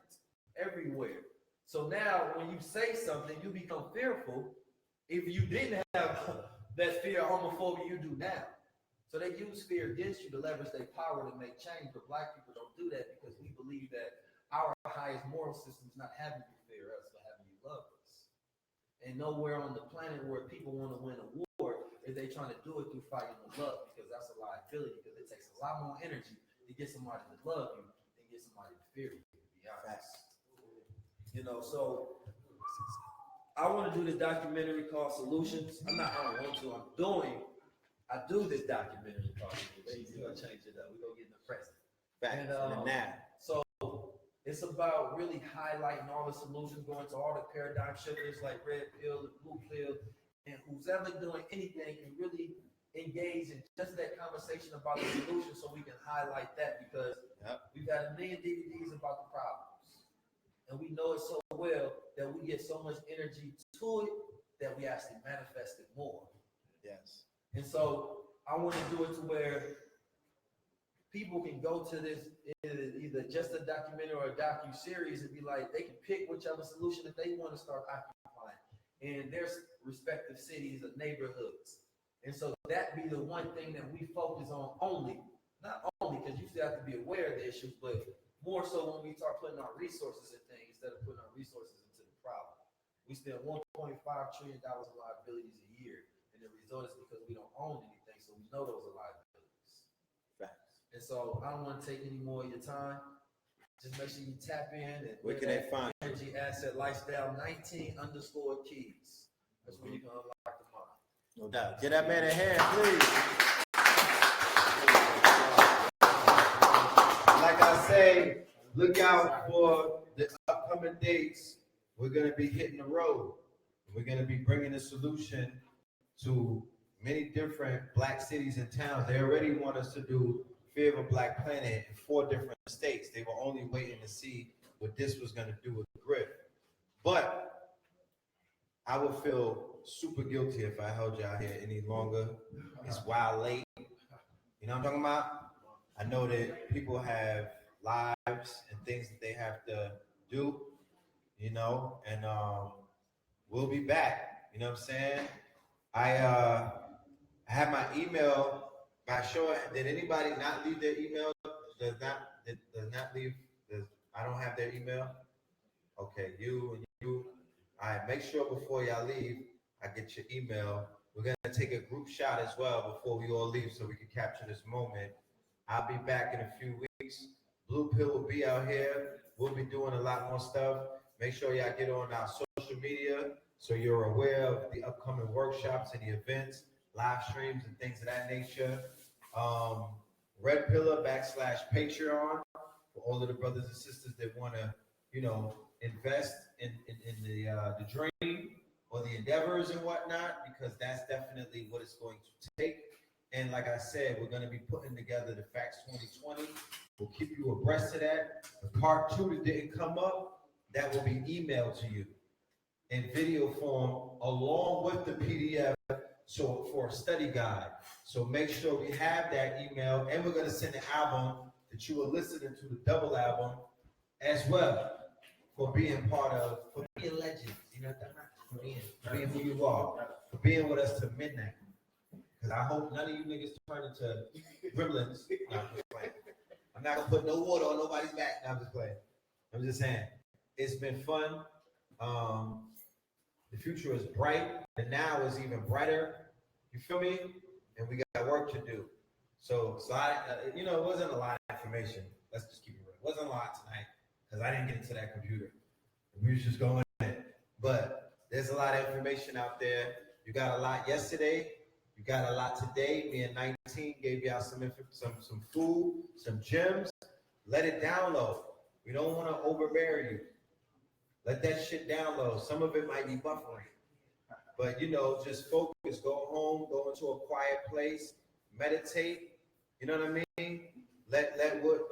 S4: everywhere. So now when you say something, you become fearful. If you didn't have that fear of homophobia, you do now. So they use fear against you to leverage their power to make change, but black people don't do that because we believe that our highest moral system is not having you fear us, but having you love us. And nowhere on the planet where people want to win a war is they trying to do it through fighting the love, because that's a liability, because it takes a lot more energy to get somebody to love you than get somebody to fear you, to be honest. You know, so I want to do this documentary called Solutions. I don't want to, I do this documentary called Solutions. We're going to change it up. We're going to get in the present. So it's about really highlighting all the solutions, going to all the paradigm shifters like red pill and blue pill, and who's ever doing anything can really engage in just that conversation about the solution, so we can highlight that, because we've got a million DVDs about the problems, and we know it so well that we get so much energy to it that we actually manifest it more. Yes. And so I want to do it to where people can go to this, either just a documentary or a docu-series, and be like, they can pick whichever solution that they want to start occupying in their respective cities or neighborhoods. And so that be the one thing that we focus on only. Not only because you still have to be aware of the issues, but more so when we start putting our resources in things instead of putting our resources into the problem. We spend $1.5 trillion in liabilities a year, and the result is because we don't own anything, so we know those are liabilities. Facts. And so I don't want to take any more of your time. Just make sure you tap in. And where can they find Energy Asset Lifestyle 19_keys. That's where you can unlock the mind.
S5: No doubt. Get that man a hand, please.
S1: Like I say, look out for the upcoming dates. We're going to be hitting the road. We're going to be bringing a solution to many different black cities and towns. They already want us to do Fear of a Black Planet in 4 different states. They were only waiting to see what this was going to do with the grip. But I would feel super guilty if I held y'all here any longer. It's wild late. You know what I'm talking about? I know that people have lives and things that they have to do, you know, and we'll be back. You know what I'm saying? I have my email. By sure, did anybody not leave their email? Does not leave? I don't have their email. Okay, you and you. All right, make sure before y'all leave, I get your email We're gonna take a group shot as well before we all leave so we can capture this moment. I'll be back in a few weeks. Blue Pill will be out here. We'll be doing a lot more stuff. Make sure y'all get on our social media so you're aware of the upcoming workshops and the events, live streams, and things of that nature. Red Pillar / Patreon for all of the brothers and sisters that want to, invest in the dream or the endeavors and whatnot, because that's definitely what it's going to take. And like I said, we're going to be putting together the Facts 2020. We'll keep you abreast of that. The part 2 that didn't come up, that will be emailed to you in video form along with the PDF, so for a study guide. So make sure we have that email, and we're going to send an album that you are listening to, the double album as well, for being part of, for being legends, for being who you are, for being with us to midnight. Because I hope none of you niggas turn into gremlins. No, I'm just playing. I'm not going to put no water on nobody's back. No, I'm just playing. I'm just saying, it's been fun. The future is bright. The now is even brighter. You feel me? And we got work to do. So I, it wasn't a lot of information. Let's just keep it real. It wasn't a lot tonight because I didn't get into that computer. We was just going in. But there's a lot of information out there. You got a lot yesterday. You got a lot today. Me and 19 gave y'all some food, some gems. Let it download. We don't want to overbear you. Let that shit download. Some of it might be buffering. But, just focus. Go home. Go into a quiet place. Meditate. You know what I mean? Let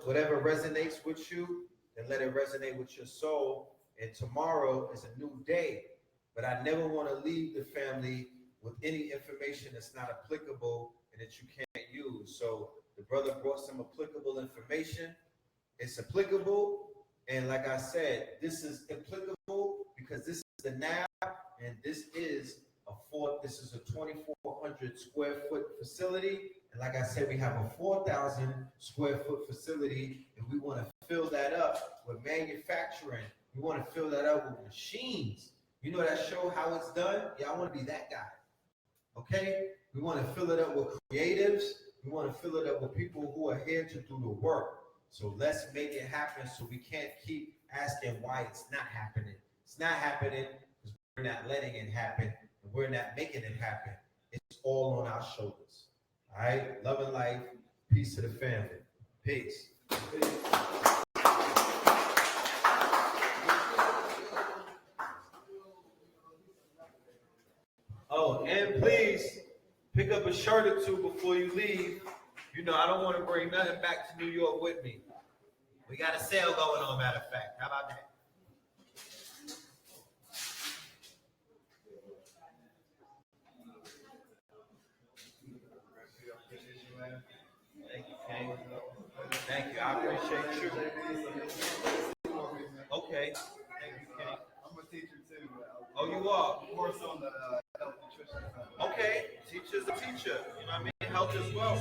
S1: whatever resonates with you, and let it resonate with your soul. And tomorrow is a new day. But I never want to leave the family with any information that's not applicable and that you can't use. So the brother brought some applicable information. It's applicable. And like I said, this is applicable because this is the now, and this is a 2,400 square foot facility. And like I said, we have a 4,000 square foot facility, and we want to fill that up with manufacturing. We want to fill that up with machines. You know that show, How It's Done? Yeah, I want to be that guy. Okay? We want to fill it up with creatives. We want to fill it up with people who are here to do the work. So let's make it happen, so we can't keep asking why it's not happening. It's not happening because we're not letting it happen, and we're not making it happen. It's all on our shoulders. All right? Love and life. Peace to the family. Peace. Oh, and please pick up a shirt or two before you leave. I don't want to bring nothing back to New York with me. We got a sale going on, matter of fact. How about that? Thank you, King. Thank you. I appreciate you. Okay. Thank you, King.
S3: I'm a teacher too.
S1: Oh, you are?
S3: Of course, on the health nutrition side.
S1: Okay. Teacher's a teacher. You know what I mean? Health as well.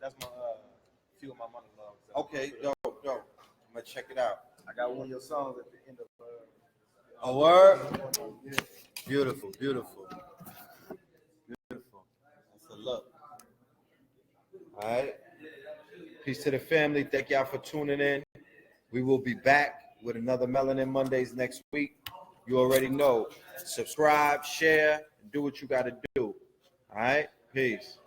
S3: That's my few of my monologues.
S1: Okay, dope. I'm gonna check it out.
S3: I got one of your songs at the end of.
S1: A word?
S3: Yeah.
S1: Beautiful. That's a look. All right. Peace to the family. Thank y'all for tuning in. We will be back with another Melanin Mondays next week. You already know. Subscribe, share, and do what you got to do. All right. Peace.